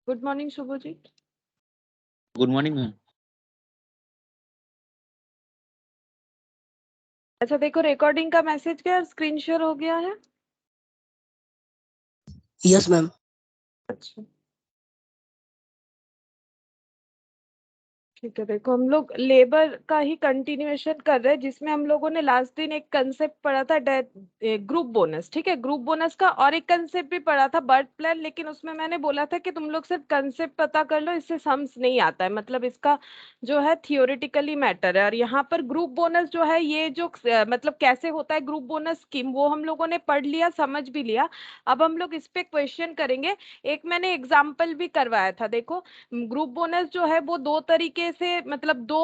Good morning Shubhajit. Good morning ma'am. अच्छा देखो, recording का मैसेज क्या स्क्रीन शेयर हो गया है? Yes ma'am. अच्छा ठीक है, देखो हम लोग लेबर का ही कंटिन्यूएशन कर रहे हैं, जिसमें हम लोगों ने लास्ट दिन एक कंसेप्ट पढ़ा था ग्रुप बोनस। ठीक है, ग्रुप बोनस का और एक कंसेप्ट भी पढ़ा था बर्थ प्लान, लेकिन उसमें मैंने बोला था कि तुम लोग सिर्फ कंसेप्ट पता कर लो, इससे सम्स नहीं आता है, मतलब इसका जो है थियोरिटिकली मैटर है। और यहाँ पर ग्रुप बोनस जो है, ये जो मतलब कैसे होता है ग्रुप बोनस स्कीम, वो हम लोगों ने पढ़ लिया, समझ भी लिया। अब हम लोग इस पे क्वेश्चन करेंगे। एक मैंने एग्जाम्पल भी करवाया था। देखो, ग्रुप बोनस जो है वो दो तरीके से, मतलब दो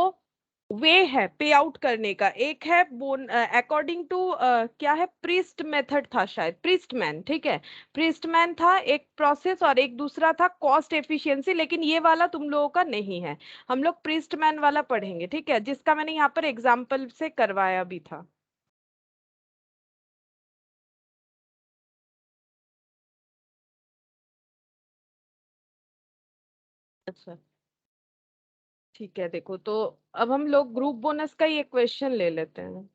वे है पे आउट करने का। एक है बोन अकॉर्डिंग टू क्या है, प्रीस्ट मेथड था शायद, प्रीस्टमैन। ठीक है, प्रीस्टमैन था एक प्रोसेस, और एक दूसरा था कॉस्ट एफिशिएंसी, लेकिन ये वाला तुम लोगों का नहीं है। हम लोग प्रीस्टमैन वाला पढ़ेंगे, ठीक है, जिसका मैंने यहाँ पर एग्जाम्पल से करवाया भी था। अच्छा ठीक है, देखो तो अब हम लोग ग्रुप बोनस का ही एक क्वेश्चन ले लेते हैं।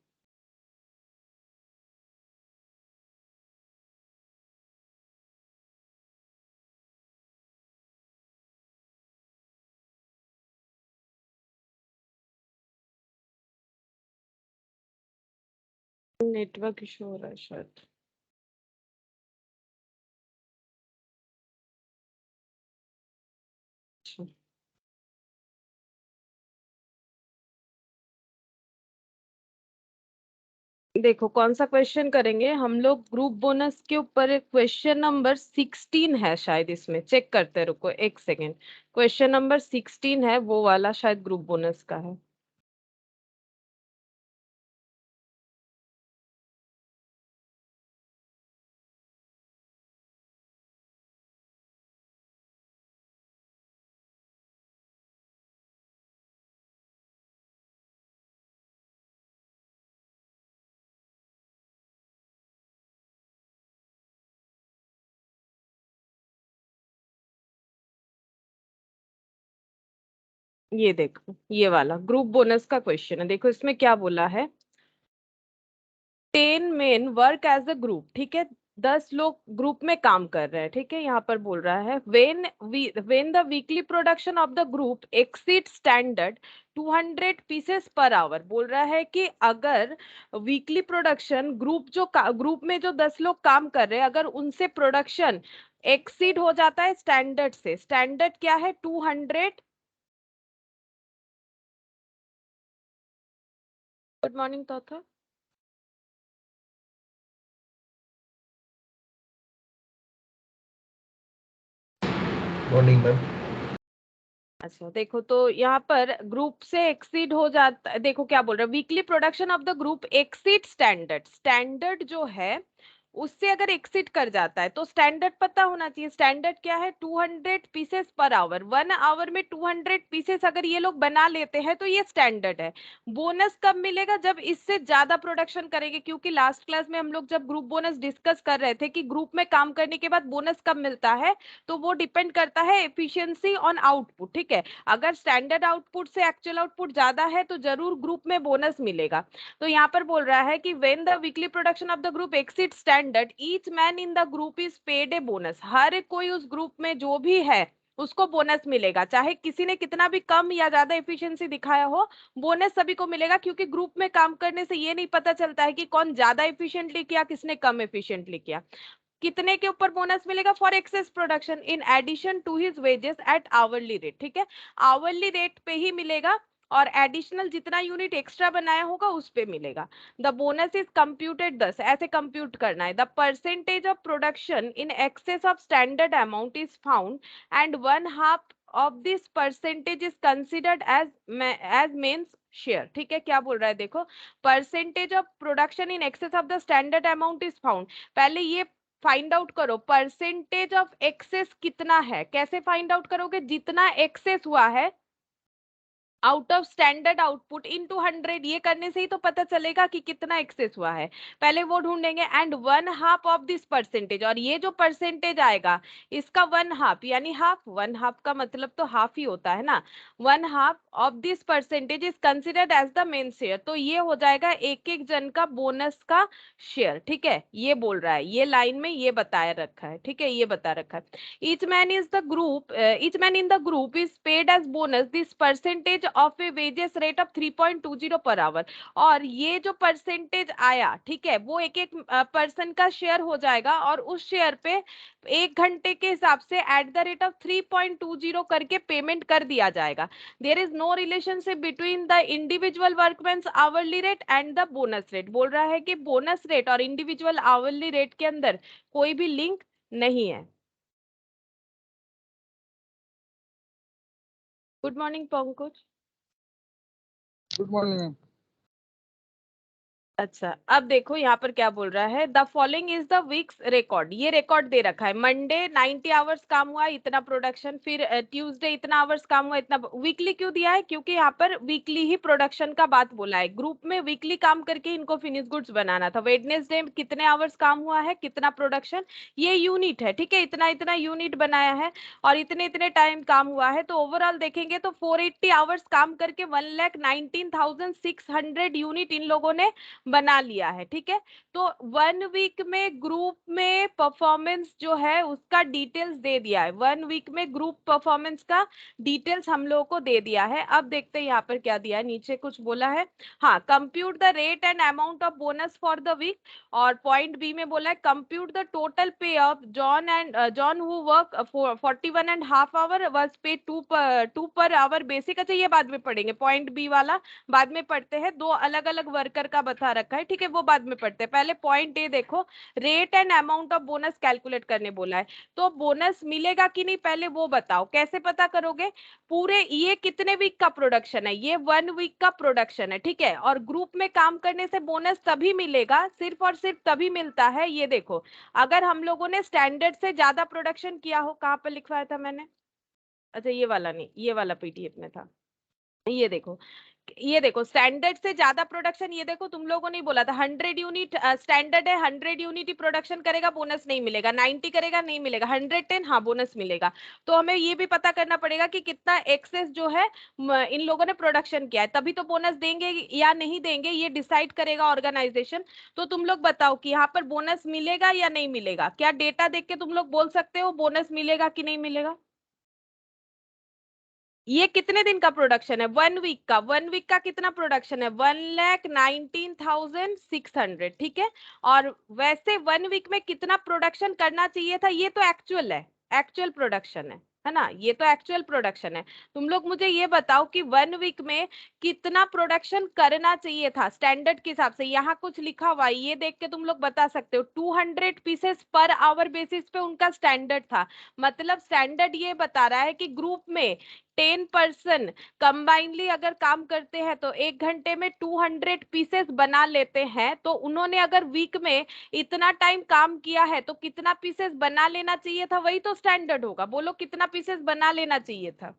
नेटवर्क इशू हो रहा है शायद। अच्छा, देखो कौन सा क्वेश्चन करेंगे हम लोग, ग्रुप बोनस के ऊपर क्वेश्चन नंबर 16 है शायद, इसमें चेक करते हैं, रुको एक सेकेंड। क्वेश्चन नंबर 16 है, वो वाला शायद ग्रुप बोनस का है। ये देखो, ये वाला ग्रुप बोनस का क्वेश्चन है। देखो इसमें क्या बोला है, 10 men work as a group. ठीक है, 10 लोग ग्रुप में काम कर रहे हैं। ठीक है, यहाँ पर बोल रहा है when the weekly production of the group exceed standard 200 pieces per hour. बोल रहा है कि अगर वीकली प्रोडक्शन ग्रुप में जो 10 लोग काम कर रहे हैं, अगर उनसे प्रोडक्शन एक्सीड हो जाता है स्टैंडर्ड से, स्टैंडर्ड क्या है 200। गुड मॉर्निंग तोथा। Morning ma'am. अच्छा देखो, तो यहाँ पर ग्रुप से एक्सीड हो जाता है। देखो क्या बोल रहा है, weekly production of the group exceed standard. Standard जो है उससे अगर एक्सीड कर जाता है, तो स्टैंडर्ड पता होना चाहिए। स्टैंडर्ड क्या है 200 पीसेस पर आवर। 1 आवर में 200 पीसेस अगर ये लोग बना लेते हैं तो ये स्टैंडर्ड है। बोनस कब मिलेगा, जब इससे ज्यादा प्रोडक्शन करेंगे, क्योंकि लास्ट क्लास में हम लोग जब ग्रुप बोनस डिस्कस कर रहे थे कि ग्रुप में काम करने के बाद बोनस कब मिलता है, तो वो डिपेंड करता है एफिशिएंसी ऑन आउटपुट। ठीक है, अगर स्टैंडर्ड आउटपुट से एक्चुअल आउटपुट ज्यादा है तो जरूर ग्रुप में बोनस मिलेगा। तो यहाँ पर बोल रहा है कि when the weekly production of the group exceed standard each man in the group is paid a bonus. हर कोई उस ग्रुप में जो भी है उसको बोनस मिलेगा, चाहे किसी ने कितना भी कम या ज्यादा एफिशिएंसी दिखाया हो, बोनस सभी को मिलेगा। क्योंकि ग्रुप में काम करने से ये नहीं पता चलता है कि कौन ज्यादा एफिशिएंटली किया, किसने कम एफिशिएंटली किया। कितने के ऊपर बोनस मिलेगा, for excess production in addition to his wages at hourly rate. ठीक है, आवरली रेट पे ही मिलेगा, और एडिशनल जितना यूनिट एक्स्ट्रा बनाया होगा उस पे मिलेगा। द बोनस इज कंप्यूटेड, 10 ऐसे कंप्यूट करना है। The percentage of production in excess of standard amount is found and 1/2 of this percentage is considered as men's share. ठीक है, क्या बोल रहा है देखो, percentage of production in excess of the standard amount is found. पहले ये find out करो परसेंटेज ऑफ एक्सेस कितना है। कैसे फाइंड आउट करोगे, जितना एक्सेस हुआ है out of standard output into 100, ये करने से ही तो पता चलेगा कि कितना एक्सेस हुआ है। पहले वो ढूंढेंगे एंड 1/2 ऑफ दिस परसेंटेज, और ये जो परसेंटेज आएगा इसका 1/2 यानी हाफ, 1/2 का मतलब तो हाफ ही होता है ना। 1/2 of this percentage is considered as the men share, तो ये हो जाएगा एक एक जन का बोनस का शेयर। ठीक है, ये बोल रहा है, ये लाइन में ये बताया रखा है। ठीक है, ये बता रखा है each man is the group each man in the group is paid as bonus this percentage of a wages rate of 3.20 per hour, और ये जो परसेंटेज आया, ठीक है, वो एक एक पर्सन का शेयर हो जाएगा और उस शेयर पे 1 घंटे के हिसाब से एट द रेट ऑफ 3.20 करके पेमेंट कर दिया जाएगा। There is no relationship between the individual workman's hourly rate and the bonus rate. बोल रहा है कि बोनस रेट और इंडिविजुअल आवरली रेट के अंदर कोई भी लिंक नहीं है। Good morning Pankaj. Good morning ma'am. अच्छा, अब देखो यहाँ पर क्या बोल रहा है, the following is the week's record. ये रिकॉर्ड दे रखा है, मंडे 90 आवर्स काम हुआ इतना प्रोडक्शन, फिर ट्यूसडे इतना आवर्स काम हुआ इतना। वीकली क्यों दिया है? क्योंकि यहाँ पर वीकली ही प्रोडक्शन का बात बोला है, ग्रुप में वीकली काम करके इनको फिनिश गुड्स बनाना था। वेडनेसडे कितने आवर्स काम हुआ है, कितना प्रोडक्शन, ये यूनिट है। ठीक है, इतना इतना यूनिट बनाया है और इतने इतने टाइम काम हुआ है, तो ओवरऑल देखेंगे तो 480 आवर्स काम करके 1,19,600 यूनिट इन लोगों ने बना लिया है। ठीक है, तो 1 वीक में ग्रुप में परफॉर्मेंस जो है उसका डिटेल्स दे दिया है। 1 वीक में ग्रुप परफॉर्मेंस का डिटेल्स हम लोगों को दे दिया है। अब देखते हैं यहाँ पर क्या दिया है, नीचे कुछ बोला है। हाँ, compute the rate and amount of bonus for the week, और पॉइंट बी में बोला है compute the total pay of John who work 41.5 hour was pay 2 per hour basic. अच्छा, ये बाद में पढ़ेंगे, पॉइंट बी वाला बाद में पढ़ते हैं, दो अलग अलग वर्कर का बता रखा है। ठीक है, वो बाद में पढ़ते हैं, पहले पॉइंट ए देखो, rate and amount of bonus calculate करने बोला है। तो बोनस मिलेगा कि नहीं पहले वो बताओ, कैसे पता करोगे? पूरे ये कितने वीक का प्रोडक्शन है? ये 1 वीक का प्रोडक्शन है। ठीक है, और ग्रुप में काम करने से बोनस तभी मिलेगा, सिर्फ और सिर्फ तभी मिलता है, ये देखो, अगर हम लोगों ने स्टैंडर्ड से ज्यादा प्रोडक्शन किया हो। कहाँ पर लिखवाया था मैंने? अच्छा, ये वाला नहीं, ये वाला पीडीएफ में था। ये देखो, ये देखो स्टैंडर्ड से ज्यादा प्रोडक्शन, ये देखो तुम लोगों ने बोला था 100 यूनिट स्टैंडर्ड है, 100 यूनिट ही प्रोडक्शन करेगा बोनस नहीं मिलेगा, 90 करेगा नहीं मिलेगा, 110 हाँ बोनस मिलेगा। तो हमें ये भी पता करना पड़ेगा कि कितना एक्सेस जो है इन लोगों ने प्रोडक्शन किया है, तभी तो बोनस देंगे या नहीं देंगे, ये डिसाइड करेगा ऑर्गेनाइजेशन। तो तुम लोग बताओ कि यहाँ पर बोनस मिलेगा या नहीं मिलेगा? क्या डेटा देख के तुम लोग बोल सकते हो बोनस मिलेगा कि नहीं मिलेगा? ये कितने दिन का प्रोडक्शन है? 1 वीक का। 1 वीक का कितना प्रोडक्शन है? 1,19,600। ठीक है, और वैसे 1 वीक में कितना प्रोडक्शन करना चाहिए था, ये तो एक्चुअल है, एक्चुअल प्रोडक्शन है ना, ये तो एक्चुअल प्रोडक्शन है। तुम लोग मुझे ये बताओ कि 1 वीक में कितना प्रोडक्शन करना चाहिए था स्टैंडर्ड के हिसाब से। यहाँ कुछ लिखा हुआ है, ये देख के तुम लोग बता सकते हो। 200 पीसेस पर आवर बेसिस पे उनका स्टैंडर्ड था, मतलब स्टैंडर्ड ये बता रहा है कि ग्रुप में 10% कंबाइनली अगर काम करते हैं तो 1 घंटे में 200 पीसेस बना लेते हैं। तो उन्होंने अगर वीक में इतना टाइम काम किया है तो कितना पीसेस बना लेना चाहिए था, वही तो स्टैंडर्ड होगा। बोलो कितना पीसेस बना लेना चाहिए था?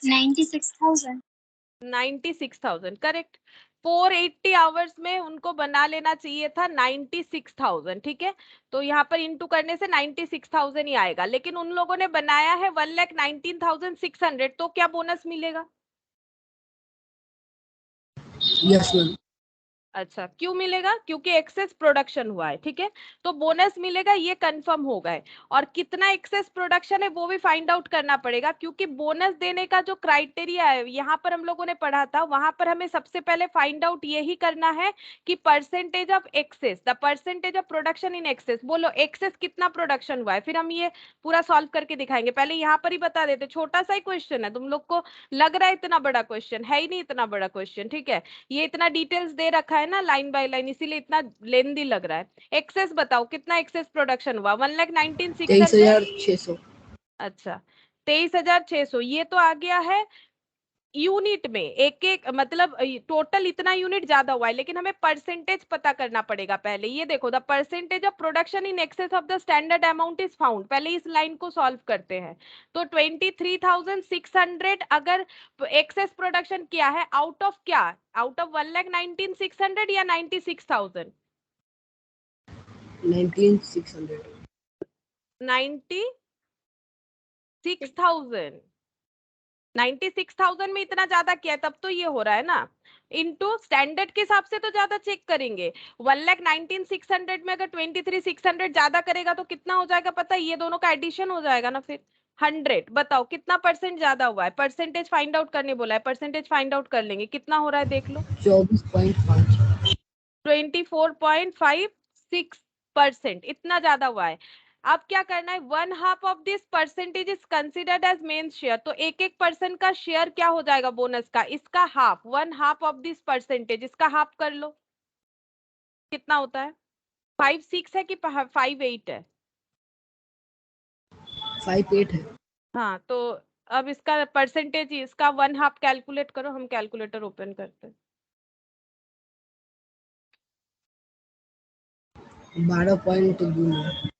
$96,000। 96,000 करेक्ट। 480 आवर्स में उनको बना लेना चाहिए था 96,000। ठीक है, तो यहाँ पर इंटू करने से 96,000 ही आएगा, लेकिन उन लोगों ने बनाया है 1,19,600। तो क्या बोनस मिलेगा? Yes ma'am. अच्छा, क्यों मिलेगा? क्योंकि एक्सेस प्रोडक्शन हुआ है। ठीक है, तो बोनस मिलेगा, ये कंफर्म हो गए। और कितना एक्सेस प्रोडक्शन है वो भी फाइंड आउट करना पड़ेगा, क्योंकि बोनस देने का जो क्राइटेरिया है यहाँ पर हम लोगों ने पढ़ा था, वहां पर हमें सबसे पहले फाइंड आउट यही करना है कि percentage of excess, the percentage of production in excess. बोलो एक्सेस कितना प्रोडक्शन हुआ है, फिर हम ये पूरा सॉल्व करके दिखाएंगे। पहले यहाँ पर ही बता देते, छोटा सा ही क्वेश्चन है, तुम लोग को लग रहा है इतना बड़ा क्वेश्चन है ही नहीं, इतना बड़ा क्वेश्चन। ठीक है, ये इतना डिटेल्स दे रखा है ना लाइन बाय लाइन, इसीलिए इतना लेंदी लग रहा है। एक्सेस बताओ कितना एक्सेस प्रोडक्शन हुआ? 1,19,600। 23,600। अच्छा, 23,600 ये तो आ गया है यूनिट में एक एक मतलब टोटल इतना यूनिट ज्यादा हुआ है, लेकिन हमें परसेंटेज पता करना पड़ेगा पहले। ये देखो, the percentage of production in excess of the standard amount is found. पहले इस लाइन को सॉल्व करते हैं। तो 23,600 अगर एक्सेस प्रोडक्शन किया है, आउट ऑफ क्या, आउट ऑफ 1,19,600 या 96,000? 19,600. 96,000। 96,000 में इतना ज्यादा किया है, तब तो ये हो रहा है ना। इनटू स्टैंडर्ड के हिसाब से तो ज्यादा चेक करेंगे। 1,19,600 में अगर 23,600 ज्यादा करेगा तो कितना हो जाएगा पता है? ये दोनों का एडिशन हो जाएगा ना फिर 100। बताओ कितना परसेंट ज्यादा हुआ है? परसेंटेज फाइंड आउट करने बोला है, परसेंटेज फाइंड आउट कर लेंगे। कितना हो रहा है देख लो, 24.5. 24.56%, इतना ज्यादा हुआ है। अब क्या करना है, 1/2 of this percentage is considered as men share. तो एक एक पर्सन का शेयर क्या हो जाएगा बोनस का, इसका हाफ। 1/2 ऑफ दिस परसेंटेज, इसका हाफ कर लो, कितना होता है? 5/6 है कि 5/8 है? 5.8 है. हाँ, तो अब इसका परसेंटेज, इसका 1/2 कैलकुलेट करो। हम कैलकुलेटर ओपन करते हैं। 12.29.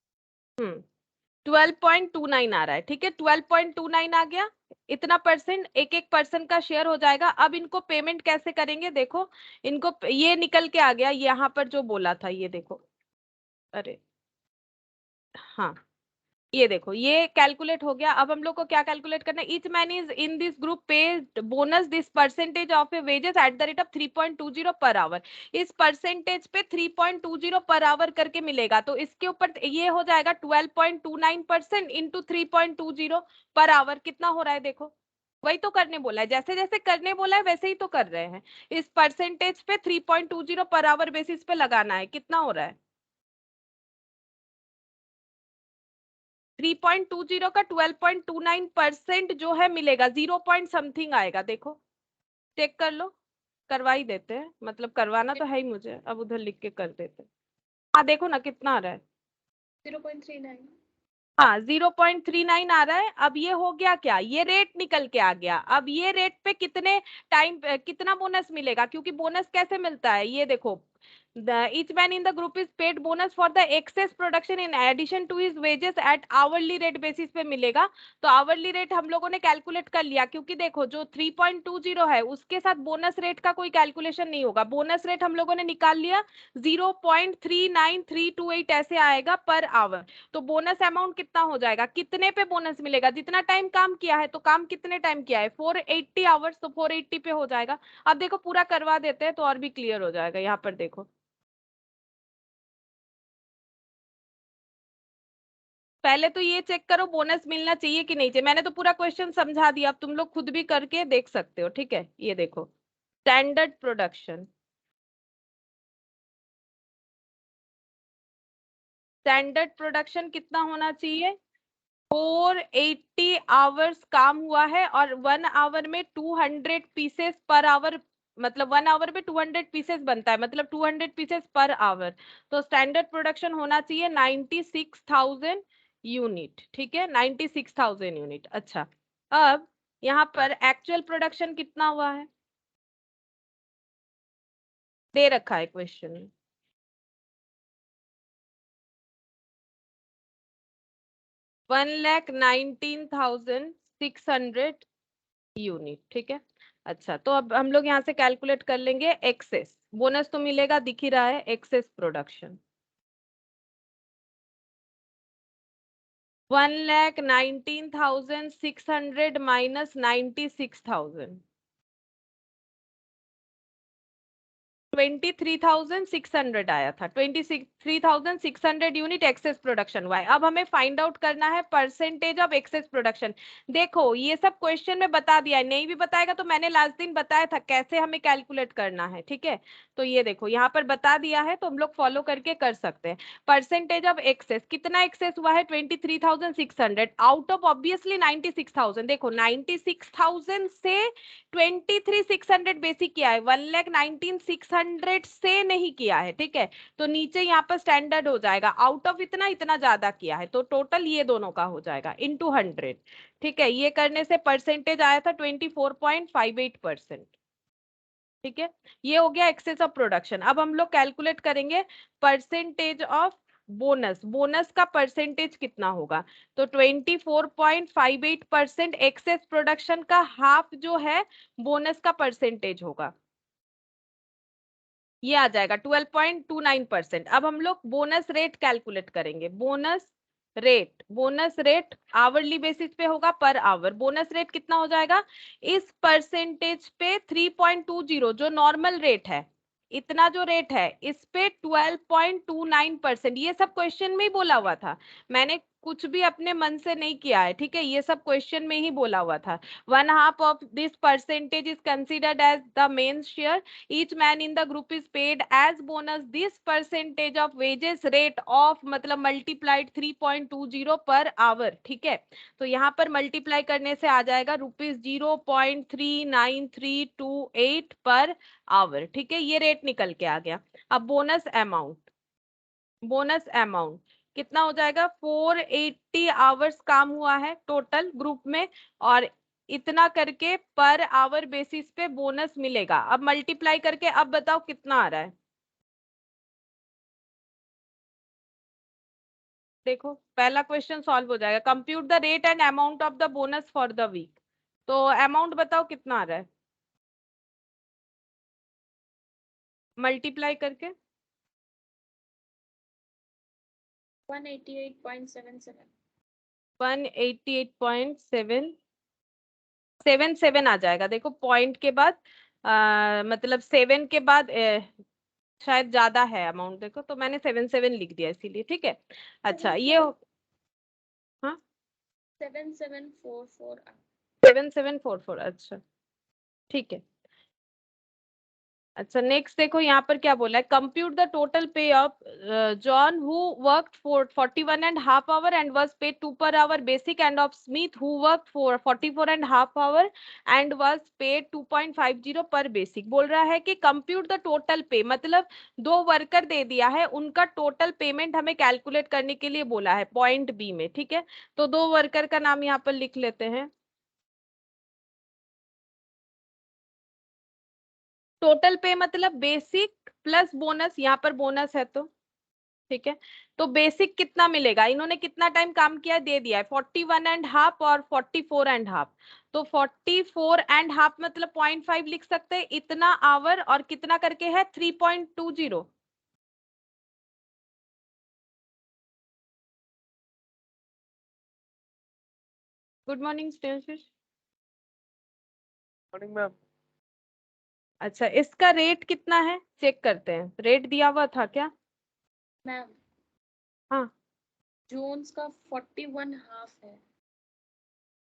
12.29 आ रहा है, ठीक है। 12.29 आ गया, इतना परसेंट एक एक पर्सन का शेयर हो जाएगा। अब इनको पेमेंट कैसे करेंगे देखो, इनको ये निकल के आ गया यहाँ पर जो बोला था, ये देखो। अरे हाँ, ये देखो, ये कैलकुलेट हो गया। अब हम लोग को क्या कैलकुलेट करना है? Each man is in this group pay bonus this percentage of a wages at the rate of 3.20 per our. इस परसेंटेज पे 3.20 पर आवर करके मिलेगा, तो इसके ऊपर ये हो जाएगा 12.29% इंटू 3.20 पर आवर। कितना हो रहा है देखो, वही तो करने बोला है, जैसे जैसे करने बोला है वैसे ही तो कर रहे हैं। इस परसेंटेज पे 3.20 पर आवर बेसिस पे लगाना है। कितना हो रहा है? 3.20 का 12.29% जो है मिलेगा, 0 पॉइंट समथिंग आएगा। देखो, चेक कर लो, करवा ही देते हैं, मतलब करवाना तो है ही मुझे, अब उधर लिख के कर देते हैं। हाँ देखो ना कितना आ रहा है, 0.39। हाँ 0.39 आ रहा है। अब ये हो गया क्या, ये रेट निकल के आ गया। अब ये रेट पे कितने टाइम कितना बोनस मिलेगा, क्योंकि बोनस कैसे मिलता है ये देखो, each man in the group is paid bonus for the excess production in addition to his wages at hourly rate basis पे मिलेगा। तो आवरली रेट हम लोगों ने कैलकुलेट कर लिया, क्योंकि देखो जो 3.20 है उसके साथ बोनस रेट का कोई कैलकुलेशन नहीं होगा। बोनस रेट हम लोगों ने निकाल लिया, 0.39328 ऐसे आएगा पर आवर। तो बोनस अमाउंट कितना हो जाएगा, कितने पे बोनस मिलेगा? जितना टाइम काम किया है, तो काम कितने टाइम किया है, 480 आवर्स, तो 480 पे हो जाएगा। अब देखो पूरा करवा देते हैं तो और भी क्लियर हो जाएगा। यहाँ पर देखो, पहले तो ये चेक करो बोनस मिलना चाहिए कि नहीं चाहिए। मैंने तो पूरा क्वेश्चन समझा दिया, अब तुम लोग खुद भी करके देख सकते हो, ठीक है। ये देखो, स्टैंडर्ड प्रोडक्शन, स्टैंडर्ड प्रोडक्शन कितना होना चाहिए? 480 आवर्स काम हुआ है, और 1 आवर में 200 पीसेस पर आवर, मतलब 1 आवर में 200 पीसेस बनता है, मतलब 200 पीसेस पर आवर। तो स्टैंडर्ड प्रोडक्शन होना चाहिए 96,000 यूनिट, ठीक है, 96,000 यूनिट। अच्छा, अब यहाँ पर एक्चुअल प्रोडक्शन कितना हुआ है, दे रखा है क्वेश्चन में। 1,19,600 यूनिट, ठीक है। अच्छा, तो अब हम लोग यहाँ से कैलकुलेट कर लेंगे एक्सेस बोनस, तो मिलेगा, दिख ही रहा है, एक्सेस प्रोडक्शन 1,19,600 माइनस 96,000, 23,600 आया था। 23,600 यूनिट एक्सेस प्रोडक्शन हुआ है। अब हमें फाइंड आउट करना है परसेंटेज ऑफ एक्सेस प्रोडक्शन। देखो ये सब क्वेश्चन में बता दिया है, नहीं भी बताएगा तो मैंने लास्ट दिन बताया था कैसे हमें कैलकुलेट करना है, ठीक है। तो ये देखो यहाँ पर बता दिया है, तो हम लोग फॉलो करके कर सकते हैं। परसेंटेज ऑफ एक्सेस, कितना एक्सेस हुआ है? 23,600 आउट ऑफ ऑब्वियसली 96,000। देखो 96,000 से 23,600 बेसिक किया है, 1,19,600 200 से नहीं किया है, ठीक है, तो नीचे यहाँ पर स्टैंडर्ड हो जाएगा, आउट ऑफ इतना इतना ज्यादा किया है, तो टोटल ये दोनों का हो जाएगा इनटू 100, ठीक है। ये करने से परसेंटेज आया था 24.58%, ठीक है। ये हो गया एक्सेस ऑफ प्रोडक्शन। अब हम लोग कैलकुलेट करेंगे परसेंटेज ऑफ बोनस। बोनस का परसेंटेज कितना होगा, तो 24.58% एक्सेस प्रोडक्शन का हाफ जो है बोनस का परसेंटेज होगा, ये आ जाएगा 12.29%। अब हम लोग बोनस रेट कैलकुलेट करेंगे। बोनस रेट आवरली बेसिस पे होगा, पर आवर। बोनस रेट कितना हो जाएगा, इस परसेंटेज पे 3.20 जो नॉर्मल रेट है, इतना जो रेट है इस पे 12.29%। ये सब क्वेश्चन में ही बोला हुआ था, मैंने कुछ भी अपने मन से नहीं किया है, ठीक है, ये सब क्वेश्चन में ही बोला हुआ था। 1/2 of this percentage is considered as the men share, each man in the group is paid as bonus this percentage of wages rate of मतलब multiplied 3.20 per hour, ठीक है। तो यहाँ पर मल्टीप्लाई करने से आ जाएगा ₹0.39328 पर आवर, ठीक है, ये रेट निकल के आ गया। अब बोनस अमाउंट कितना हो जाएगा, 480 आवर्स काम हुआ है टोटल ग्रुप में, और इतना करके पर आवर बेसिस पे बोनस मिलेगा। अब मल्टीप्लाई करके अब बताओ कितना आ रहा है। देखो पहला क्वेश्चन सॉल्व हो जाएगा, compute the rate and amount of the bonus for the week. तो अमाउंट बताओ कितना आ रहा है मल्टीप्लाई करके। 188.77 188.77 आ जाएगा। देखो पॉइंट के बाद मतलब 7 के बाद शायद ज्यादा है अमाउंट, देखो तो मैंने 77 लिख दिया इसीलिए, ठीक है। अच्छा ये हाँ 7744 7744, अच्छा ठीक है। अच्छा नेक्स्ट देखो यहाँ पर क्या बोला है, compute the total pay of John who worked for 41.5 our and was paid 2 per hour basic, end of Smith who worked for 44.5 our and was paid 2.50 पर बेसिक। बोल रहा है कि कंप्यूट द टोटल पे, मतलब दो वर्कर दे दिया है, उनका टोटल पेमेंट हमें कैलकुलेट करने के लिए बोला है पॉइंट बी में, ठीक है। तो दो वर्कर का नाम यहाँ पर लिख लेते हैं। टोटल पे मतलब बेसिक प्लस बोनस, यहाँ पर बोनस है तो ठीक है। तो बेसिक कितना मिलेगा, इन्होंने कितना टाइम काम किया दे दिया है 41.5 और 44.5, तो 44.5 मतलब 0.5 लिख सकते हैं, इतना आवर, और कितना करके है 3.20। Good morning students. Morning ma'am. अच्छा इसका रेट कितना है चेक करते हैं, रेट दिया हुआ था क्या। मैम। हाँ जोन्स का 41.5 है।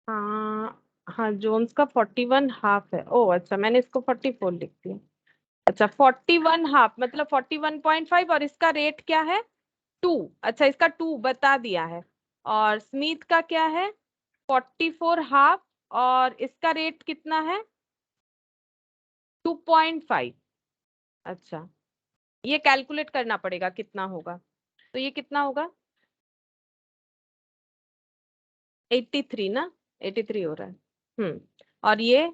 हाँ हाँ जोन्स का 41.5 है। ओ अच्छा मैंने इसको 44 लिख दिया। अच्छा 41.5 मतलब 41.5, और इसका रेट क्या है 2। अच्छा इसका 2 बता दिया है। और स्मिथ का क्या है 44.5, और इसका रेट कितना है 2.5। अच्छा ये कैलकुलेट करना पड़ेगा कितना होगा, तो ये कितना होगा 83 ना, 83 हो रहा है। और ये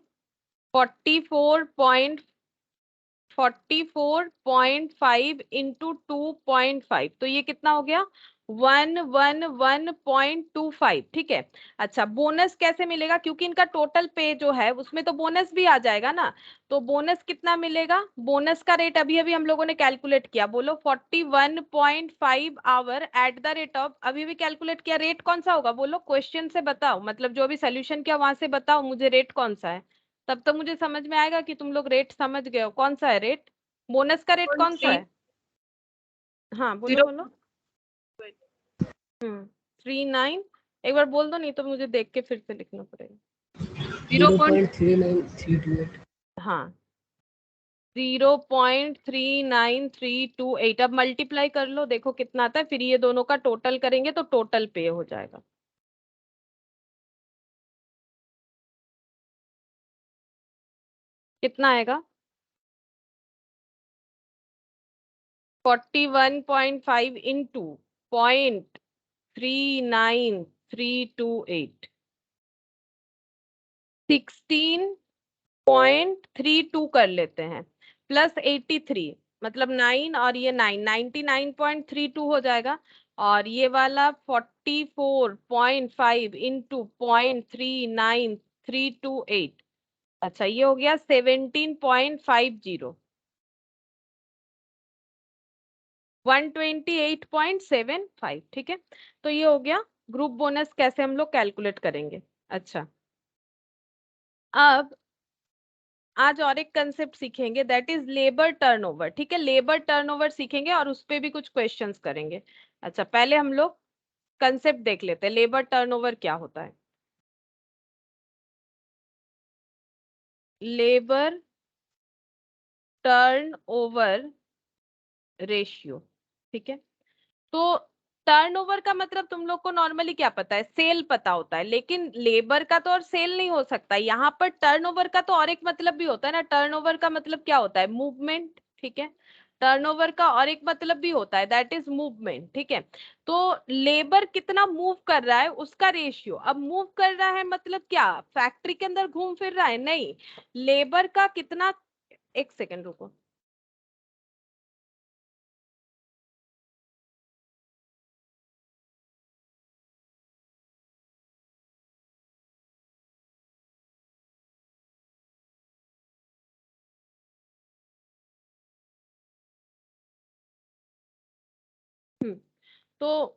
44.5 इंटू 2.5, तो ये कितना हो गया 111.25, ठीक है। अच्छा बोनस कैसे मिलेगा, क्योंकि इनका टोटल पे जो है उसमें तो बोनस भी आ जाएगा ना, तो बोनस कितना मिलेगा, बोनस का रेट अभी अभी हम लोगों ने कैलकुलेट किया, बोलो 41.5 hour at the rate of, अभी भी कैलकुलेट किया, रेट कौन सा होगा बोलो, क्वेश्चन से बताओ, मतलब जो भी सोल्यूशन किया वहां से बताओ मुझे रेट कौन सा है, तब तो मुझे समझ में आएगा कि तुम लोग रेट समझ गए हो। कौन सा है रेट, बोनस का रेट कौन सा है। हाँ बोलो बोलो। 39, एक बार बोल दो, नहीं तो मुझे देख के फिर से लिखना पड़ेगा। 0.39328। हाँ 0.39328। अब मल्टीप्लाई कर लो देखो कितना आता है, फिर ये दोनों का टोटल करेंगे तो टोटल पे हो जाएगा। कितना आएगा 41.5 into 0.39328, 16.32 कर लेते हैं, प्लस 83 मतलब 9 और ये 9, 99.32 हो जाएगा। और ये वाला 44.5 इंटू 0.39328, अच्छा ये हो गया 17.50, 128.75, ठीक है। तो ये हो गया ग्रुप बोनस, कैसे हम लोग कैलकुलेट करेंगे। अच्छा, अब आज और एक कंसेप्ट सीखेंगे, दैट इज लेबर टर्नओवर, ठीक है। लेबर टर्नओवर सीखेंगे और उस पे भी कुछ क्वेश्चंस करेंगे। अच्छा, पहले हम लोग कंसेप्ट देख लेते हैं, लेबर टर्नओवर क्या होता है। लेबर टर्नओवर रेशियो, ठीक है। तो टर्नओवर का मतलब तुम लोग को नॉर्मली क्या पता है, सेल पता होता है, लेकिन लेबर का तो और सेल नहीं हो सकता। यहाँ पर टर्नओवर का तो और एक मतलब भी होता है ना। टर्नओवर का मतलब क्या होता है, मूवमेंट, ठीक है। टर्नओवर का और एक मतलब भी होता है, दैट इज मूवमेंट, ठीक है। तो लेबर कितना मूव कर रहा है उसका रेशियो। अब मूव कर रहा है मतलब क्या, फैक्ट्री के अंदर घूम फिर रहा है, नहीं। लेबर का कितना, एक सेकेंड रुको। तो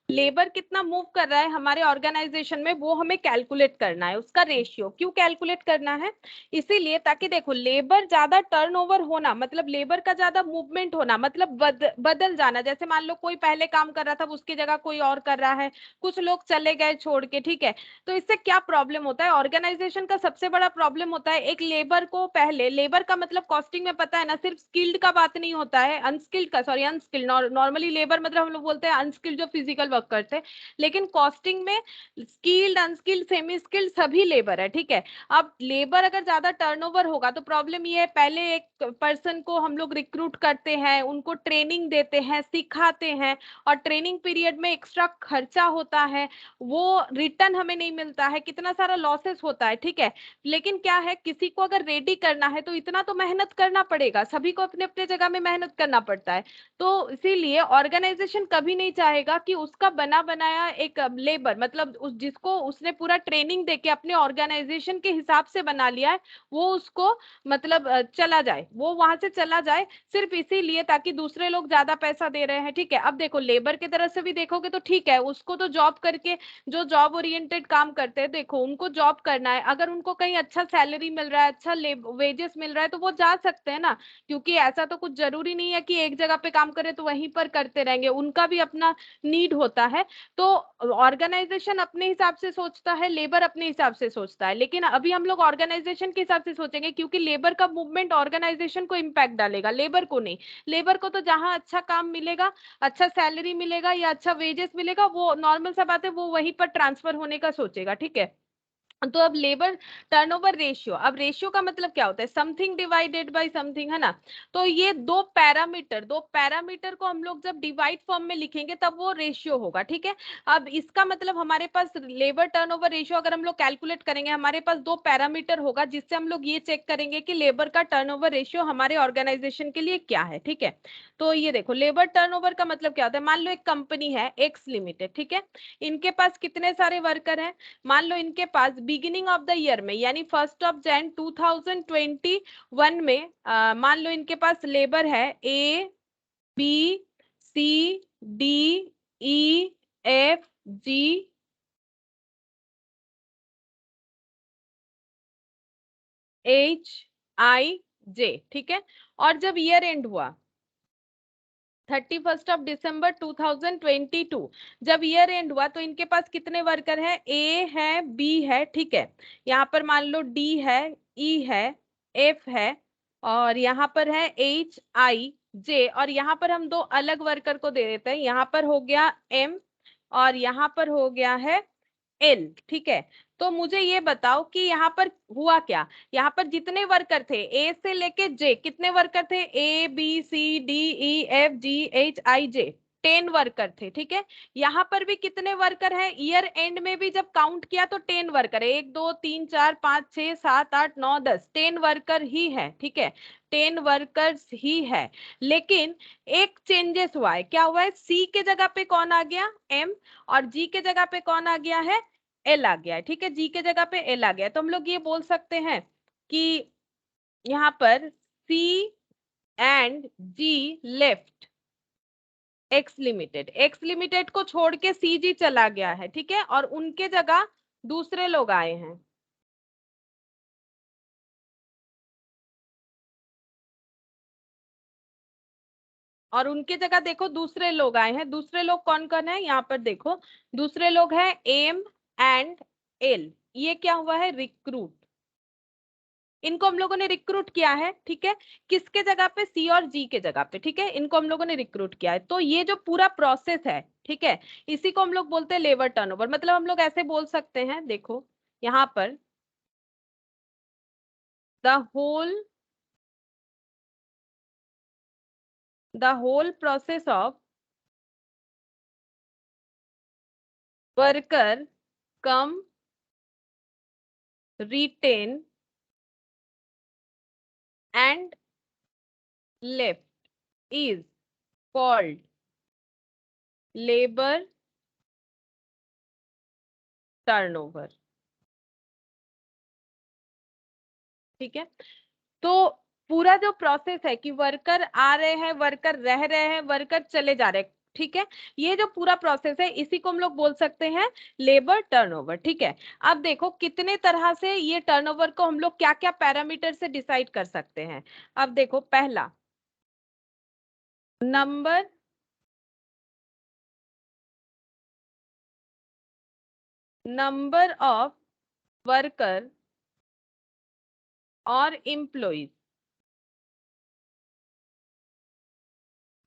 लेबर कितना मूव कर रहा है हमारे ऑर्गेनाइजेशन में, वो हमें कैलकुलेट करना है, उसका रेशियो। क्यों कैलकुलेट करना है, इसीलिए ताकि देखो लेबर ज्यादा टर्नओवर होना मतलब लेबर का ज्यादा मूवमेंट होना मतलब बदल जाना। जैसे मान लो कोई पहले काम कर रहा था, उसकी जगह कोई और कर रहा है, कुछ लोग चले गए छोड़ के, ठीक है। तो इससे क्या प्रॉब्लम होता है, ऑर्गेनाइजेशन का सबसे बड़ा प्रॉब्लम होता है एक लेबर को, पहले लेबर का मतलब कॉस्टिंग में पता है ना, सिर्फ स्किल्ड का बात नहीं होता है, अनस्किल्ड का, सॉरी अनस्किल्ड, नॉर्मली लेबर मतलब हम लोग बोलते हैं अनस्किल्ड जो फिजिकल वर्क करते हैं, लेकिन कॉस्टिंग में स्किल्ड, अनस्किल्ड, सेमी स्किल्ड सभी लेबर है, ठीक है। अब लेबर अगर ज्यादा टर्नओवर होगा तो प्रॉब्लम ये है, पहले एक पर्सन को हम लोग रिक्रूट करते हैं, उनको ट्रेनिंग देते हैं, सिखाते हैं, और ट्रेनिंग पीरियड में एक्स्ट्रा खर्चा होता है, वो रिटर्न हमें नहीं मिलता है, कितना सारा लॉसेस होता है, ठीक है। लेकिन क्या है, किसी को अगर रेडी करना है तो इतना तो मेहनत करना पड़ेगा, सभी को अपने अपने जगह में मेहनत करना पड़ता है। तो इसीलिए ऑर्गेनाइजेशन कभी नहीं चाहेगा कि उसका बना बनाया एक लेबर मतलब जिसको उसने पूरा ट्रेनिंग देके अपने ऑर्गेनाइजेशन के हिसाब से बना लिया है, वो उसको मतलब चला जाए, वो वहां से चला जाए, सिर्फ इसीलिए ताकि दूसरे लोग ज्यादा पैसा दे रहे हैं, ठीक है। अब देखो लेबर की तरफ से भी देखोगे तो ठीक है, उसको तो जॉब करके, जो जॉब ओरिएंटेड काम करते हैं, देखो उनको जॉब करना है, अगर उनको कहीं अच्छा सैलरी मिल रहा है, अच्छा वेजेस मिल रहा है तो वो जा सकते हैं ना, क्योंकि ऐसा तो कुछ जरूरी नहीं है कि एक जगह पे काम करे तो वहीं पर करते रहेंगे, उनका भी अपना नीड होता है। तो ऑर्गेनाइजेशन अपने हिसाब से सोचता है, लेबर अपने हिसाब से सोचता है, लेकिन अभी हम लोग ऑर्गेनाइजेशन के हिसाब से सोचेंगे, क्योंकि लेबर का मूवमेंट ऑर्गेनाइजेशन को इम्पैक्ट डालेगा, लेबर को नहीं। लेबर को तो जहां अच्छा काम मिलेगा, अच्छा सैलरी मिलेगा या अच्छा वेजेस मिलेगा, वो नॉर्मल सा बात है, वो वहीं पर ट्रांसफर होने का सोचेगा, ठीक है। तो अब लेबर टर्नओवर रेशियो, अब रेशियो का मतलब क्या होता है, समथिंग डिवाइडेड बाय समथिंग, है ना। तो ये दो पैरामीटर को हम लोग जब डिवाइड फॉर्म में लिखेंगे तब वो रेशियो होगा, ठीक है। अब इसका मतलब हमारे पास लेबर टर्नओवर रेशियो अगर हम लोग कैलकुलेट करेंगे, हमारे पास दो पैरामीटर होगा जिससे हम लोग ये चेक करेंगे कि लेबर का टर्नओवर रेशियो हमारे ऑर्गेनाइजेशन के लिए क्या है, ठीक है। तो ये देखो लेबर टर्नओवर का मतलब क्या होता है, मान लो एक कंपनी है एक्स लिमिटेड, ठीक है। इनके पास कितने सारे वर्कर हैं, मान लो इनके पास बिगिनिंग ऑफ द ईयर में यानी 1 जनवरी 2021 में मान लो इनके पास लेबर है A B C D E F G H I J, ठीक है। और जब ईयर एंड हुआ 31 दिसंबर 2022, जब ईयर एंड हुआ तो इनके पास कितने वर्कर है, ए है, बी है, ठीक है। यहाँ पर मान लो डी है, ई है, एफ है, और यहाँ पर है एच आई जे, और यहाँ पर हम दो अलग वर्कर को दे देते हैं, यहाँ पर हो गया एम और यहाँ पर हो गया है एल, ठीक है। तो मुझे ये बताओ कि यहाँ पर हुआ क्या। यहाँ पर जितने वर्कर थे ए से लेके जे, कितने वर्कर थे, A B C D E F G H I J, 10 worker थे। ठीक है, यहाँ पर भी कितने वर्कर है, ईयर एंड में भी जब काउंट किया तो 10 वर्कर है, 1 2 3 4 5 6 7 8 9 10, 10 वर्कर ही है। ठीक है, 10 वर्कर्स ही है। लेकिन एक चेंजेस हुआ है, क्या हुआ है, सी के जगह पे कौन आ गया, एम, और जी के जगह पे कौन आ गया है, एल आ गया है। ठीक है, जी के जगह पे एल आ गया है। तो हम लोग ये बोल सकते हैं कि यहाँ पर C and G left X limited, X limited को छोड़ के सी जी चला गया है। ठीक है, और उनके जगह दूसरे लोग आए हैं। और उनके जगह देखो दूसरे लोग आए हैं। दूसरे लोग कौन कौन है, यहाँ पर देखो दूसरे लोग हैं एम एंड एल। ये क्या हुआ है, रिक्रूट, इनको हम लोगों ने रिक्रूट किया है। ठीक है, किसके जगह पे, सी और जी के जगह पे। ठीक है, इनको हम लोगों ने रिक्रूट किया है। तो ये जो पूरा प्रोसेस है, ठीक है, इसी को हम लोग बोलते हैं लेबर टर्नओवर। मतलब हम लोग ऐसे बोल सकते हैं, देखो यहाँ पर the whole process of worker come retain and left is called labor turnover। ठीक है, तो पूरा जो प्रोसेस है कि वर्कर आ रहे हैं, वर्कर रह रहे हैं, वर्कर चले जा रहे हैं, ठीक है, ये जो पूरा प्रोसेस है इसी को हम लोग बोल सकते हैं लेबर टर्नओवर। ठीक है, अब देखो कितने तरह से ये टर्नओवर को हम लोग क्या क्या पैरामीटर से डिसाइड कर सकते हैं। अब देखो, पहला नंबर ऑफ वर्कर और employees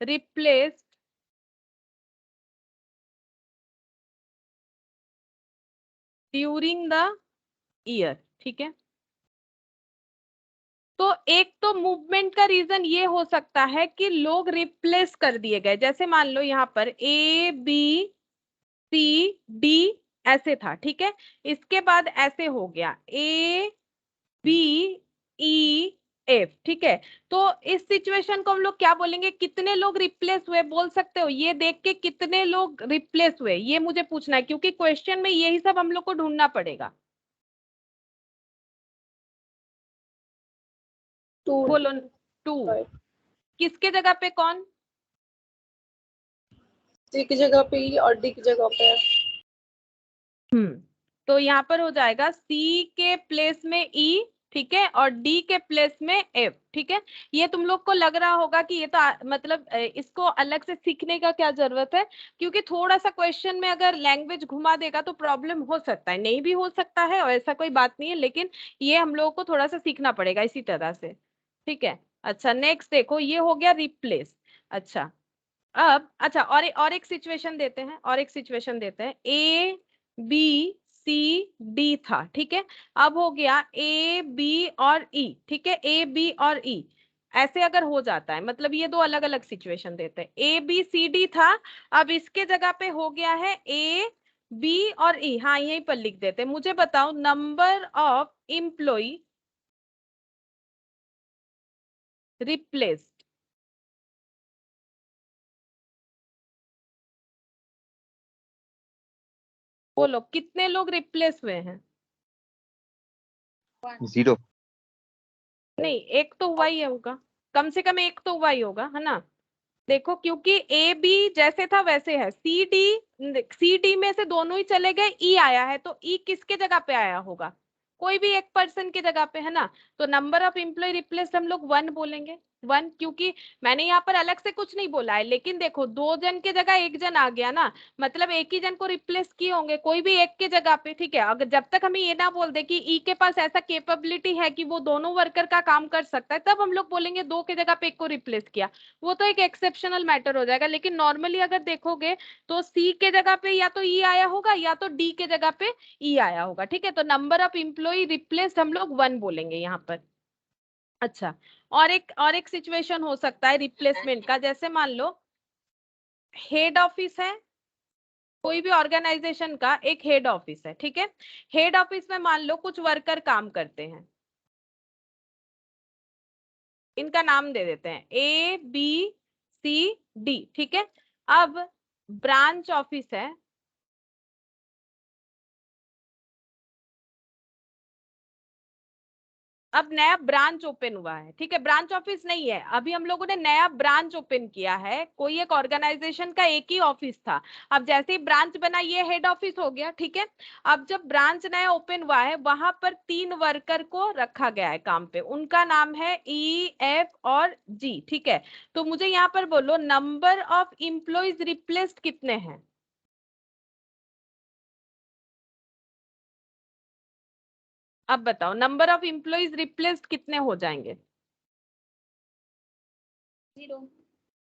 replaced during the year. ठीक है, तो एक तो मूवमेंट का रीजन ये हो सकता है कि लोग रिप्लेस कर दिए गए। जैसे मान लो यहाँ पर ए बी सी डी ऐसे था। ठीक है, इसके बाद ऐसे हो गया ए बी ई एफ। ठीक है, तो इस सिचुएशन को हम लोग क्या बोलेंगे, कितने लोग रिप्लेस हुए, बोल सकते हो ये देख के कितने लोग रिप्लेस हुए, ये मुझे पूछना है, क्योंकि क्वेश्चन में यही सब हम लोग को ढूंढना पड़ेगा। बोलो, 2, किसके जगह पे कौन, सी की जगह पे ई और डी की जगह पे तो यहाँ पर हो जाएगा सी के प्लेस में ई, ठीक है, और डी के प्लेस में एफ। ठीक है, ये तुम लोग को लग रहा होगा कि ये तो मतलब इसको अलग से सीखने का क्या जरूरत है, क्योंकि थोड़ा सा क्वेश्चन में अगर लैंग्वेज घुमा देगा तो प्रॉब्लम हो सकता है, नहीं भी हो सकता है, और ऐसा कोई बात नहीं है, लेकिन ये हम लोगों को थोड़ा सा सीखना पड़ेगा इसी तरह से। ठीक है, अच्छा नेक्स्ट देखो, ये हो गया रिप्लेस। अच्छा, अब अच्छा और एक सिचुएशन देते हैं, और एक सिचुएशन देते हैं, ए बी सी डी था। ठीक है, अब हो गया ए बी और ई। ठीक है, ए बी और ई ऐसे अगर हो जाता है, मतलब ये दो अलग अलग सिचुएशन देते हैं। ए बी सी डी था, अब इसके जगह पे हो गया है ए बी और ई। हाँ, यहीं पर लिख देते हैं। मुझे बताओ नंबर ऑफ एम्प्लॉय रिप्लेस्ड, बोलो कितने लोग रिप्लेस हुए हैं। 0। नहीं, एक तो हुआ ही होगा, कम से कम एक तो हुआ ही होगा, है ना। देखो क्योंकि ए बी जैसे था वैसे है, सी डी में से दोनों ही चले गए, ई आया है, तो ई किसके जगह पे आया होगा, कोई भी एक पर्सन की जगह पे, है ना। तो नंबर ऑफ एम्प्लॉय रिप्लेस्ड हम लोग 1 बोलेंगे, 1, क्योंकि मैंने यहाँ पर अलग से कुछ नहीं बोला है, लेकिन देखो 2 जन की जगह 1 जन आ गया ना, मतलब एक ही जन को रिप्लेस किए होंगे, कोई भी एक के जगह पे, ठीक है। अगर जब तक हमें ये ना बोल दे कि ई के पास ऐसा कैपेबिलिटी है कि वो दोनों वर्कर का काम कर सकता है, तब हम लोग बोलेंगे 2 के जगह पे 1 को रिप्लेस किया, वो तो एक एक्सेप्शनल मैटर हो जाएगा। लेकिन नॉर्मली अगर देखोगे तो सी के जगह पे या तो ई आया होगा या तो डी के जगह पे ई आया होगा, ठीक है। तो नंबर ऑफ एम्प्लॉय रिप्लेस्ड हम लोग 1 बोलेंगे यहाँ पर। अच्छा, और एक सिचुएशन हो सकता है रिप्लेसमेंट का, जैसे मान लो हेड ऑफिस है, कोई भी ऑर्गेनाइजेशन का एक हेड ऑफिस है, ठीक है। हेड ऑफिस में मान लो कुछ वर्कर काम करते हैं, इनका नाम दे देते हैं ए बी सी डी, ठीक है। अब ब्रांच ऑफिस है, अब नया ब्रांच ओपन हुआ है, ठीक है। ब्रांच ऑफिस नहीं है, अभी हम लोगों ने नया ब्रांच ओपन किया है, कोई एक ऑर्गेनाइजेशन का एक ही ऑफिस था, अब जैसे ही ब्रांच बना ये हेड ऑफिस हो गया, ठीक है। अब जब ब्रांच नया ओपन हुआ है वहां पर 3 वर्कर को रखा गया है काम पे, उनका नाम है ई एफ और जी, ठीक है। तो मुझे यहाँ पर बोलो नंबर ऑफ इम्प्लॉइज रिप्लेस्ड कितने हैं। अब बताओ नंबर ऑफ इम्प्लॉइज रिप्लेस्ड कितने हो जाएंगे।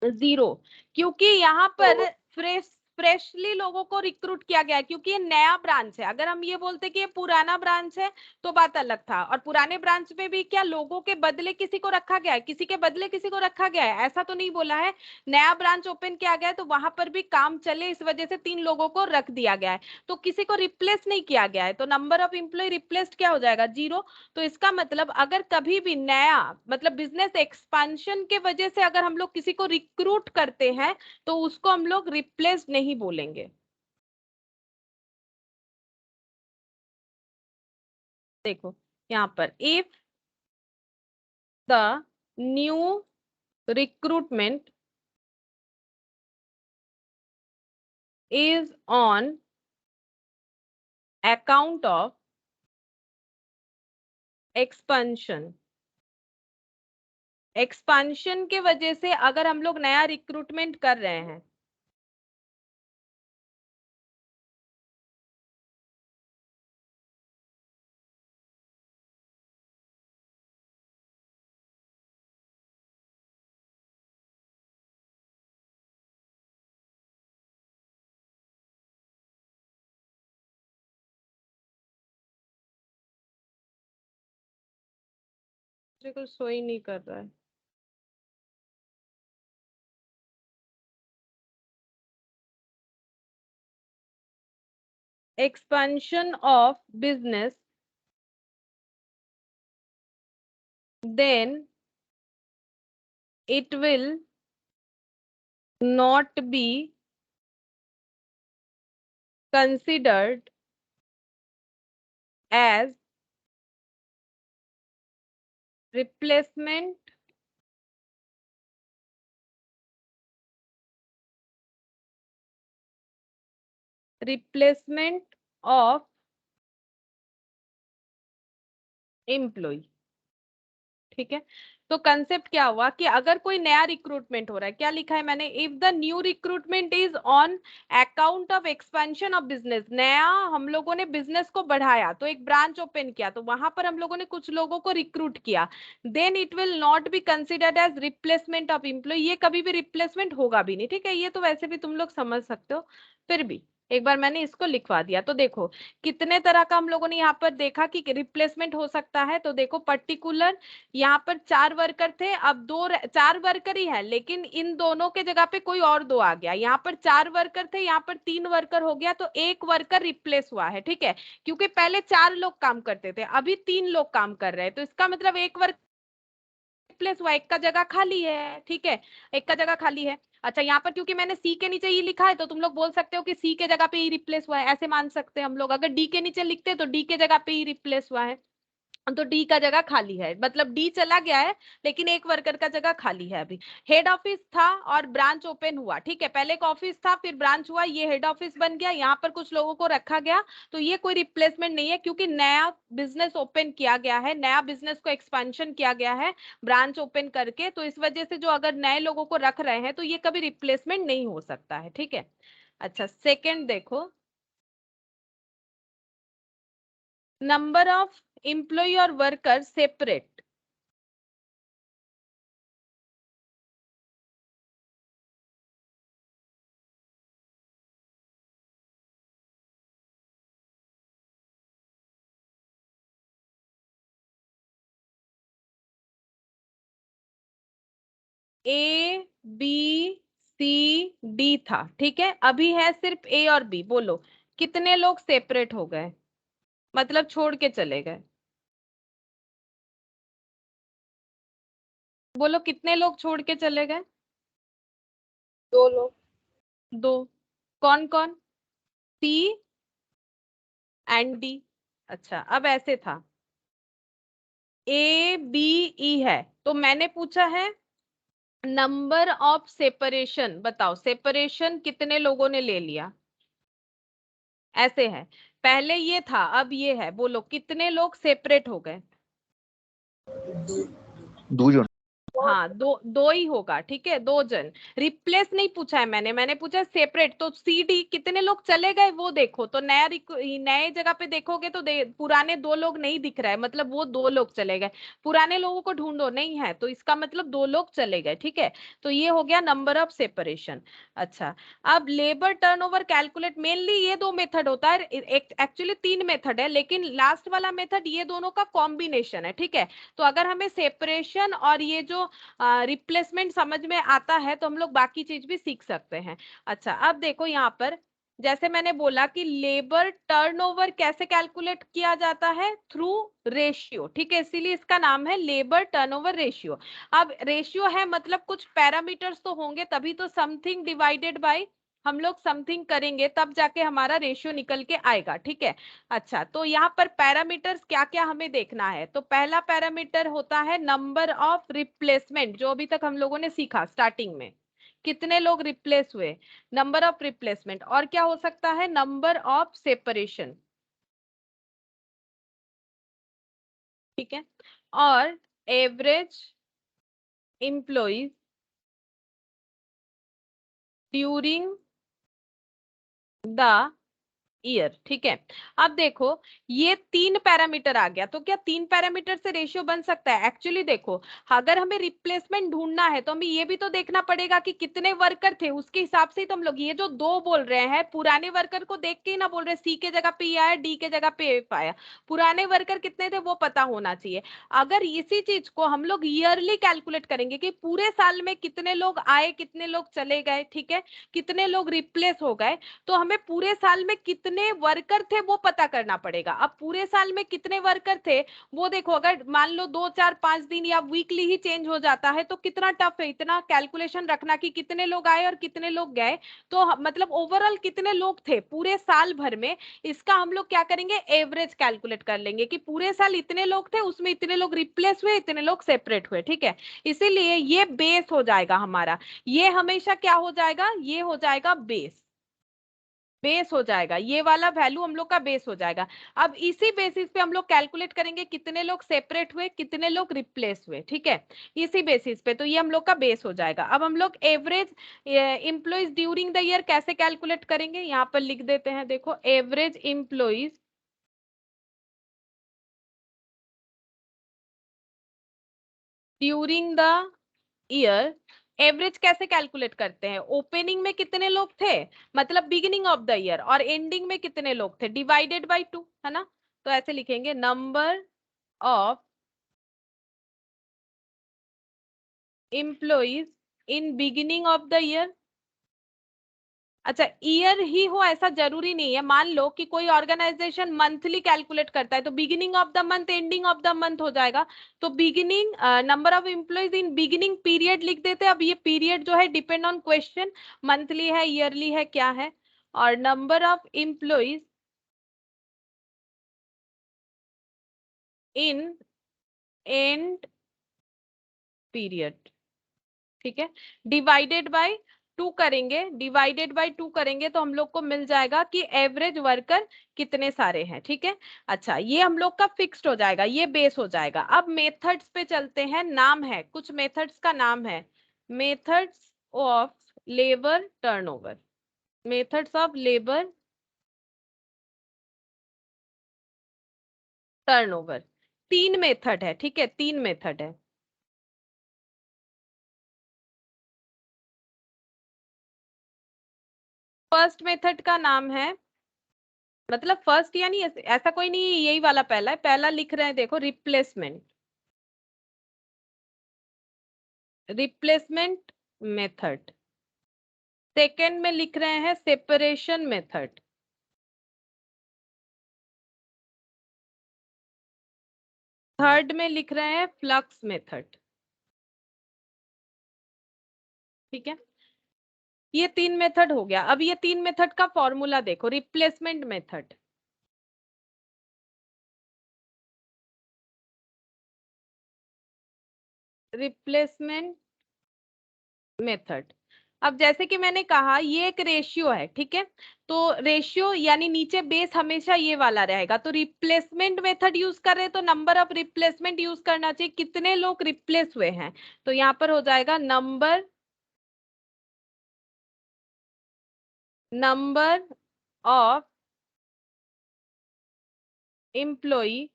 0, क्योंकि यहाँ पर फ्रेशली लोगों को रिक्रूट किया गया है, क्योंकि ये नया ब्रांच है। अगर हम ये बोलते कि ये पुराना ब्रांच है तो बात अलग था, और पुराने ब्रांच में भी क्या लोगों के बदले किसी को रखा गया है, किसी के बदले किसी को रखा गया है, ऐसा तो नहीं बोला है। नया ब्रांच ओपन किया गया है तो वहां पर भी काम चले, इस वजह से 3 लोगों को रख दिया गया है, तो किसी को रिप्लेस नहीं किया गया है। तो नंबर ऑफ इम्प्लॉय रिप्लेस्ड क्या हो जाएगा, 0। तो इसका मतलब अगर कभी भी नया मतलब बिजनेस एक्सपांशन के वजह से अगर हम लोग किसी को रिक्रूट करते हैं तो उसको हम लोग रिप्लेस नहीं बोलेंगे। देखो यहाँ पर if the new recruitment is on account of expansion, expansion के वजह से अगर हम लोग नया रिक्रूटमेंट कर रहे हैं, मुझे कुछ सो ही नहीं कर रहा है। Expansion of business, then it will not be considered as replacement of employee, ठीक है। तो कंसेप्ट क्या हुआ कि अगर कोई नया रिक्रूटमेंट हो रहा है, क्या लिखा है मैंने, if the new recruitment is on account of expansion of business, नया हम लोगों ने बिजनेस को बढ़ाया तो एक ब्रांच ओपन किया तो वहां पर हम लोगों ने कुछ लोगों को रिक्रूट किया, then it will not be considered as replacement of employee, ये कभी भी रिप्लेसमेंट होगा भी नहीं, ठीक है। ये तो वैसे भी तुम लोग समझ सकते हो, फिर भी एक बार मैंने इसको लिखवा दिया। तो देखो कितने तरह का हम लोगों ने यहाँ पर देखा कि रिप्लेसमेंट हो सकता है। तो देखो पर्टिकुलर यहाँ पर 4 वर्कर थे, अब 4 वर्कर ही है, लेकिन इन दोनों के जगह पे कोई और 2 आ गया, यहाँ पर 4 वर्कर थे, यहाँ पर 3 वर्कर हो गया, तो 1 वर्कर रिप्लेस हुआ है, ठीक है। क्योंकि पहले 4 लोग काम करते थे, अभी 3 लोग काम कर रहे हैं, तो इसका मतलब 1 वर्कर रिप्लेस हुआ, 1 का जगह खाली है, ठीक है, 1 का जगह खाली है। अच्छा, यहाँ पर क्योंकि मैंने सी के नीचे ई लिखा है तो तुम लोग बोल सकते हो कि सी के जगह पे ई रिप्लेस हुआ है, ऐसे मान सकते हैं हम लोग। अगर डी के नीचे लिखते तो डी के जगह पे ई रिप्लेस हुआ है। तो डी का जगह खाली है, मतलब डी चला गया है लेकिन एक वर्कर का जगह खाली है अभी। हेड ऑफिस था और ब्रांच ओपन हुआ, ठीक है, पहले एक ऑफिस था फिर ब्रांच हुआ, ये हेड ऑफिस बन गया, यहाँ पर कुछ लोगों को रखा गया, तो ये कोई रिप्लेसमेंट नहीं है क्योंकि नया बिजनेस ओपन किया गया है, नया बिजनेस को एक्सपेंशन किया गया है ब्रांच ओपन करके, तो इस वजह से जो अगर नए लोगों को रख रहे हैं तो ये कभी रिप्लेसमेंट नहीं हो सकता है, ठीक है। अच्छा सेकेंड देखो, नंबर ऑफ एम्प्लॉय और worker separate, A B C D था, ठीक है, अभी है सिर्फ ए और बी, बोलो कितने लोग सेपरेट हो गए, मतलब छोड़ के चले गए, बोलो कितने लोग छोड़ के चले गए। 2 लोग। 2, कौन कौन, सी एंड डी। अच्छा अब ऐसे था, ए बी ई है, तो मैंने पूछा है नंबर ऑफ सेपरेशन, बताओ सेपरेशन कितने लोगों ने ले लिया, ऐसे है, पहले ये था अब ये है, बोलो कितने लोग सेपरेट हो गए। 2 जन। हाँ दो दो ही होगा, ठीक है, 2 जन। रिप्लेस नहीं पूछा है मैंने पूछा सेपरेट, तो सी डी कितने लोग चले गए वो देखो, तो नए जगह पे देखोगे तो पुराने 2 लोग नहीं दिख रहा है, मतलब वो 2 लोग चले गए, पुराने लोगों को ढूंढो नहीं है तो इसका मतलब 2 लोग चले गए, ठीक है, तो ये हो गया नंबर ऑफ सेपरेशन। अच्छा अब लेबर टर्नओवर कैलकुलेट, मेनली ये 2 मेथड होता है, एक्चुअली 3 मेथड है लेकिन लास्ट वाला मेथड ये दोनों का कॉम्बिनेशन है, ठीक है, तो अगर हमें सेपरेशन और ये जो रिप्लेसमेंट समझ में आता है तो हम लोग बाकी चीज भी सीख सकते हैं। अच्छा अब देखो यहाँ पर, जैसे मैंने बोला कि लेबर टर्नओवर कैसे कैलकुलेट किया जाता है, थ्रू रेशियो, ठीक है, इसीलिए इसका नाम है लेबर टर्नओवर रेशियो। अब रेशियो है मतलब कुछ पैरामीटर्स तो होंगे तभी तो समथिंग डिवाइडेड बाय, हम लोग समथिंग करेंगे तब जाके हमारा रेशियो निकल के आएगा, ठीक है। अच्छा तो यहाँ पर पैरामीटर्स क्या क्या हमें देखना है, तो पहला पैरामीटर होता है नंबर ऑफ रिप्लेसमेंट, जो अभी तक हम लोगों ने सीखा स्टार्टिंग में, कितने लोग रिप्लेस हुए, नंबर ऑफ रिप्लेसमेंट, और क्या हो सकता है नंबर ऑफ सेपरेशन, ठीक है, और average employees during the year, ठीक है। अब देखो ये 3 पैरामीटर आ गया, तो क्या 3 पैरामीटर से रेशियो बन सकता है, एक्चुअली देखो अगर हमें रिप्लेसमेंट ढूंढना है तो हमें ये भी तो देखना पड़ेगा कि कितने वर्कर थे, उसके हिसाब से ही तो हम लोग ये जो 2 बोल रहे हैं पुराने वर्कर को देख के ही ना बोल रहे, सी के जगह पे ये आया डी के जगह पे एफ आया, पुराने वर्कर कितने थे वो पता होना चाहिए। अगर इसी चीज को हम लोग ईयरली कैलकुलेट करेंगे कि पूरे साल में कितने लोग आए कितने लोग चले गए, ठीक है, कितने लोग रिप्लेस हो गए, तो हमें पूरे साल में कितने वर्कर थे वो पता करना पड़ेगा। अब पूरे साल में कितने वर्कर थे वो देखो, अगर मान लो 2 4 5 दिन या वीकली ही चेंज हो जाता है तो कितना टफ है इतना कैलकुलेशन रखना कि कितने लोग आए और कितने लोग गए, तो मतलब ओवरऑल कितने लोग थे पूरे साल भर में, इसका हम लोग क्या करेंगे एवरेज कैलकुलेट कर लेंगे कि पूरे साल इतने लोग थे उसमें इतने लोग रिप्लेस हुए इतने लोग सेपरेट हुए, ठीक है, इसीलिए ये बेस हो जाएगा हमारा, ये हमेशा क्या हो जाएगा, ये हो जाएगा बेस, बेस हो जाएगा, ये वाला वैल्यू हम लोग का बेस हो जाएगा। अब इसी बेसिस पे हम लोग कैलकुलेट करेंगे कितने लोग सेपरेट हुए कितने लोग रिप्लेस हुए, ठीक है, इसी बेसिस पे, तो ये हम लोग का बेस हो जाएगा। अब हम लोग average employees during the year कैसे कैलकुलेट करेंगे, यहाँ पर लिख देते हैं, देखो average employees during the year, average कैसे कैलकुलेट करते हैं, ओपनिंग में कितने लोग थे मतलब बिगिनिंग ऑफ द ईयर, और एंडिंग में कितने लोग थे डिवाइडेड बाय 2, है ना, तो ऐसे लिखेंगे number of employees in beginning of the year. अच्छा ईयर ही हो ऐसा जरूरी नहीं है, मान लो कि कोई ऑर्गेनाइजेशन मंथली कैलकुलेट करता है तो beginning of the month ending of the month हो जाएगा, तो beginning number of employees in beginning period लिख देते हैं। अब ये पीरियड जो है डिपेंड ऑन क्वेश्चन, मंथली है ईयरली है क्या है, और number of employees in and period, ठीक है। डिवाइडेड बाय 2 करेंगे, डिवाइडेड बाय 2 करेंगे तो हम लोग को मिल जाएगा कि एवरेज वर्कर कितने सारे हैं, ठीक है। अच्छा, ये हम लोग का फिक्स्ड हो जाएगा, ये बेस हो जाएगा। अब मेथड्स पे चलते हैं। नाम है, कुछ मेथड्स का नाम है, methods of labour turnover, methods of labour turnover. 3 method है, ठीक है, 3 मेथड है। फर्स्ट मेथड का नाम है, मतलब फर्स्ट यानी ऐसा कोई नहीं, यही वाला पहला है, पहला लिख रहे हैं देखो, रिप्लेसमेंट, रिप्लेसमेंट मेथड। सेकेंड में लिख रहे हैं सेपरेशन मेथड। थर्ड में लिख रहे हैं फ्लक्स मेथड, ठीक है। ये 3 मेथड हो गया। अब ये 3 मेथड का फॉर्मूला देखो। Replacement method, replacement method. अब जैसे कि मैंने कहा, ये एक रेशियो है, ठीक है। तो रेशियो यानी नीचे बेस हमेशा ये वाला रहेगा। तो रिप्लेसमेंट मेथड यूज कर रहे हैं तो नंबर ऑफ रिप्लेसमेंट यूज करना चाहिए, कितने लोग रिप्लेस हुए हैं। तो यहाँ पर हो जाएगा number of employee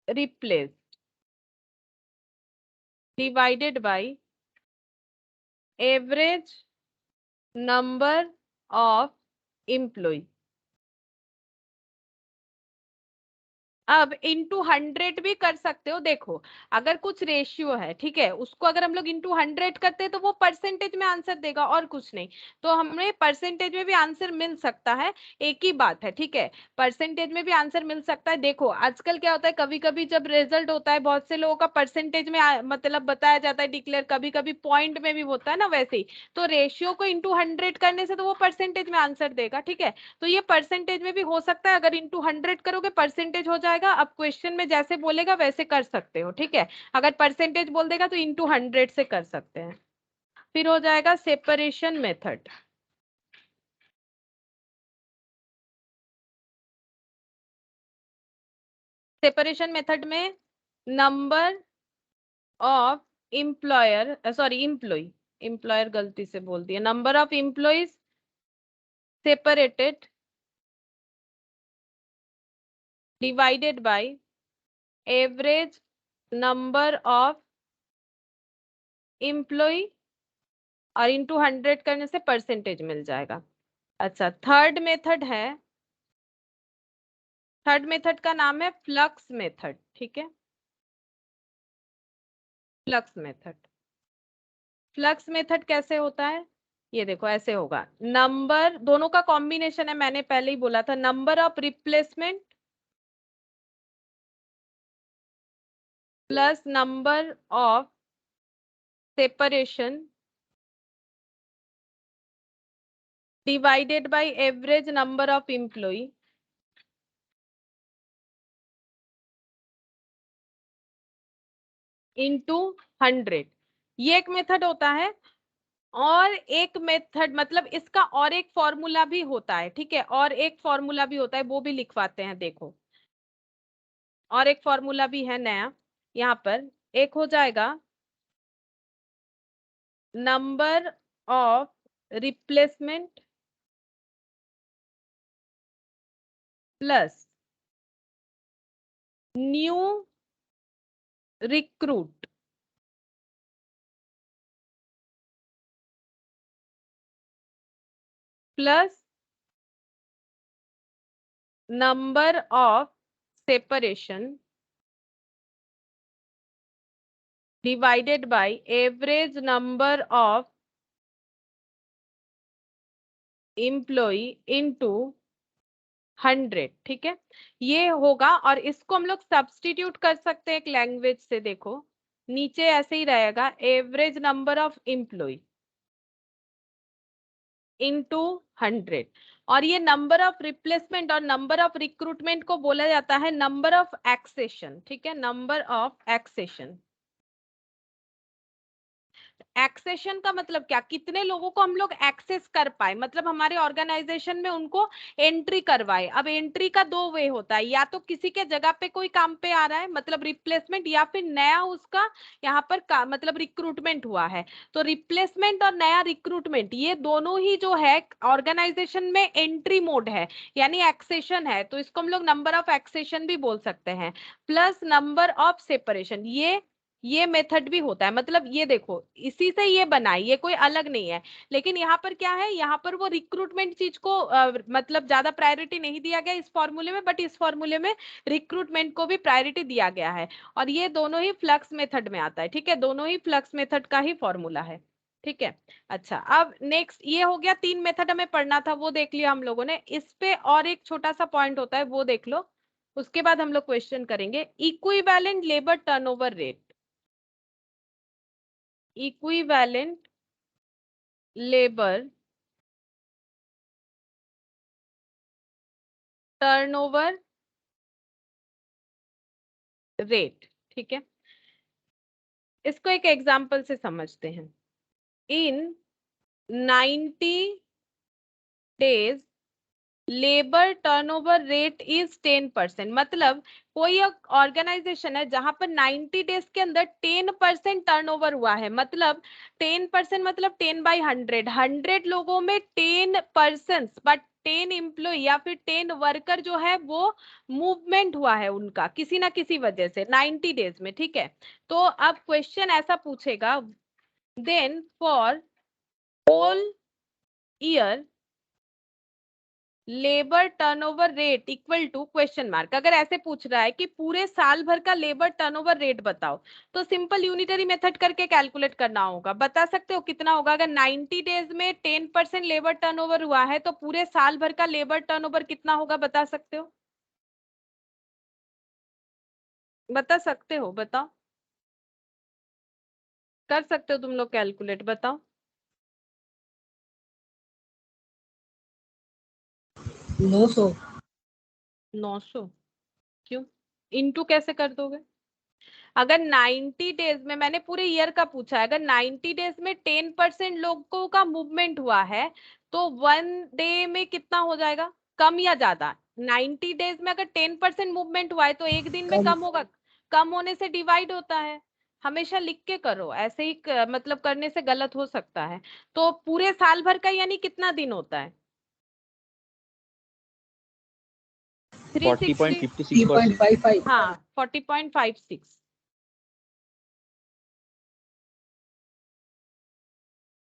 replace divided by average number of employee. अब इंटू 100 भी कर सकते हो। देखो, अगर कुछ रेशियो है, ठीक है, उसको अगर हम लोग इंटू 100 करते हैं तो वो परसेंटेज में आंसर देगा और कुछ नहीं। तो हमें परसेंटेज में भी आंसर मिल सकता है, एक ही बात है, ठीक है। परसेंटेज में भी आंसर मिल सकता है। देखो आजकल क्या होता है, कभी कभी जब रिजल्ट होता है, बहुत से लोगों का परसेंटेज में मतलब बताया जाता है डिक्लेयर, कभी कभी पॉइंट में भी होता है ना, वैसे ही। तो रेशियो को इंटू 100 करने से तो वो परसेंटेज में आंसर देगा, ठीक है। तो ये परसेंटेज में भी हो सकता है, अगर इंटू 100 करोगे परसेंटेज हो जाएगा। अब क्वेश्चन में जैसे बोलेगा वैसे कर सकते हो, ठीक है। अगर परसेंटेज बोल देगा तो इंटू 100 से कर सकते हैं। फिर हो जाएगा सेपरेशन मेथड। सेपरेशन मेथड में number of employer, sorry employee, employer गलती से बोल दिया, number of employees separated divided by average number of employee, और इंटू 100 करने से परसेंटेज मिल जाएगा। अच्छा, थर्ड मेथड है, थर्ड मेथड का नाम है फ्लक्स मेथड, ठीक है। फ्लक्स मेथड, फ्लक्स मेथड कैसे होता है, ये देखो ऐसे होगा। नंबर, दोनों का कॉम्बिनेशन है, मैंने पहले ही बोला था, number of replacement plus number of separation divided by average number of employee into 100। ये एक मेथड होता है। और एक मेथड, मतलब इसका और एक फॉर्मूला भी होता है, ठीक है, और एक फॉर्मूला भी होता है, वो भी लिखवाते हैं। देखो, और एक फॉर्मूला भी है नया यहाँ पर। एक हो जाएगा number of replacement plus new recruit plus number of separation divided by average number of employee into 100, ठीक है। ये होगा, और इसको हम लोग सब्स्टिट्यूट कर सकते हैं एक लैंग्वेज से। देखो नीचे ऐसे ही रहेगा, average number of employee into 100। और ये नंबर ऑफ रिप्लेसमेंट और नंबर ऑफ रिक्रूटमेंट को बोला जाता है नंबर ऑफ एक्सेशन, ठीक है, नंबर ऑफ एक्सेशन। एक्सेशन का मतलब क्या, कितने लोगों को हम लोग एक्सेस कर पाए, मतलब हमारे ऑर्गेनाइजेशन में उनको एंट्री करवाए। अब एंट्री का दो वे होता है, या तो किसी के जगह पे कोई काम पे आ रहा है मतलब रिप्लेसमेंट, या फिर नया उसका यहाँ पर मतलब रिक्रूटमेंट हुआ है। तो रिप्लेसमेंट और नया रिक्रूटमेंट ये दोनों ही जो है ऑर्गेनाइजेशन में एंट्री मोड है, यानी एक्सेशन है, तो इसको हम लोग नंबर ऑफ एक्सेशन भी बोल सकते हैं। प्लस नंबर ऑफ सेपरेशन, ये मेथड भी होता है। मतलब ये देखो इसी से ये बना है, ये कोई अलग नहीं है। लेकिन यहाँ पर क्या है, यहाँ पर वो रिक्रूटमेंट चीज को मतलब ज्यादा प्रायोरिटी नहीं दिया गया इस फॉर्मूले में, बट इस फॉर्मूले में रिक्रूटमेंट को भी प्रायोरिटी दिया गया है। और ये दोनों ही फ्लक्स मेथड में आता है, ठीक है, दोनों ही फ्लक्स मेथड का ही फॉर्मूला है, ठीक है। अच्छा, अब नेक्स्ट ये हो गया, 3 मेथड हमें पढ़ना था वो देख लिया हम लोगों ने। इस पे और एक छोटा सा पॉइंट होता है वो देख लो, उसके बाद हम लोग क्वेश्चन करेंगे। Equivalent labour turnover rate, equivalent labour turnover rate, ठीक है। इसको एक एग्जांपल से समझते हैं। इन 90 days labour turnover rate is 10%। मतलब कोई ऑर्गेनाइजेशन है जहां पर 90 डेज के अंदर 10% टर्नओवर हुआ है, मतलब 10% मतलब 10/100, 100 लोगों में 10% बट 10 एम्प्लॉय या फिर 10 वर्कर जो है वो मूवमेंट हुआ है उनका किसी ना किसी वजह से 90 डेज में, ठीक है। तो अब क्वेश्चन ऐसा पूछेगा, then for whole year labour turnover rate equal to question mark. अगर ऐसे पूछ रहा है कि पूरे साल भर का लेबर टर्नओवर रेट बताओ, तो सिंपल यूनिटरी मेथड करके कैलकुलेट करना होगा। बता सकते हो कितना होगा? अगर 90 डेज में 10% लेबर टर्नओवर हुआ है तो पूरे साल भर का लेबर टर्नओवर कितना होगा, बता सकते हो? बता सकते हो? बताओ, कर सकते हो तुम लोग कैलकुलेट, बताओ। 900। 900? क्यों? इनटू कैसे कर दोगे? अगर 90 डेज में, मैंने पूरे ईयर का पूछा है, अगर 90 डेज में 10% लोगों का मूवमेंट हुआ है तो 1 डे में कितना हो जाएगा, कम या ज्यादा? 90 डेज में अगर 10% मूवमेंट हुआ है तो एक दिन में कम। कम होगा, कम होने से डिवाइड होता है। हमेशा लिख के करो, ऐसे ही मतलब करने से गलत हो सकता है। तो पूरे साल भर का यानी कितना दिन होता है? 360। 40.56%. 3.55। हाँ, 40.56,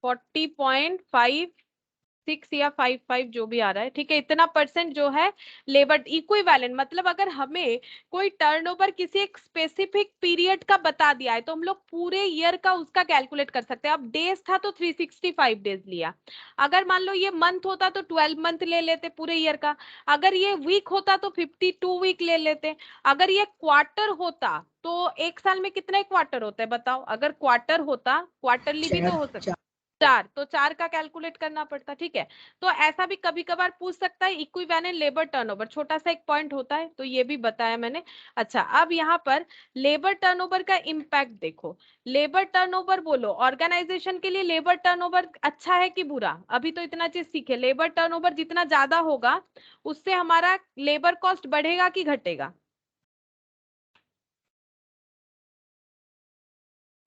40.56 या 55 जो भी आ रहा है, ठीक है। इतना परसेंट जो है लेबर इक्विवेलेंट, मतलब अगर हमें कोई टर्नओवर किसी एक स्पेसिफिक पीरियड का बता दिया है तो हम लोग पूरे ईयर का उसका कैलकुलेट कर सकते हैं। अब डेज था तो 365 डेज लिया, अगर मान लो ये मंथ होता तो 12 मंथ ले लेते पूरे ईयर का, अगर ये वीक होता तो 52 वीक ले लेते, अगर ये क्वार्टर होता तो एक साल में कितने क्वार्टर होते हैं बताओ? अगर क्वार्टर होता, क्वार्टरली भी तो हो सकता, 4, तो 4 का कैलकुलेट करना पड़ता, ठीक है। तो ऐसा भी कभी कभार पूछ सकता है इक्विवेलेंट लेबर टर्नओवर, छोटा सा एक पॉइंट होता है, तो ये भी बताया मैंने। अच्छा, अब यहाँ पर लेबर टर्नओवर का इम्पैक्ट देखो। लेबर टर्नओवर बोलो, ऑर्गेनाइजेशन के लिए लेबर टर्नओवर अच्छा है कि बुरा? अभी तो इतना चीज सीखे, लेबर टर्नओवर जितना ज्यादा होगा उससे हमारा लेबर कॉस्ट बढ़ेगा कि घटेगा?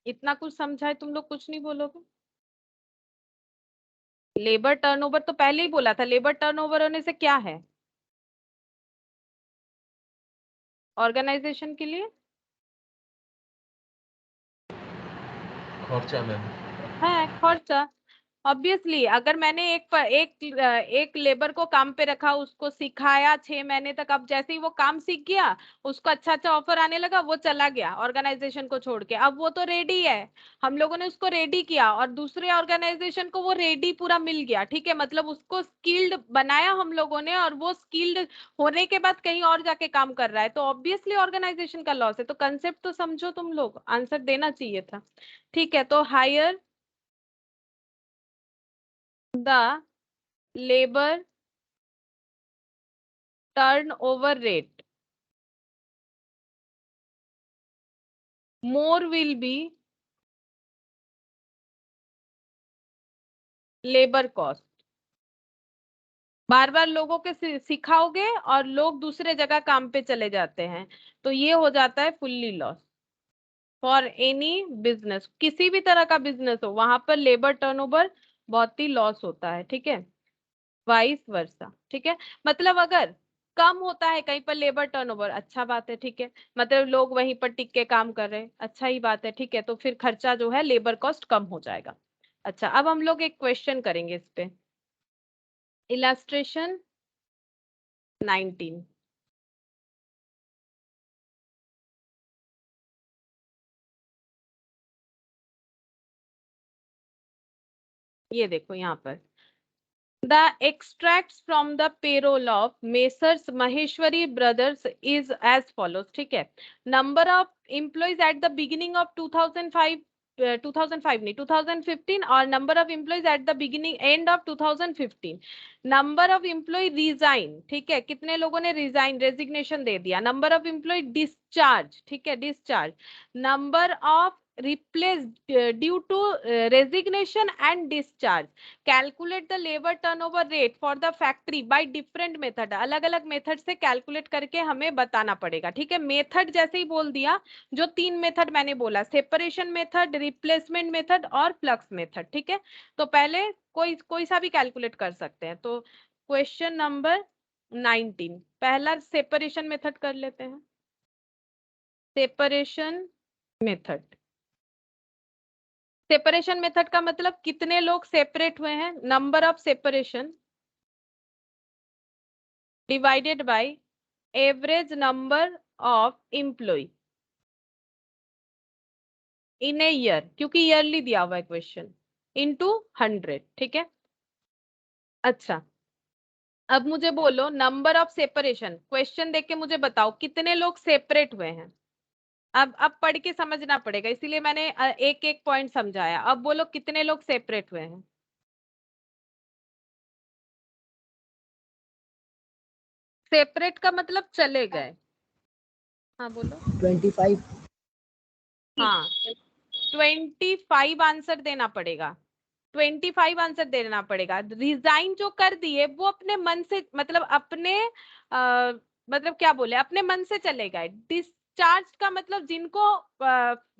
इतना कुछ समझा है तुम लोग, कुछ नहीं बोलोगे? लेबर टर्नओवर तो पहले ही बोला था, लेबर टर्नओवर होने से क्या है ऑर्गेनाइजेशन के लिए? खर्चा मैम। है खर्चा। ऑब्वियसली अगर मैंने एक लेबर को काम पे रखा, उसको सिखाया 6 महीने तक, अब जैसे ही वो काम सीख गया, उसको अच्छा अच्छा ऑफर आने लगा, वो चला गया ऑर्गेनाइजेशन को छोड़ के, अब वो तो रेडी है, हम लोगों ने उसको रेडी किया और दूसरे ऑर्गेनाइजेशन को वो रेडी पूरा मिल गया, ठीक है, मतलब उसको स्किल्ड बनाया हम लोगों ने और वो स्किल्ड होने के बाद कहीं और जाके काम कर रहा है, तो ऑब्वियसली ऑर्गेनाइजेशन का लॉस है। तो कंसेप्ट तो समझो तुम लोग, आंसर देना चाहिए था, ठीक है। तो higher the labour turnover rate, more will be labor cost. बार बार लोगों के सिखाओगे और लोग दूसरे जगह काम पे चले जाते हैं, तो ये हो जाता है fully loss for any business. किसी भी तरह का बिजनेस हो, वहां पर लेबर टर्नओवर बहुत ही लॉस होता है. ठीक है, वाइस वर्सा. ठीक है, मतलब अगर कम होता है कहीं पर लेबर टर्नओवर, अच्छा बात है. ठीक है, मतलब लोग वहीं पर टिक के काम कर रहे हैं, अच्छा ही बात है. ठीक है, तो फिर खर्चा जो है लेबर कॉस्ट कम हो जाएगा. अच्छा, अब हम लोग एक क्वेश्चन करेंगे इस पे. इलस्ट्रेशन 19. ये देखो यहाँ पर, the extracts from the payroll of Messrs Maheshwari Brothers is as follows. ठीक है, number of employees at the beginning of 2005 2005 नहीं 2015 और number of employees at the beginning end of 2015. number of employee resign, ठीक है, कितने लोगों ने resign resignation दे दिया. number of employee discharge, ठीक है, discharge. number of replaced due to resignation and discharge. Calculate the labour turnover rate for the factory by different method. अलग अलग मेथड से कैलकुलेट करके हमें बताना पड़ेगा. ठीक है, मेथड जैसे ही बोल दिया, जो 3 मेथड मैंने बोला, सेपरेशन मेथड, रिप्लेसमेंट मेथड और फ्लक्स मेथड. ठीक है, तो पहले कोई सा भी कैलकुलेट कर सकते हैं. तो क्वेश्चन नंबर 19, पहला सेपरेशन मेथड कर लेते हैं. सेपरेशन मेथड, सेपरेशन मेथड का मतलब कितने लोग सेपरेट हुए हैं, number of separation divided by average number of employee in a year, क्योंकि ईयरली दिया हुआ है क्वेश्चन, इनटू 100. ठीक है, अच्छा, अब मुझे बोलो नंबर ऑफ सेपरेशन. क्वेश्चन देख के मुझे बताओ कितने लोग सेपरेट हुए हैं. अब पढ़ के समझना पड़ेगा, इसीलिए मैंने एक एक पॉइंट समझाया. अब बोलो कितने लोग सेपरेट हुए हैं. सेपरेट का मतलब चले गए. हाँ बोलो. 25. हाँ, 25 आंसर देना पड़ेगा. 25 आंसर देना पड़ेगा. रिजाइन जो कर दिए वो अपने मन से, मतलब अपने मतलब क्या बोले, अपने मन से चले गए. डिस्चार्ज का मतलब जिनको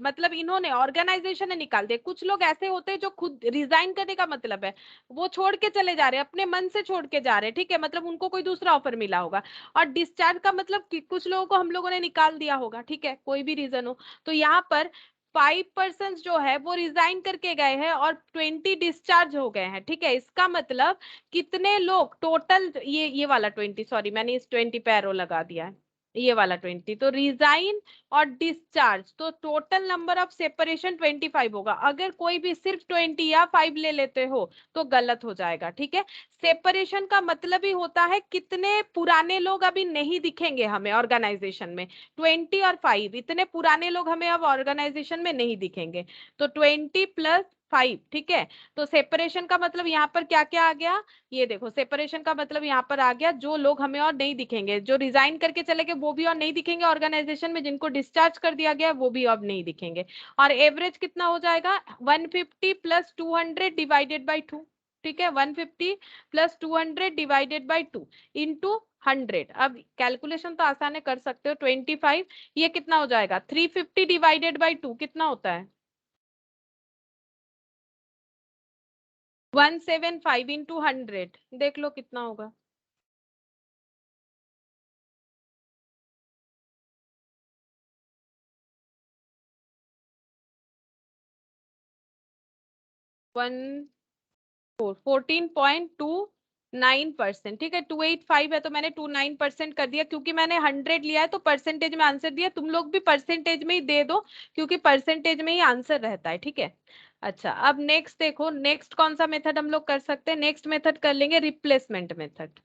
मतलब इन्होंने ऑर्गेनाइजेशन ने निकाल दिया. कुछ लोग ऐसे होते हैं जो खुद रिजाइन करने का मतलब है वो छोड़ के चले जा रहे हैं, अपने मन से छोड़ के जा रहे हैं. ठीक है, मतलब उनको कोई दूसरा ऑफर मिला होगा. और डिस्चार्ज का मतलब कि कुछ लोगों को हम लोगों ने निकाल दिया होगा. ठीक है, कोई भी रीजन हो. तो यहाँ पर 5% जो है वो रिजाइन करके गए हैं और 20 डिस्चार्ज हो गए हैं. ठीक है, इसका मतलब कितने लोग टोटल, ये वाला 20, सॉरी मैंने इस 20 पे एरो लगा दिया है, ये वाला 20, तो रिजाइन और डिस्चार्ज, तो टोटल नंबर ऑफ सेपरेशन 25 होगा. अगर कोई भी सिर्फ 20 या 5 ले लेते हो तो गलत हो जाएगा. ठीक है, सेपरेशन का मतलब ही होता है कितने पुराने लोग अभी नहीं दिखेंगे हमें ऑर्गेनाइजेशन में. 20 और 5, इतने पुराने लोग हमें अब ऑर्गेनाइजेशन में नहीं दिखेंगे. तो 20 प्लस 5. ठीक है, तो सेपरेशन का मतलब यहाँ पर क्या क्या आ गया, ये देखो. सेपरेशन का मतलब यहाँ पर आ गया जो लोग हमें और नहीं दिखेंगे, जो रिजाइन करके चले गए वो भी और नहीं दिखेंगे ऑर्गेनाइजेशन में, जिनको डिस्चार्ज कर दिया गया वो भी अब नहीं दिखेंगे. और एवरेज कितना हो जाएगा, 150 प्लस 200 डिवाइडेड बाई 2. ठीक है, 150 प्लस 200 डिवाइडेड बाई 2 इंटू 100. अब कैलकुलेशन तो आसान है, कर सकते हो. 25, ये कितना हो जाएगा, 350 डिवाइडेड बाई 2 कितना होता है, 175 इंटू 100, देख लो कितना होगा. वन 14.29%. ठीक है, 285 है तो मैंने 29% कर दिया, क्योंकि मैंने 100 लिया है तो परसेंटेज में आंसर दिया. तुम लोग भी परसेंटेज में ही दे दो, क्योंकि परसेंटेज में ही आंसर रहता है. ठीक है, अच्छा, अब नेक्स्ट देखो, नेक्स्ट कौन सा मेथड हम लोग कर सकते हैं. नेक्स्ट मेथड कर लेंगे replacement method.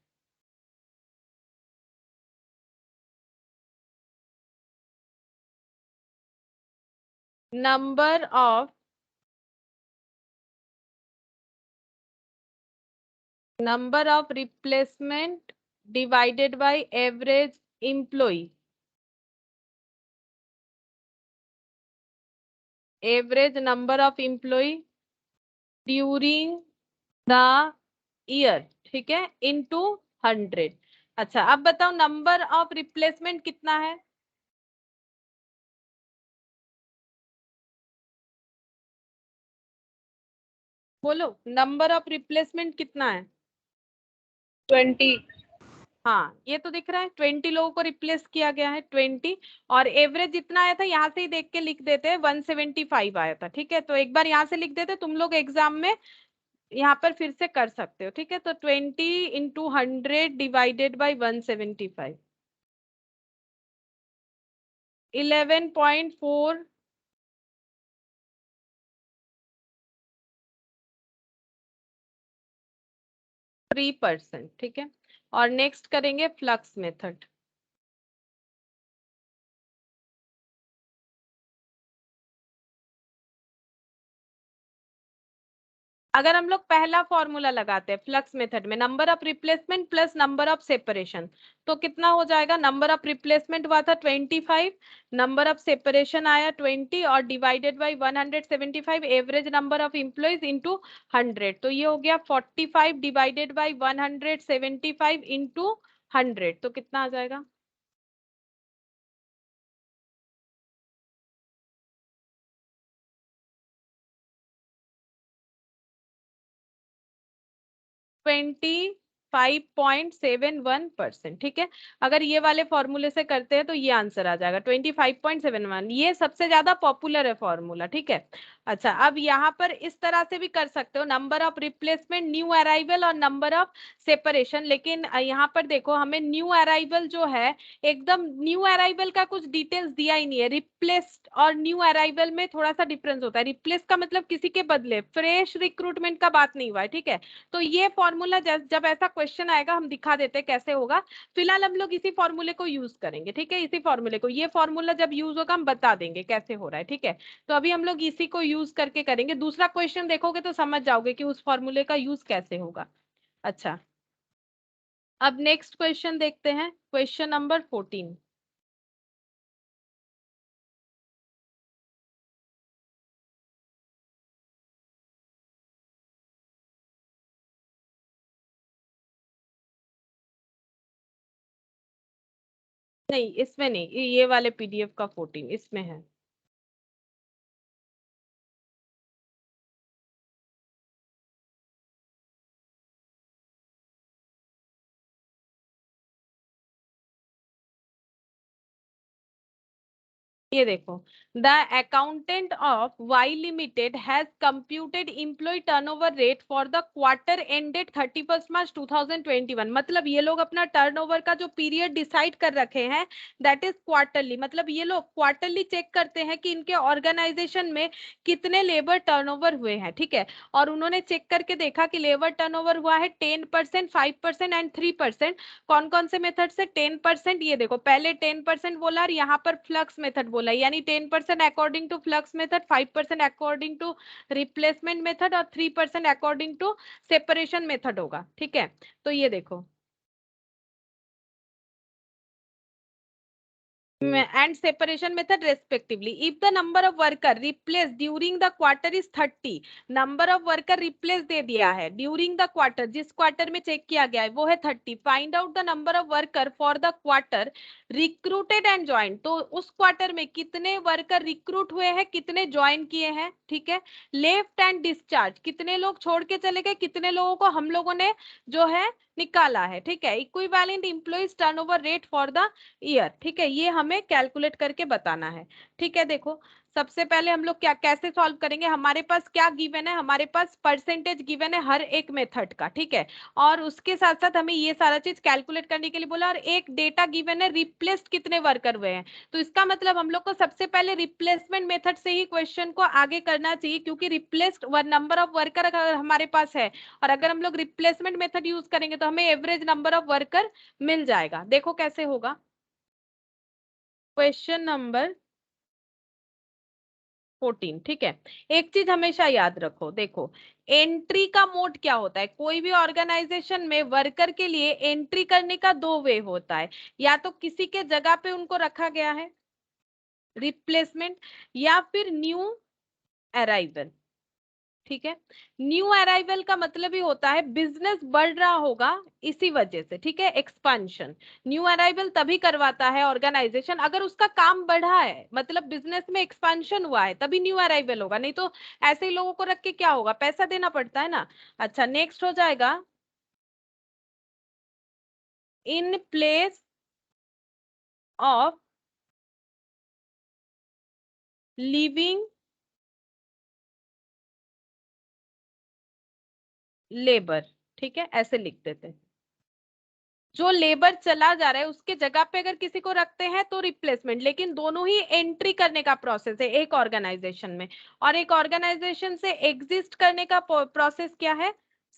Number of replacement divided by average employee, average number of employee during the year, ठीक है, इनटू 100। अच्छा अब बताओ नंबर ऑफ रिप्लेसमेंट कितना है? बोलो नंबर ऑफ रिप्लेसमेंट कितना है? 20। हाँ ये तो दिख रहा है 20 लोगों को रिप्लेस किया गया है 20। और एवरेज जितना आया था यहाँ से ही देख के लिख देते हैं 175 आया था, ठीक है, तो एक बार यहाँ से लिख देते, तुम लोग एग्जाम में यहाँ पर फिर से कर सकते हो, ठीक है, तो 20 इंटू 100 डिवाइडेड बाई 175, 11.4 3%, ठीक है। और नेक्स्ट करेंगे फ्लक्स मेथड। अगर हम लोग पहला फॉर्मूला लगाते हैं फ्लक्स मेथड में, number of replacement plus number of separation, तो कितना हो जाएगा? नंबर ऑफ रिप्लेसमेंट हुआ था 25, नंबर ऑफ सेपरेशन आया 20 और divided by 175 average number of employees into 100, तो ये हो गया 45 डिवाइडेड बाय 175 इनटू 100, तो कितना आ जाएगा? ट्वेंटी 5.71%, ठीक है। अगर ये वाले फॉर्मूले से करते हैं तो ये आंसर आ जाएगा 25.71, ये सबसे ज्यादा पॉपुलर है फॉर्मूला, ठीक है। अच्छा अब यहाँ पर इस तरह से भी कर सकते हो, number of replacement, new arrival और नंबर ऑफ सेपरेशन, लेकिन यहाँ पर देखो हमें न्यू अराइवल जो है, एकदम न्यू अराइवल का कुछ डिटेल्स दिया ही नहीं है। रिप्लेस्ड और न्यू अराइवल में थोड़ा सा डिफरेंस होता है, रिप्लेस का मतलब किसी के बदले, फ्रेश रिक्रूटमेंट का बात नहीं हुआ है, ठीक है। तो ये फॉर्मूला जब ऐसा क्वेश्चन आएगा हम दिखा देते हैं कैसे होगा। फिलहाल हम लोग इसी फॉर्मूले को यूज करेंगे, ठीक है, इसी फॉर्मूले को, ये फॉर्मूला जब यूज होगा हम बता देंगे कैसे हो रहा है, ठीक है। तो अभी हम लोग इसी को यूज करके करेंगे, दूसरा क्वेश्चन देखोगे तो समझ जाओगे कि उस फॉर्मूले का यूज कैसे होगा। अच्छा अब नेक्स्ट क्वेश्चन देखते हैं, क्वेश्चन नंबर 14। नहीं इसमें नहीं, ये वाले पीडीएफ का 14 इसमें है। ये देखो, the accountant of Y limited has computed employee turnover rate for the quarter ended 31 March 2021, मतलब ये लोग अपना टर्नओवर का जो पीरियड डिसाइड कर रखे हैं दैट इज क्वार्टरली, मतलब ये लोग क्वार्टरली चेक करते हैं कि इनके ऑर्गेनाइजेशन में कितने लेबर टर्नओवर हुए हैं, ठीक है। और उन्होंने चेक करके देखा कि लेबर टर्नओवर हुआ है 10%, 5% एंड 3%। कौन कौन से मेथड से? 10%, ये देखो पहले 10% बोला और यहाँ पर फ्लक्स मेथड बोला, यानी 10% according to flux method, 5% according to replacement method और 3% अकॉर्डिंग टू सेपरेशन मेथड होगा, ठीक है। तो ये देखो, and separation method respectively. If the number of worker replaced during the quarter is 30, number of worker replaced दे दिया है during the quarter, जिस क्वार्टर में चेक किया गया है वो है 30, find out the number of worker for the quarter recruited and joined, तो उस क्वार्टर में कितने वर्कर रिक्रूट हुए हैं, कितने ज्वाइन किए हैं, ठीक है। लेफ्ट एंड डिस्चार्ज, कितने लोग छोड़ के चले गए, कितने लोगों को हम लोगों ने जो है निकाला है, ठीक है। Equivalent employees turnover rate for the year, ठीक है, ये हमें कैलकुलेट करके बताना है, ठीक है। देखो सबसे पहले हम लोग क्या कैसे सॉल्व करेंगे, हमारे पास क्या गिवन है, हमारे पास परसेंटेज गिवन है हर एक मेथड का, ठीक है। और उसके साथ साथ हमें ये सारा चीज कैलकुलेट करने के लिए बोला, और एक डेटा गिवन है रिप्लेस्ड कितने वर्कर हुए हैं, तो इसका मतलब हम लोग को सबसे पहले रिप्लेसमेंट मेथड से ही क्वेश्चन को आगे करना चाहिए, क्योंकि रिप्लेस्ड नंबर ऑफ वर्कर अगर हमारे पास है और अगर हम लोग रिप्लेसमेंट मेथड यूज करेंगे तो हमें एवरेज नंबर ऑफ वर्कर मिल जाएगा। देखो कैसे होगा, क्वेश्चन नंबर 14, ठीक है। एक चीज हमेशा याद रखो, देखो एंट्री का मोड क्या होता है, कोई भी ऑर्गेनाइजेशन में वर्कर के लिए एंट्री करने का दो वे होता है, या तो किसी के जगह पे उनको रखा गया है, रिप्लेसमेंट, या फिर न्यू अराइवल, ठीक है। न्यू अराइवल का मतलब ही होता है बिजनेस बढ़ रहा होगा इसी वजह से, ठीक है, एक्सपांशन। न्यू अराइवल तभी करवाता है ऑर्गेनाइजेशन अगर उसका काम बढ़ा है, मतलब बिजनेस में एक्सपांशन हुआ है, तभी न्यू अराइवल होगा, नहीं तो ऐसे ही लोगों को रख के क्या होगा, पैसा देना पड़ता है ना। अच्छा, नेक्स्ट हो जाएगा in place of living labour, ठीक है, ऐसे लिख देते हैं। जो लेबर चला जा रहा है उसके जगह पे अगर किसी को रखते हैं तो रिप्लेसमेंट, लेकिन दोनों ही एंट्री करने का प्रोसेस है एक ऑर्गेनाइजेशन में, और एक ऑर्गेनाइजेशन से एग्जिस्ट करने का प्रोसेस क्या है,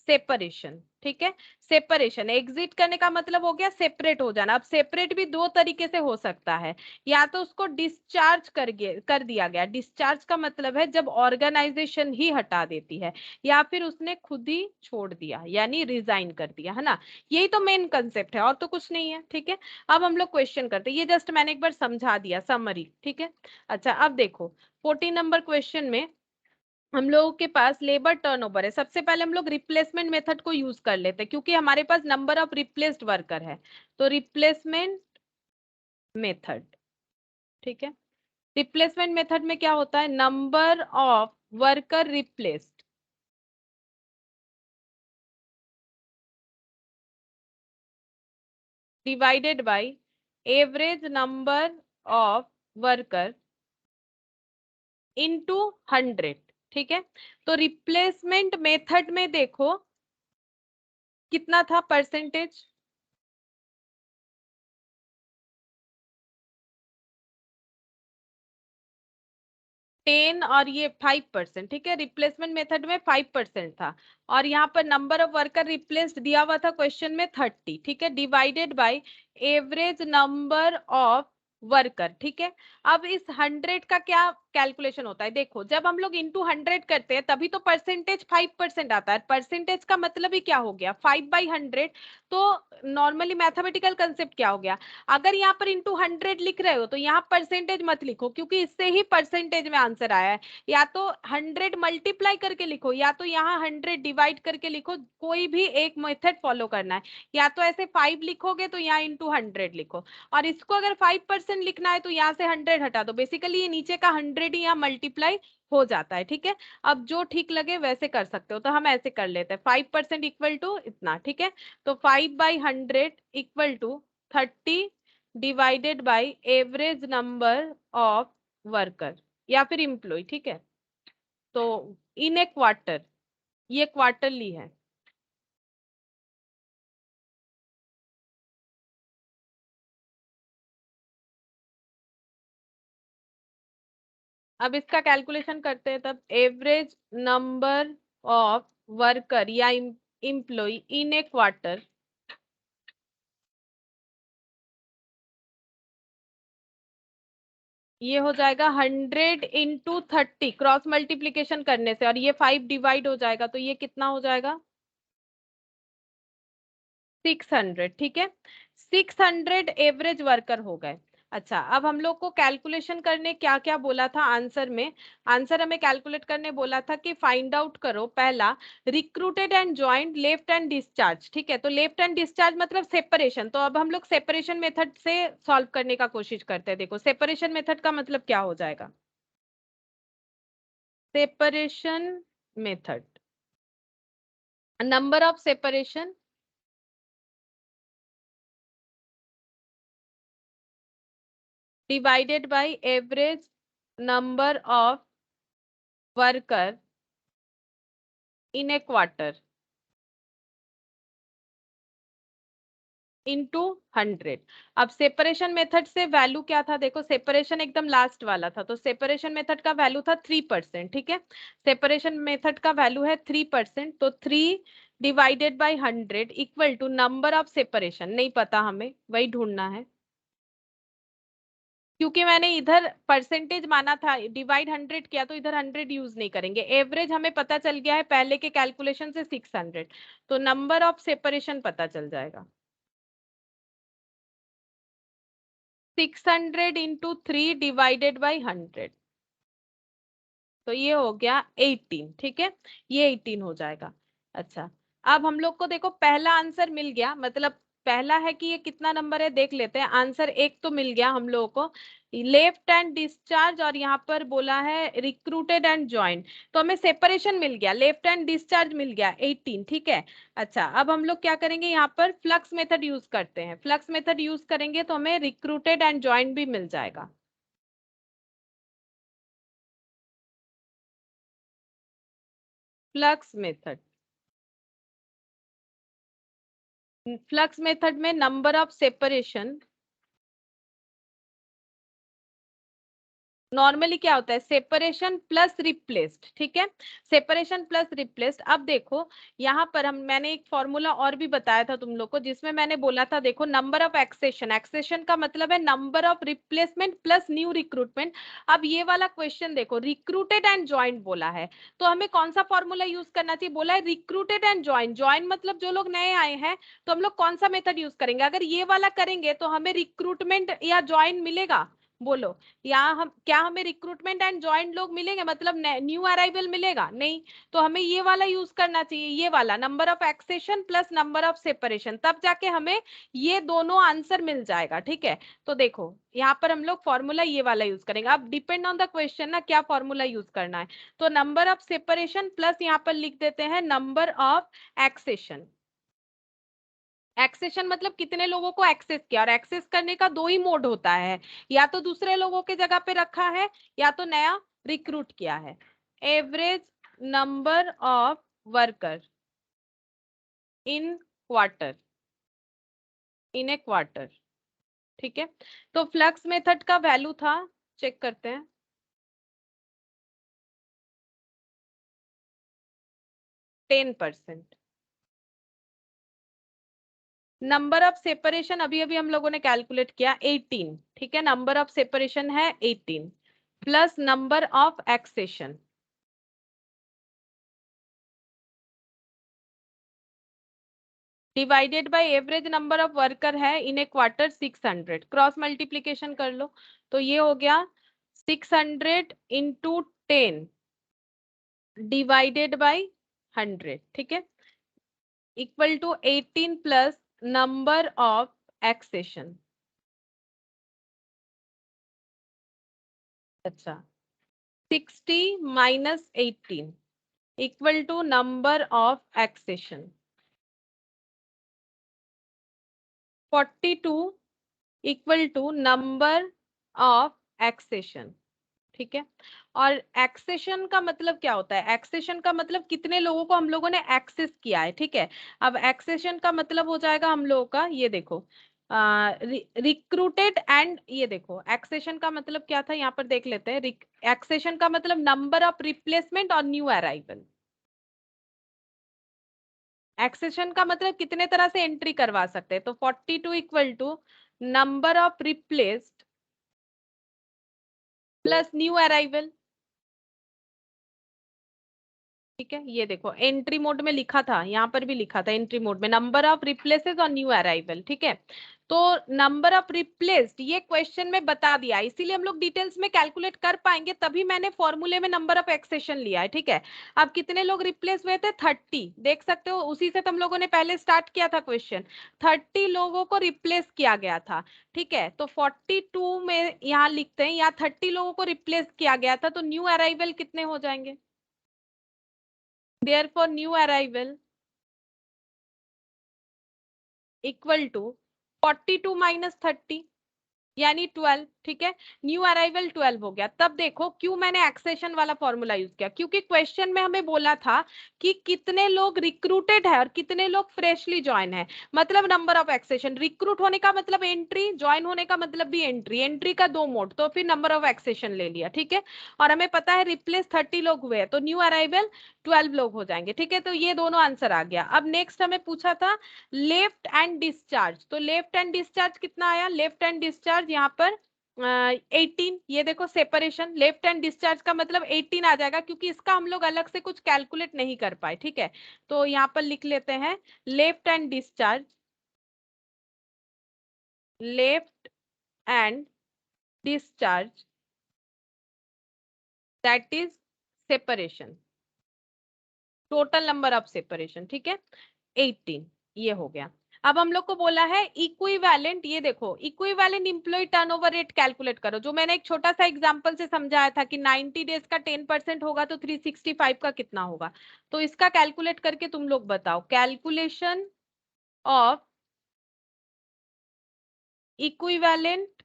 सेपरेशन, ठीक है। सेपरेशन, एग्जिट करने का मतलब हो गया सेपरेट हो जाना। अब सेपरेट भी दो तरीके से हो सकता है, या तो उसको डिस्चार्ज कर दिया गया, डिस्चार्ज का मतलब है जब ऑर्गेनाइजेशन ही हटा देती है, या फिर उसने खुद ही छोड़ दिया यानी रिजाइन कर दिया, है ना। यही तो मेन कंसेप्ट है और तो कुछ नहीं है, ठीक है। अब हम लोग क्वेश्चन करते हैं, ये जस्ट मैंने एक बार समझा दिया समरी, ठीक है। अच्छा, अब देखो 14 नंबर क्वेश्चन में हम लोगों के पास लेबर टर्नओवर है। सबसे पहले हम लोग रिप्लेसमेंट मेथड को यूज कर लेते हैं क्योंकि हमारे पास नंबर ऑफ रिप्लेस्ड वर्कर है, तो रिप्लेसमेंट मेथड, ठीक है। रिप्लेसमेंट मेथड में क्या होता है, number of worker replaced divided by average number of worker into 100, ठीक है। तो रिप्लेसमेंट मेथड में देखो कितना था परसेंटेज, 10 और ये 5%, ठीक है। रिप्लेसमेंट मेथड में 5% था, और यहाँ पर नंबर ऑफ वर्कर रिप्लेस्ड दिया हुआ था क्वेश्चन में 30, ठीक है, divided by average number of worker, ठीक है। अब इस 100 का क्या कैलकुलेशन होता है, देखो जब हम लोग इंटू 100 करते हैं तभी तो परसेंटेज 5% आता है। परसेंटेज का मतलब ही क्या हो गया, 5/100। तो नॉर्मली मैथमेटिकल कंसेप्ट क्या हो गया, अगर यहाँ पर इंटू 100 लिख रहे हो तो यहाँ परसेंटेज मत लिखो क्योंकि इससे ही परसेंटेज में आंसर आया है। या तो 100 मल्टीप्लाई करके लिखो, या तो यहाँ 100 डिवाइड करके लिखो, कोई भी एक मेथड फॉलो करना है। या तो ऐसे 5 लिखोगे तो यहाँ इंटू 100 लिखो, और इसको अगर 5% लिखना है तो यहाँ से 100 हटा दो, बेसिकली ये नीचे का 100 ही यहाँ मल्टीप्लाई हो जाता है, ठीक है। अब जो ठीक लगे वैसे कर सकते हो, तो हम ऐसे कर लेते हैं 5% इक्वल टू इतना, ठीक है। तो 5/100 equal to 30 divided by average number of worker या फिर एम्प्लॉय, ठीक है। तो इन ए क्वार्टर, ये क्वार्टरली है। अब इसका कैलकुलेशन करते हैं, तब एवरेज नंबर ऑफ वर्कर या एम्प्लॉय इन ए क्वार्टर ये हो जाएगा 100 इंटू 30 क्रॉस मल्टीप्लीकेशन करने से, और ये 5 डिवाइड हो जाएगा, तो ये कितना हो जाएगा 600, ठीक है। 600 एवरेज वर्कर हो गए। अच्छा, अब हम लोग को कैलकुलेशन करने क्या क्या बोला था आंसर में, आंसर हमें कैलकुलेट करने बोला था कि फाइंड आउट करो पहला recruited and joint left and discharge, ठीक है। तो लेफ्ट एंड डिस्चार्ज मतलब सेपरेशन, तो अब हम लोग सेपरेशन मेथड से सॉल्व करने का कोशिश करते हैं। देखो सेपरेशन मेथड का मतलब क्या हो जाएगा, separation method, number of separation divided by average number of worker in a quarter into 100। अब सेपरेशन मेथड से वैल्यू क्या था, देखो सेपरेशन एकदम लास्ट वाला था, तो सेपरेशन मेथड का वैल्यू था 3%, ठीक है। सेपरेशन मेथड का वैल्यू है 3%, तो 3 divided by 100 equal to number of separation, नहीं पता हमें, वही ढूंढना है। क्योंकि मैंने इधर परसेंटेज माना था, डिवाइड 100 किया तो इधर 100 यूज नहीं करेंगे। एवरेज हमें पता चल गया है पहले के कैलकुलेशन से 600, तो नंबर ऑफ सेपरेशन पता चल जाएगा 600 इंटू 3 डिवाइडेड बाई 100, तो ये हो गया 18। ठीक है, ये 18 हो जाएगा। अच्छा, अब हम लोग को देखो पहला आंसर मिल गया, मतलब पहला है कि ये कितना नंबर है देख लेते हैं। आंसर एक तो मिल गया हम लोगों को, लेफ्ट एंड डिस्चार्ज, और यहाँ पर बोला है रिक्रूटेड एंड ज्वाइन, तो हमें सेपरेशन मिल गया, लेफ्ट एंड डिस्चार्ज मिल गया 18। ठीक है, अच्छा अब हम लोग क्या करेंगे, यहाँ पर फ्लक्स मेथड यूज करते हैं। फ्लक्स मेथड यूज करेंगे तो हमें रिक्रूटेड एंड ज्वाइन भी मिल जाएगा। फ्लक्स मेथड, फ्लक्स मेथड में नंबर ऑफ सेपरेशन, नॉर्मली क्या होता है, सेपरेशन प्लस रिप्लेस्ड। ठीक है, सेपरेशन प्लस रिप्लेस्ड। अब देखो यहाँ पर मैंने एक फॉर्मूला और भी बताया था तुम लोग को, जिसमें मैंने बोला था देखो नंबर ऑफ एक्सेशन, एक्सेशन का मतलब है number of replacement plus new recruitment. अब ये वाला क्वेश्चन देखो रिक्रूटेड एंड ज्वाइंट बोला है, तो हमें कौन सा फॉर्मूला यूज करना चाहिए, बोला है रिक्रूटेड एंड ज्वाइन। ज्वाइन मतलब जो लोग नए आए हैं, तो हम लोग कौन सा मेथड यूज करेंगे, अगर ये वाला करेंगे तो हमें रिक्रूटमेंट या ज्वाइन मिलेगा, बोलो। या हम क्या, हमें रिक्रूटमेंट एंड ज्वाइंट लोग मिलेंगे, मतलब न्यू अराइवल मिलेगा नहीं, तो हमें ये वाला यूज करना चाहिए, ये वाला number of accession plus number of separation, तब जाके हमें ये दोनों आंसर मिल जाएगा। ठीक है, तो देखो यहाँ पर हम लोग फॉर्मूला ये वाला यूज करेंगे। अब डिपेंड ऑन द क्वेश्चन ना क्या फॉर्मूला यूज करना है, तो नंबर ऑफ सेपरेशन प्लस यहाँ पर लिख देते हैं नंबर ऑफ एक्सेशन। एक्सेशन मतलब कितने लोगों को एक्सेस किया, और एक्सेस करने का दो ही मोड होता है, या तो दूसरे लोगों के जगह पे रखा है या तो नया रिक्रूट किया है। Average number of worker in quarter, in a quarter. ठीक है, तो फ्लक्स मेथड का वैल्यू था, चेक करते हैं, 10%। नंबर ऑफ सेपरेशन अभी अभी हम लोगों ने कैलकुलेट किया 18। ठीक है, नंबर ऑफ सेपरेशन है 18 plus number of accession divided by average number of worker है in a quarter 600, cross multiplication कर लो, तो ये हो गया 600 इंटू 10 डिवाइडेड बाय 100। ठीक है, equal to 18 plus number of accession. अच्छा, 60 minus 18 equal to number of accession, 42 equal to number of accession. ठीक है, और एक्सेशन का मतलब क्या होता है, एक्सेशन का मतलब कितने लोगों को हम लोगों ने एक्सेस किया है। ठीक है, अब एक्सेशन का मतलब हो जाएगा हम लोगों का, ये देखो रिक्रूटेड एंड, ये देखो एक्सेशन का मतलब क्या था, यहाँ पर देख लेते हैं। एक्सेशन का मतलब नंबर ऑफ रिप्लेसमेंट और न्यू अराइवल। एक्सेशन का मतलब कितने तरह से एंट्री करवा सकते हैं, तो 42 equal to number of replaced plus new arrival. ठीक है, ये देखो एंट्री मोड में लिखा था, यहाँ पर भी लिखा था एंट्री मोड में नंबर ऑफ रिप्लेसेस और न्यू अराइवल। ठीक है, तो नंबर ऑफ रिप्लेस्ड ये क्वेश्चन में बता दिया, इसीलिए हम लोग डिटेल्स में कैलकुलेट कर पाएंगे, तभी मैंने फॉर्मूले में नंबर ऑफ एक्सेशन लिया है। ठीक है, अब कितने लोग रिप्लेस हुए थे, 30, देख सकते हो, उसी से तो हम लोगों ने पहले स्टार्ट किया था क्वेश्चन, 30 लोगों को रिप्लेस किया गया था। ठीक है, तो 42 में यहाँ लिखते हैं, यहाँ 30 लोगों को रिप्लेस किया गया था, तो न्यू अराइवल कितने हो जाएंगे, therefore new arrival equal to 42 minus 30 यानी 12। ठीक है, न्यू अराइवल 12 हो गया। तब देखो क्यों मैंने एक्सेशन वाला फॉर्मूला यूज किया, क्योंकि क्वेश्चन में हमें बोला था कि कितने लोग रिक्रूटेड है और कितने लोग फ्रेशली ज्वाइन है, मतलब नंबर ऑफ एक्सेशन। रिक्रूट होने का मतलब एंट्री, ज्वाइन होने का मतलब भी एंट्री, एंट्री का दो मोड, तो फिर नंबर ऑफ एक्सेशन ले लिया। ठीक है, और हमें पता है रिप्लेस 30 लोग हुए हैं, तो न्यू अराइवल 12 लोग हो जाएंगे। ठीक है, तो ये दोनों आंसर आ गया। अब नेक्स्ट हमें पूछा था लेफ्ट एंड डिस्चार्ज, तो लेफ्ट एंड डिस्चार्ज कितना आया, लेफ्ट एंड डिस्चार्ज यहाँ पर 18, ये देखो सेपरेशन लेफ्ट हैंड डिस्चार्ज का मतलब 18 आ जाएगा, क्योंकि इसका हम लोग अलग से कुछ कैलकुलेट नहीं कर पाए, ठीक है। तो यहाँ पर लिख लेते हैं left hand discharge, left hand discharge that is separation, total number of separation, ठीक है 18, ये हो गया। अब हम लोग को बोला है इक्विवेलेंट, ये देखो equivalent employee turnover rate calculate करो, जो मैंने एक छोटा सा एग्जांपल से समझाया था कि 90 डेज का 10% होगा तो 365 का कितना होगा। तो इसका कैलकुलेट करके तुम लोग बताओ, calculation of equivalent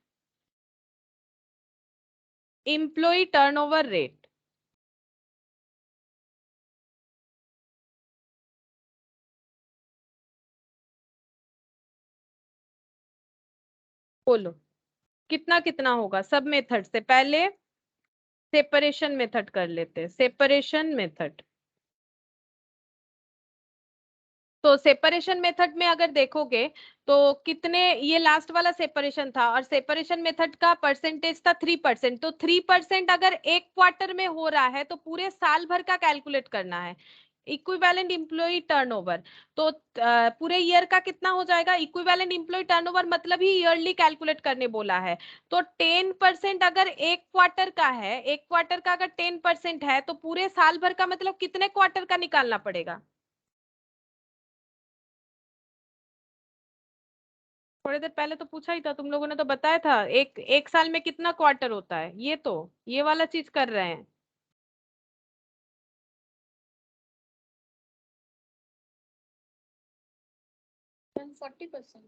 employee turnover rate. बोलो कितना कितना होगा सब मेथड से। पहले सेपरेशन मेथड कर लेते हैं, सेपरेशन मेथड। तो सेपरेशन मेथड में अगर देखोगे तो कितने, ये लास्ट वाला सेपरेशन था और सेपरेशन मेथड का परसेंटेज था 3%, तो 3% अगर एक क्वार्टर में हो रहा है तो पूरे साल भर का कैलकुलेट करना है इक्विवेलेंट एम्प्लॉय टर्नओवर। तो पूरे ईयर का कितना हो जाएगा, इक्विवेलेंट एम्प्लॉय टर्नओवर मतलब ही ईयरली कैलकुलेट करने बोला है। तो 10% अगर एक क्वार्टर का है, एक क्वार्टर का अगर 10% है तो पूरे साल भर का मतलब कितने क्वार्टर का निकालना पड़ेगा। थोड़ी देर पहले तो पूछा ही था तुम लोगों ने, तो बताया था एक एक साल में कितना क्वार्टर होता है, ये तो ये वाला चीज कर रहे हैं। 40%।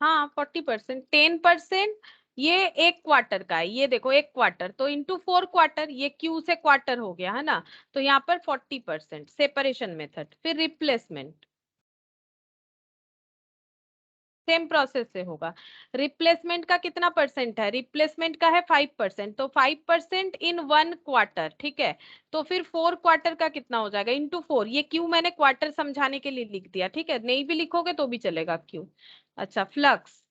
हाँ 40%, 10% ये एक क्वार्टर का है, ये देखो एक क्वार्टर तो इंटू 4 क्वार्टर, ये क्यू से क्वार्टर हो गया है ना। तो यहाँ पर 40% सेपरेशन मेथड। फिर रिप्लेसमेंट सेम प्रोसेस से होगा। रिप्लेसमेंट का कितना परसेंट है, रिप्लेसमेंट का है 5%, तो 5% इन 1 क्वार्टर, ठीक है। तो फिर 4 क्वार्टर का कितना हो जाएगा इंटू 4, ये क्यू मैंने क्वार्टर समझाने के लिए लिख दिया, ठीक है, नहीं भी लिखोगे तो भी चलेगा क्यू। अच्छा फ्लक्स,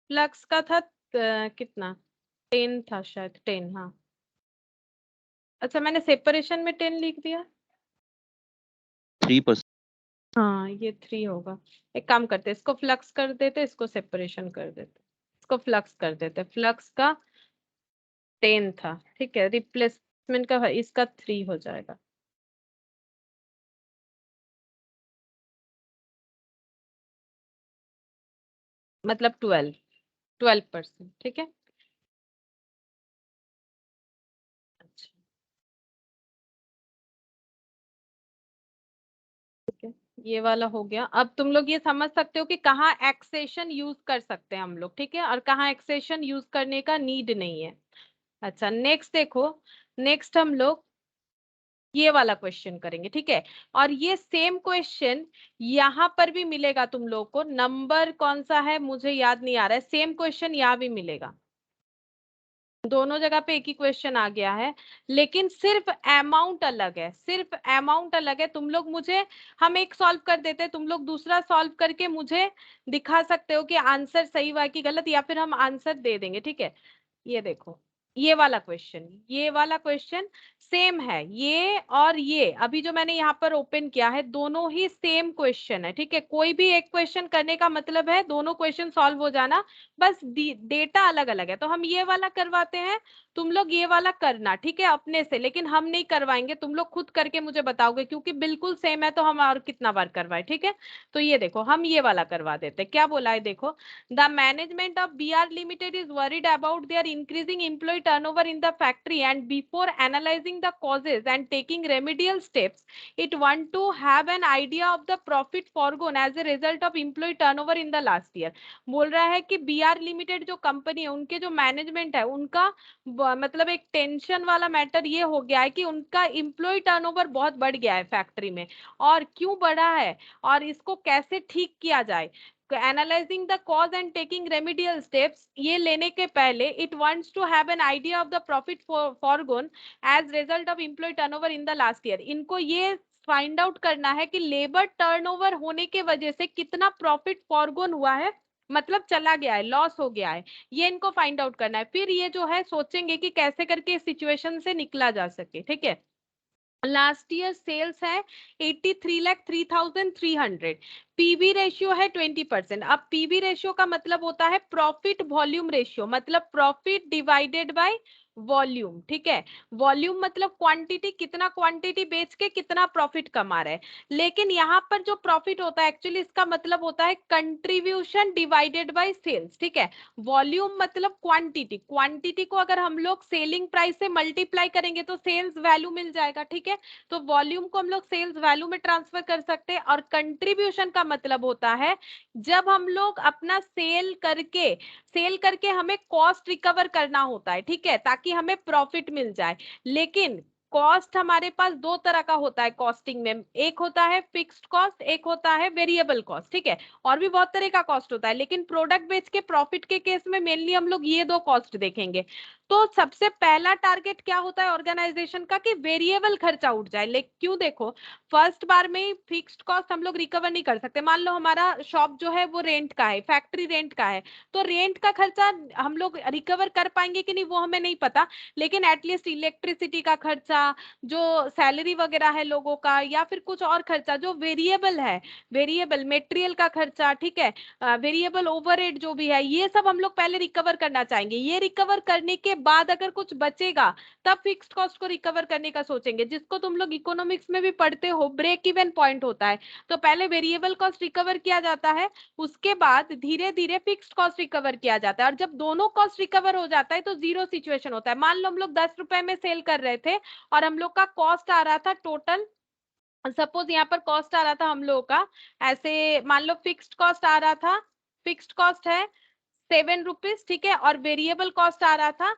फ्लक्स का था कितना, 10 था शायद, 10 हाँ। अच्छा मैंने सेपरेशन में 10 लिख दिया। 3%। हाँ ये 3 होगा। एक काम करते हैं, इसको फ्लक्स कर देते, इसको सेपरेशन कर देते, इसको फ्लक्स कर देते, फ्लक्स का 10 था, ठीक है, रिप्लेसमेंट का इसका 3 हो जाएगा। मतलब 12%, ठीक है। अच्छा ठीक है, ये वाला हो गया। अब तुम लोग ये समझ सकते हो कि कहाँ एक्सेशन यूज कर सकते हैं हम लोग, ठीक है, और कहाँ एक्सेशन यूज करने का नीड नहीं है। अच्छा नेक्स्ट देखो, नेक्स्ट हम लोग ये वाला क्वेश्चन करेंगे, ठीक है। और ये सेम क्वेश्चन यहाँ पर भी मिलेगा तुम लोग को, नंबर कौन सा है मुझे याद नहीं आ रहा है, सेम क्वेश्चन यहाँ भी मिलेगा, दोनों जगह पे एक ही क्वेश्चन आ गया है, लेकिन सिर्फ अमाउंट अलग है, सिर्फ अमाउंट अलग है। तुम लोग मुझे, हम एक सॉल्व कर देते हैं, तुम लोग दूसरा सॉल्व करके मुझे दिखा सकते हो कि आंसर सही हुआ कि गलत, या फिर हम आंसर दे देंगे, ठीक है। ये देखो ये वाला क्वेश्चन, ये वाला क्वेश्चन सेम है, ये और ये अभी जो मैंने यहाँ पर ओपन किया है दोनों ही सेम क्वेश्चन है, ठीक है। कोई भी एक क्वेश्चन करने का मतलब है दोनों क्वेश्चन सॉल्व हो जाना, बस डेटा अलग अलग है। तो हम ये वाला करवाते हैं, तुम लोग ये वाला करना, ठीक है, अपने से, लेकिन हम नहीं करवाएंगे, तुम लोग खुद करके मुझे बताओगे, क्योंकि बिल्कुल सेम है तो हम और कितना बार करवाए, ठीक है। तो ये देखो हम ये वाला करवा देते, क्या बोला है देखो, the management of BR Limited is worried about their increasing employee turnover in the factory, and before analyzing the causes and taking remedial steps, it want to have an idea of the profit foregone as a result of employee turnover in the last year। बोल रहा है कि BR Limited जो company है, उनके जो management है, उनका मतलब एक टेंशन वाला मैटर ये हो गया है कि उनका एम्प्लॉय टर्नओवर बहुत बढ़ गया है फैक्ट्री में, और क्यों बढ़ा है और इसको कैसे ठीक किया जाए। Analysing the cause and taking remedial steps, ये लेने के पहले it wants to have an idea of the profit forgone as result of employ turnover in the last year. इनको ये फाइंड आउट करना है कि लेबर टर्नओवर होने के वजह से कितना प्रॉफिट फॉरगोन हुआ है, मतलब चला गया है, लॉस हो गया है, ये इनको फाइंड आउट करना है। फिर ये जो है सोचेंगे कि कैसे करके इस सिचुएशन से निकला जा सके। ठीक है, लास्ट ईयर सेल्स है 83,03,300, पीवी रेशियो है 20%। अब पीवी रेशियो का मतलब होता है प्रॉफिट वॉल्यूम रेशियो, मतलब प्रॉफिट डिवाइडेड बाय वॉल्यूम। ठीक है, वॉल्यूम मतलब क्वांटिटी, कितना क्वांटिटी बेच के कितना प्रॉफिट कमा रहे हैं। लेकिन यहाँ पर जो प्रॉफिट होता है एक्चुअली इसका मतलब होता है कंट्रीब्यूशन डिवाइडेड बाय सेल्स। ठीक है, वॉल्यूम मतलब क्वांटिटी, क्वांटिटी को अगर हम लोग सेलिंग प्राइस से मल्टीप्लाई करेंगे तो सेल्स वैल्यू मिल जाएगा। ठीक है, तो वॉल्यूम को हम लोग सेल्स वैल्यू में ट्रांसफर कर सकते हैं। और कंट्रीब्यूशन का मतलब होता है जब हम लोग अपना सेल करके हमें कॉस्ट रिकवर करना होता है। ठीक है, ताकि हमें प्रॉफिट मिल जाए। लेकिन कॉस्ट हमारे पास दो तरह का होता है कॉस्टिंग में, एक होता है फिक्स्ड कॉस्ट, एक होता है वेरिएबल कॉस्ट। ठीक है, और भी बहुत तरह का कॉस्ट होता है, लेकिन प्रोडक्ट बेच के प्रॉफिट के केस में मेनली हम लोग ये दो कॉस्ट देखेंगे। तो सबसे पहला टारगेट क्या होता है ऑर्गेनाइजेशन का कि वेरिएबल खर्चा उठ जाए। लेकिन क्यों, देखो फर्स्ट बार में ही फिक्स्ड कॉस्ट हम लोग रिकवर नहीं कर सकते। मान लो हमारा शॉप जो है वो रेंट का है, फैक्ट्री रेंट का है, तो रेंट का खर्चा हम लोग रिकवर कर पाएंगे कि नहीं वो हमें नहीं पता, लेकिन एटलीस्ट इलेक्ट्रिसिटी का खर्चा, जो सैलरी वगैरह है लोगों का, या फिर कुछ और खर्चा जो वेरिएबल है, वेरिएबल मटेरियल का खर्चा, ठीक है, वेरिएबल ओवरहेड जो भी है, ये सब हम लोग पहले रिकवर करना चाहेंगे। ये रिकवर करने के बाद अगर कुछ बचेगा तब फिक्स्ड कॉस्ट को रिकवर करने का सोचेंगे, जिसको तुम लोग इकोनॉमिक्स में भी पढ़ते हो, ब्रेक इवन पॉइंट होता है। तो पहले वेरिएबल कॉस्ट रिकवर किया जाता है, उसके बाद धीरे धीरे फिक्स्ड कॉस्ट रिकवर किया जाता है। और जब दोनों कॉस्ट रिकवर हो जाता है तो जीरो सिचुएशन होता है। मान लो हम लोग 10 रुपए में सेल कर रहे थे और हम लोग का कॉस्ट आ रहा था टोटल, सपोज यहाँ पर कॉस्ट आ रहा था हम लोगों का, ऐसे मान लो फिक्स्ड कॉस्ट आ रहा था, फिक्स्ड कॉस्ट है 7 रुपीज। ठीक है, और वेरिएबल कॉस्ट आ रहा था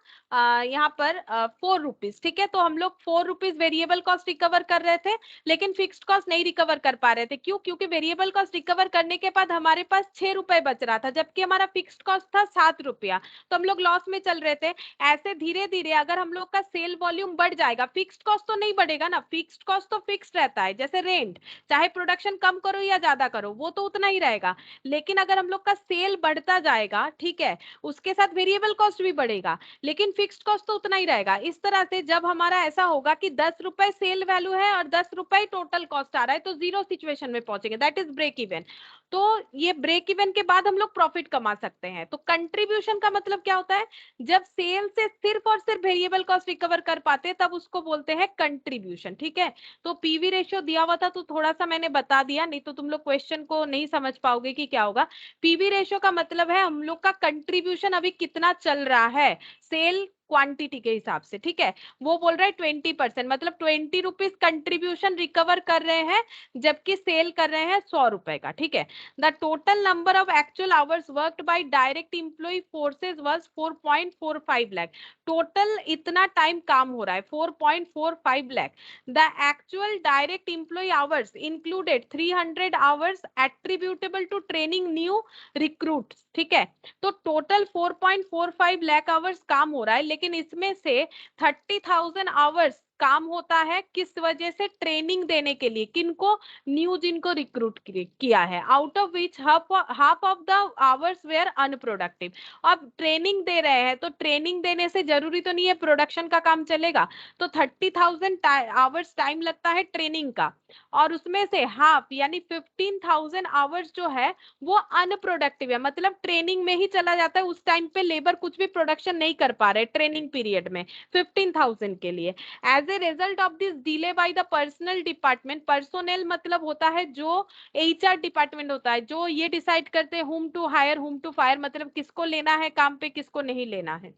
यहाँ पर 4 रुपीज। ठीक है, तो हम लोग 4 रुपीज वेरिएबल कॉस्ट रिकवर कर रहे थे, लेकिन फिक्स्ड कॉस्ट नहीं रिकवर कर पा रहे थे। क्यों? क्योंकि वेरिएबल कॉस्ट रिकवर करने के बाद हमारे पास 6 रुपए बच रहा था, जबकि हमारा फिक्स्ड कॉस्ट था 7 रुपया, तो हम लोग लॉस में चल रहे थे। ऐसे धीरे धीरे अगर हम लोग का सेल वॉल्यूम बढ़ जाएगा, फिक्स्ड कॉस्ट तो नहीं बढ़ेगा ना, फिक्स्ड कॉस्ट तो फिक्स्ड रहता है, जैसे रेंट, चाहे प्रोडक्शन कम करो या ज्यादा करो वो तो उतना ही रहेगा। लेकिन अगर हम लोग का सेल बढ़ता जाएगा, ठीक है, उसके साथ वेरिएबल कॉस्ट भी बढ़ेगा, लेकिन फिक्स्ड कॉस्ट तो उतना ही रहेगा। इस तरह से जब हमारा ऐसा होगा कि 10 रुपए सेल वैल्यू है और 10 रुपए टोटल कॉस्ट आ रहा है, तो जीरो सिचुएशन में पहुंचेंगे, दैट इज ब्रेक इवन। तो ये ब्रेक इवन के बाद हम लोग प्रॉफिट कमा सकते हैं। तो कंट्रीब्यूशन का मतलब क्या होता है, जब सेल से सिर्फ और सिर्फ वेरिएबल कॉस्ट रिकवर कर पाते हैं तब उसको बोलते हैं कंट्रीब्यूशन। ठीक है, तो पीवी रेशियो दिया हुआ था तो थोड़ा सा मैंने बता दिया, नहीं तो तुम लोग क्वेश्चन को नहीं समझ पाओगे कि क्या होगा। पीवी रेशियो का मतलब है हम लोग का कंट्रीब्यूशन अभी कितना चल रहा है सेल क्वांटिटी के हिसाब से। ठीक है, वो बोल रहा है 20%, मतलब 20 रुपीज कंट्रीब्यूशन रिकवर कर रहे हैं, जबकि सेल कर रहे हैं 100 रुपए का। ठीक है, the total number of actual hours worked by direct employee forces was 4.45 lakh. Total इतना टाइम काम हो रहा है 4.45 lakh. The actual direct employee hours included 300 hours attributable to training new recruits. ठीक है, तो टोटल 4.45 लाख आवर्स काम हो रहा है, लेकिन इसमें से 30,000 आवर्स काम होता है किस वजह से, ट्रेनिंग देने के लिए, किनको, न्यू जिनको रिक्रूट किया है, out of which half of the hours were unproductive. अब ट्रेनिंग दे रहे हैं तो ट्रेनिंग देने से जरूरी तो नहीं है प्रोडक्शन का काम चलेगा, तो 30,000 आवर्स टाइम लगता है ट्रेनिंग का, और उसमें से हाफ यानी 15,000 आवर्स जो है वो अनप्रोडक्टिव है, मतलब ट्रेनिंग में ही चला जाता है, उस टाइम पे लेबर कुछ भी प्रोडक्शन नहीं कर पा रहे ट्रेनिंग पीरियड में 15,000 के लिए। As a result of this delay by the personal department, personnel मतलब होता है जो एचआर डिपार्टमेंट होता है, जो ये डिसाइड करते हैं whom to hire whom to fire, मतलब किसको लेना है काम पे किसको नहीं लेना है।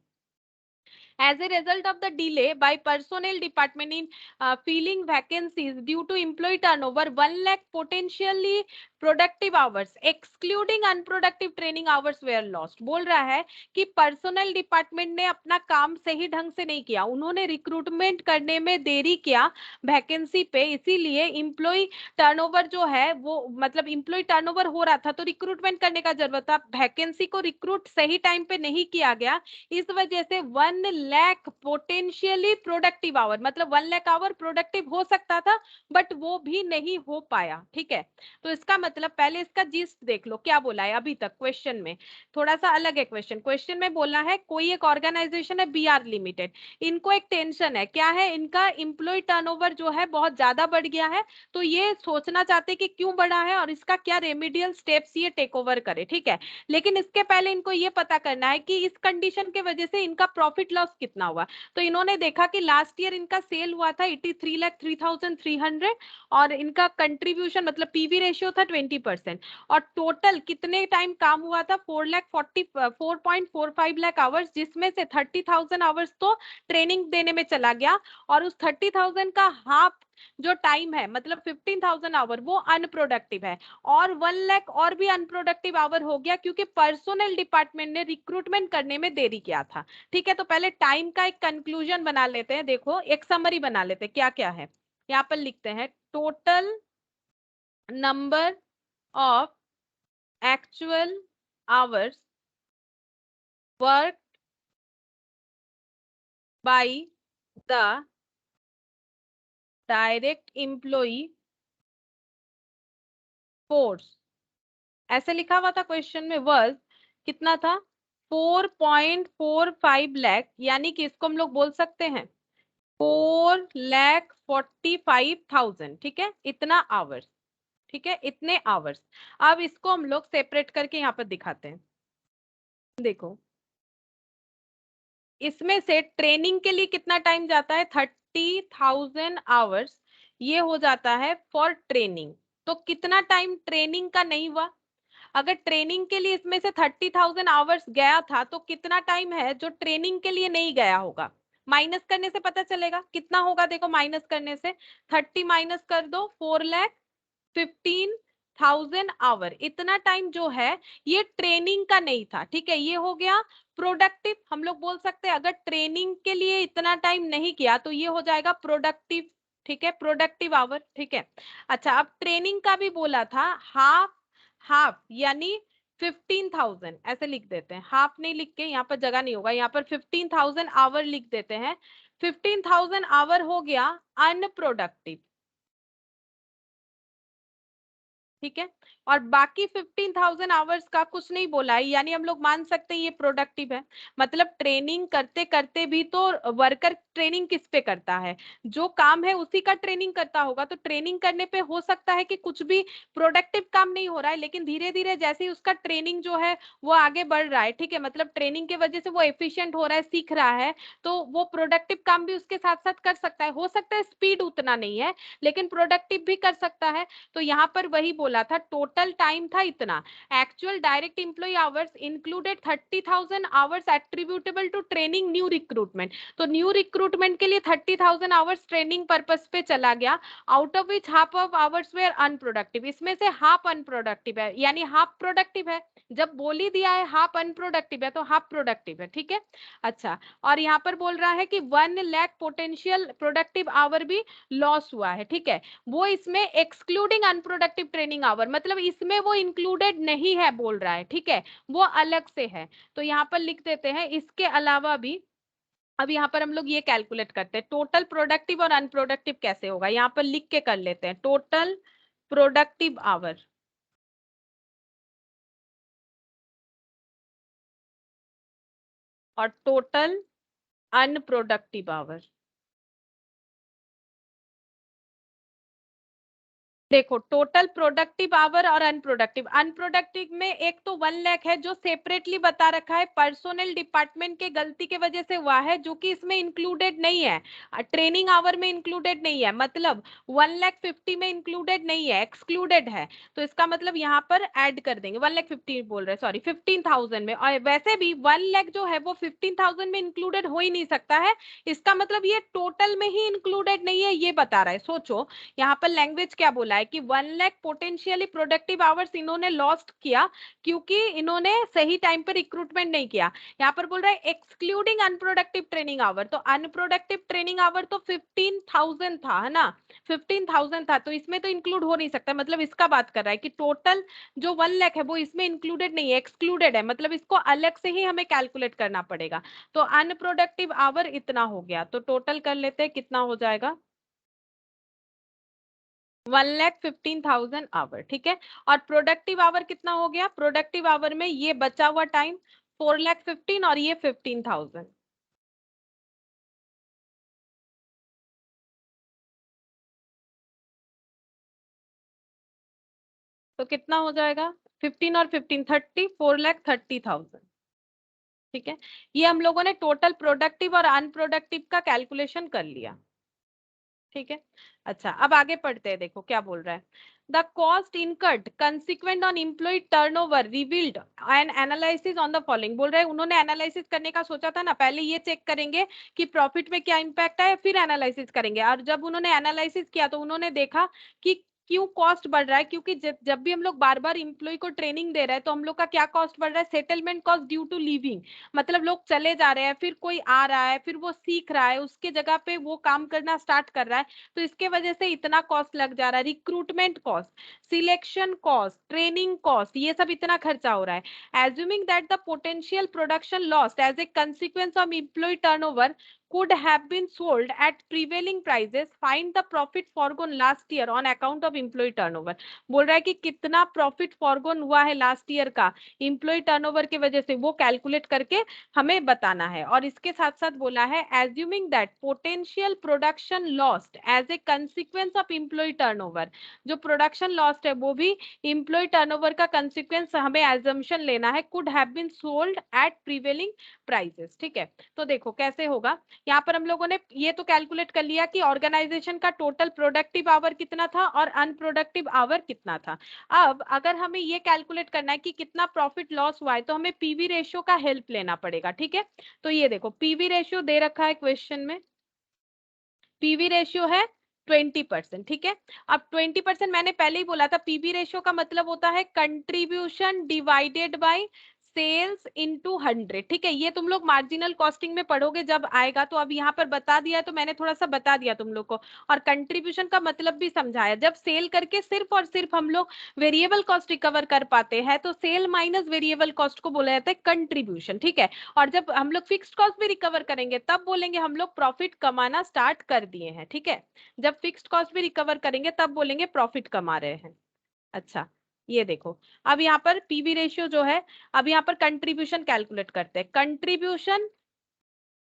As a result of the delay by personnel department in filling vacancies due to employee turnover, 1 lakh potentially productive hours excluding unproductive training hours where lost. बोल रहा है कि पर्सनल डिपार्टमेंट ने अपना काम सही ढंग से नहीं किया, उन्होंने रिक्रूटमेंट करने में देरी किया वैकेंसी पे, इसीलिए इम्प्लॉय टर्नओवर जो है वो मतलब इम्प्लॉय टर्नओवर हो रहा था तो रिक्रूटमेंट करने का जरूरत था, वैकेंसी को रिक्रूट सही टाइम पे नहीं किया गया, इस वजह से 1 लाख पोटेंशियली प्रोडक्टिव आवर मतलब 1 लाख आवर प्रोडक्टिव हो सकता था बट वो भी नहीं हो पाया। ठीक है, तो इसका मतलब पहले इसका जिस्ट देख लो क्या बोला है अभी तक क्वेश्चन में, थोड़ा सा अलग है क्वेश्चन में बोला है कोई एक ऑर्गेनाइजेशन है BR लिमिटेड, इनको एक टेंशन है, क्या है, इनका एम्प्लॉय टर्नओवर जो है बहुत ज्यादा बढ़ गया है, तो ये सोचना चाहते कि क्यों बढ़ा है और इसका क्या रेमेडियल स्टेप्स ये टेक ओवर करे। ठीक है, लेकिन इसके पहले इनको ये पता करना है कि इस कंडीशन के वजह से इनका प्रॉफिट लॉस कितना हुआ। तो इन्होंने देखा कि लास्ट ईयर इनका सेल हुआ था 83,03,300 और इनका कंट्रीब्यूशन मतलब पीवी रेशियो था 20% और टोटल कितने टाइम काम हुआ था 4.45 लाख आवर्स, जिसमें से 30,000 आवर्स तो ट्रेनिंग देने में चला गया और उस 30,000 का हाफ जो टाइम है मतलब 15,000 आवर वो अनप्रोडक्टिव है और 1 लाख और भी अनप्रोडक्टिव आवर हो गया क्योंकि पर्सनल डिपार्टमेंट ने रिक्रूटमेंट करने में देरी किया था। ठीक है, तो पहले टाइम का एक कंक्लूजन बना लेते हैं, देखो एक समरी बना लेते हैं क्या क्या है। यहाँ पर लिखते हैं total number of actual hours worked by the direct employee force, ऐसे लिखा हुआ था क्वेश्चन में, वर्ज कितना था 4.45 लाख, यानी कि इसको हम लोग बोल सकते हैं 4,45,000। ठीक है, इतना आवर्स, ठीक है, इतने आवर्स। अब इसको हम लोग सेपरेट करके यहाँ पर दिखाते हैं, देखो इसमें से ट्रेनिंग के लिए कितना टाइम जाता है 30,000 आवर्स, ये हो जाता है फॉर ट्रेनिंग, तो कितना टाइम ट्रेनिंग का नहीं हुआ, अगर ट्रेनिंग के लिए इसमें से 30,000 आवर्स गया था तो कितना टाइम है जो ट्रेनिंग के लिए नहीं गया होगा, माइनस करने से पता चलेगा कितना होगा, देखो माइनस करने से 30 माइनस कर दो 4,15,000 आवर, इतना टाइम जो है ये ट्रेनिंग का नहीं था। ठीक है, ये हो गया प्रोडक्टिव, हम लोग बोल सकते हैं अगर ट्रेनिंग के लिए इतना टाइम नहीं किया तो ये हो जाएगा प्रोडक्टिव। ठीक है, प्रोडक्टिव आवर। ठीक है, अच्छा अब ट्रेनिंग का भी बोला था हाफ हाफ यानी 15,000 ऐसे लिख देते हैं, हाफ नहीं लिख के यहाँ पर जगह नहीं होगा, यहाँ पर 15,000 आवर लिख देते हैं, 15,000 आवर हो गया अनप्रोडक्टिव। ठीक है, और बाकी 15,000 आवर्स का कुछ नहीं बोला है, यानी हम लोग मान सकते हैं ये प्रोडक्टिव है, मतलब ट्रेनिंग करते करते भी तो वर्कर ट्रेनिंग किस पे करता है, जो काम है उसी का ट्रेनिंग करता होगा, तो ट्रेनिंग करने पे हो सकता है कि कुछ भी प्रोडक्टिव काम नहीं हो रहा है, लेकिन धीरे धीरे जैसे ही उसका ट्रेनिंग जो है वो आगे बढ़ रहा है, ठीक है, मतलब ट्रेनिंग की वजह से वो एफिशिएंट हो रहा है, सीख रहा है, तो वो प्रोडक्टिव काम भी उसके साथ साथ कर सकता है, हो सकता है स्पीड उतना नहीं है लेकिन प्रोडक्टिव भी कर सकता है। तो यहाँ पर वही बोला था टोटल टाइम था इतना, actual direct employee hours included 30,000 hours attributable to training new recruitment, तो न्यू रिक्रूटमेंट के लिए 30,000 आवर्स ट्रेनिंग पर्पस पे चला गया, out of which half of hours were unproductive, इसमें से हाफ अनप्रोडक्टिव है यानी हाफ प्रोडक्टिव है, जब बोल ही दिया है हाफ अनप्रोडक्टिव है तो हाफ प्रोडक्टिव है। ठीक है, अच्छा और यहाँ पर बोल रहा है कि 1 लाख पोटेंशियल प्रोडक्टिव आवर भी लॉस हुआ है। ठीक है, वो इसमें एक्सक्लूडिंग अनप्रोडक्टिव ट्रेनिंग आवर, मतलब इसमें वो इंक्लूडेड नहीं है बोल रहा है। ठीक है, वो अलग से है, तो यहाँ पर लिख देते हैं इसके अलावा भी। अब यहाँ पर हम लोग ये कैलकुलेट करते हैं टोटल प्रोडक्टिव और अनप्रोडक्टिव कैसे होगा, यहाँ पर लिख के कर लेते हैं टोटल प्रोडक्टिव आवर और टोटल अनप्रोडक्टिव आवर। देखो टोटल प्रोडक्टिव आवर और अनप्रोडक्टिव, अनप्रोडक्टिव में एक तो 1 लाख है जो सेपरेटली बता रखा है, पर्सनल डिपार्टमेंट के गलती के वजह से हुआ है, जो कि इसमें इंक्लूडेड नहीं है, ट्रेनिंग आवर में इंक्लूडेड नहीं है, मतलब 1,50,000 में इंक्लूडेड नहीं है, एक्सक्लूडेड है, तो इसका मतलब यहाँ पर ऐड कर देंगे 1,50,000 बोल रहे सॉरी 15,000 में, और वैसे भी 1 लाख जो है वो 15,000 में इंक्लूडेड हो ही नहीं सकता है, इसका मतलब ये टोटल में ही इंक्लूडेड नहीं है, ये बता रहा है। सोचो यहाँ पर लैंग्वेज क्या बोला है कि 1 लाख पोटेंशियली प्रोडक्टिव आवर्स इन्होंने लॉस्ट किया क्योंकि इन्होंने सही टाइम पर रिक्रूटमेंट नहीं किया। यहाँ पर बोल रहा है एक्सक्लूडिंग अनप्रोडक्टिव ट्रेनिंग आवर, तो अनप्रोडक्टिव ट्रेनिंग आवर तो 15,000 था, है ना, 15,000 था, तो इसमें तो इंक्लूड हो नहीं सकता। मतलब इसका बात कर रहा है कि टोटल जो 1 लाख है वो इसमें इंक्लूडेड नहीं है, एक्सक्लूडेड है, मतलब इसको अलग से ही हमें कैलकुलेट करना पड़ेगा। तो अनप्रोडक्टिव आवर इतना हो गया, तो टोटल कर लेते हैं कितना हो जाएगा, 1,15,000 आवर, ठीक है। और प्रोडक्टिव आवर कितना हो गया, प्रोडक्टिव आवर में ये बचा हुआ टाइम 4,15,000 और ये 15,000, तो कितना हो जाएगा 15 और 15 30, 4,30,000, ठीक है। ये हम लोगों ने टोटल प्रोडक्टिव और अनप्रोडक्टिव का कैलकुलेशन कर लिया, ठीक है। अच्छा, अब आगे पढ़ते हैं, देखो क्या बोल रहा है। The cost incurred consequent on employee turnover revealed an analysis on the following, बोल रहे हैं उन्होंने एनालिसिस करने का सोचा था ना, पहले ये चेक करेंगे कि प्रॉफिट में क्या इंपैक्ट है, फिर एनालिसिस करेंगे। और जब उन्होंने एनालिसिस किया तो उन्होंने देखा कि क्यों कॉस्ट बढ़ रहा है, क्योंकि जब भी हम लोग बार बार इंप्लॉय को ट्रेनिंग दे रहे हैं तो हम लोग का क्या कॉस्ट बढ़ रहा है, settlement cost due to leaving, मतलब लोग चले जा रहे हैं, फिर कोई आ रहा है, फिर वो सीख रहा है, उसके जगह पे वो काम करना स्टार्ट कर रहा है, तो इसके वजह से इतना कॉस्ट लग जा रहा है। Recruitment cost, selection cost, training cost, ये सब इतना खर्चा हो रहा है। Assuming that the potential production lost as a consequence of employ turnover could have been sold at prevailing prices, find the profit foregone last year on account of employee turnover। बोल रहा है कि कितना प्रॉफिट फॉरगोन हुआ है last year का employee turnover की वजह से, वो कैलकुलेट करके हमें बताना है। और इसके साथ साथ बोला है assuming that potential production lost as a consequence of employ turnover, जो प्रोडक्शन लॉस्ट है वो भी एम्प्लॉय टर्नओवर का कंसिक्वेंस हमें एजम्पशन लेना है, could have been sold at prevailing prices, ठीक है। तो देखो कैसे होगा, यहाँ पर हम लोगों ने ये तो कैलकुलेट कर लिया कि ऑर्गेनाइजेशन का टोटल प्रोडक्टिव आवर कितना था और अनप्रोडक्टिव आवर कितना था। अब अगर हमें ये कैलकुलेट करना है कि कितना प्रॉफिट लॉस हुआ है तो हमें पीवी रेशियो का हेल्प लेना पड़ेगा, ठीक है। तो ये देखो पीवी रेशियो दे रखा है क्वेश्चन में, पीवी रेशियो है 20%, ठीक है। अब 20% मैंने पहले ही बोला था, पीवी रेशियो का मतलब होता है contribution divided by sales into 100, ठीक है। ये तुम लोग मार्जिनल कॉस्टिंग में पढ़ोगे जब आएगा, तो अब यहाँ पर बता दिया तो मैंने थोड़ा सा बता दिया तुम लोग को। और कंट्रीब्यूशन का मतलब भी समझाया, जब सेल करके सिर्फ और सिर्फ हम लोग वेरिएबल कॉस्ट रिकवर कर पाते हैं तो सेल माइनस वेरिएबल कॉस्ट को बोला जाता है कंट्रीब्यूशन, ठीक है। और जब हम लोग फिक्स्ड कॉस्ट भी रिकवर करेंगे तब बोलेंगे हम लोग प्रॉफिट कमाना स्टार्ट कर दिए हैं, ठीक है। जब फिक्स्ड कॉस्ट भी रिकवर करेंगे तब बोलेंगे प्रॉफिट कमा रहे हैं। अच्छा, ये देखो अब यहाँ पर पीवी रेशियो जो है, अब यहाँ पर कंट्रीब्यूशन कैलकुलेट करते हैं। कंट्रीब्यूशन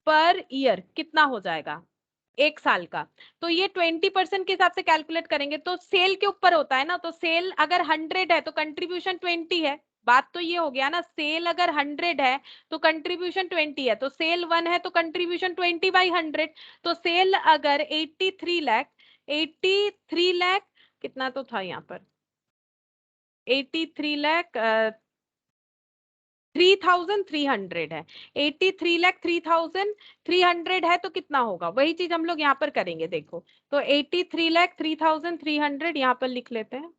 पर ईयर कितना हो जाएगा, एक साल का, तो ये 20% के हिसाब से कैलकुलेट करेंगे तो सेल के ऊपर होता है ना, तो सेल अगर 100 है तो कंट्रीब्यूशन 20 है। बात तो ये हो गया ना, सेल अगर 100 है तो कंट्रीब्यूशन 20 है, तो सेल 1 है तो कंट्रीब्यूशन 20/100। तो सेल अगर 83 लाख, 83 लाख कितना तो था यहाँ पर, 83 लाख 3,300 है, 83 लाख 3,300 है, तो कितना होगा, वही चीज हम लोग यहाँ पर करेंगे। देखो तो 83 लाख 3,300 यहाँ पर लिख लेते हैं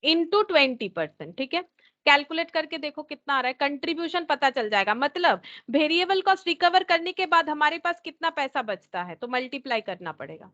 इंटू 20%, ठीक है। कैलकुलेट करके देखो कितना आ रहा है, कंट्रीब्यूशन पता चल जाएगा, मतलब वेरिएबल कॉस्ट रिकवर करने के बाद हमारे पास कितना पैसा बचता है, तो मल्टीप्लाई करना पड़ेगा।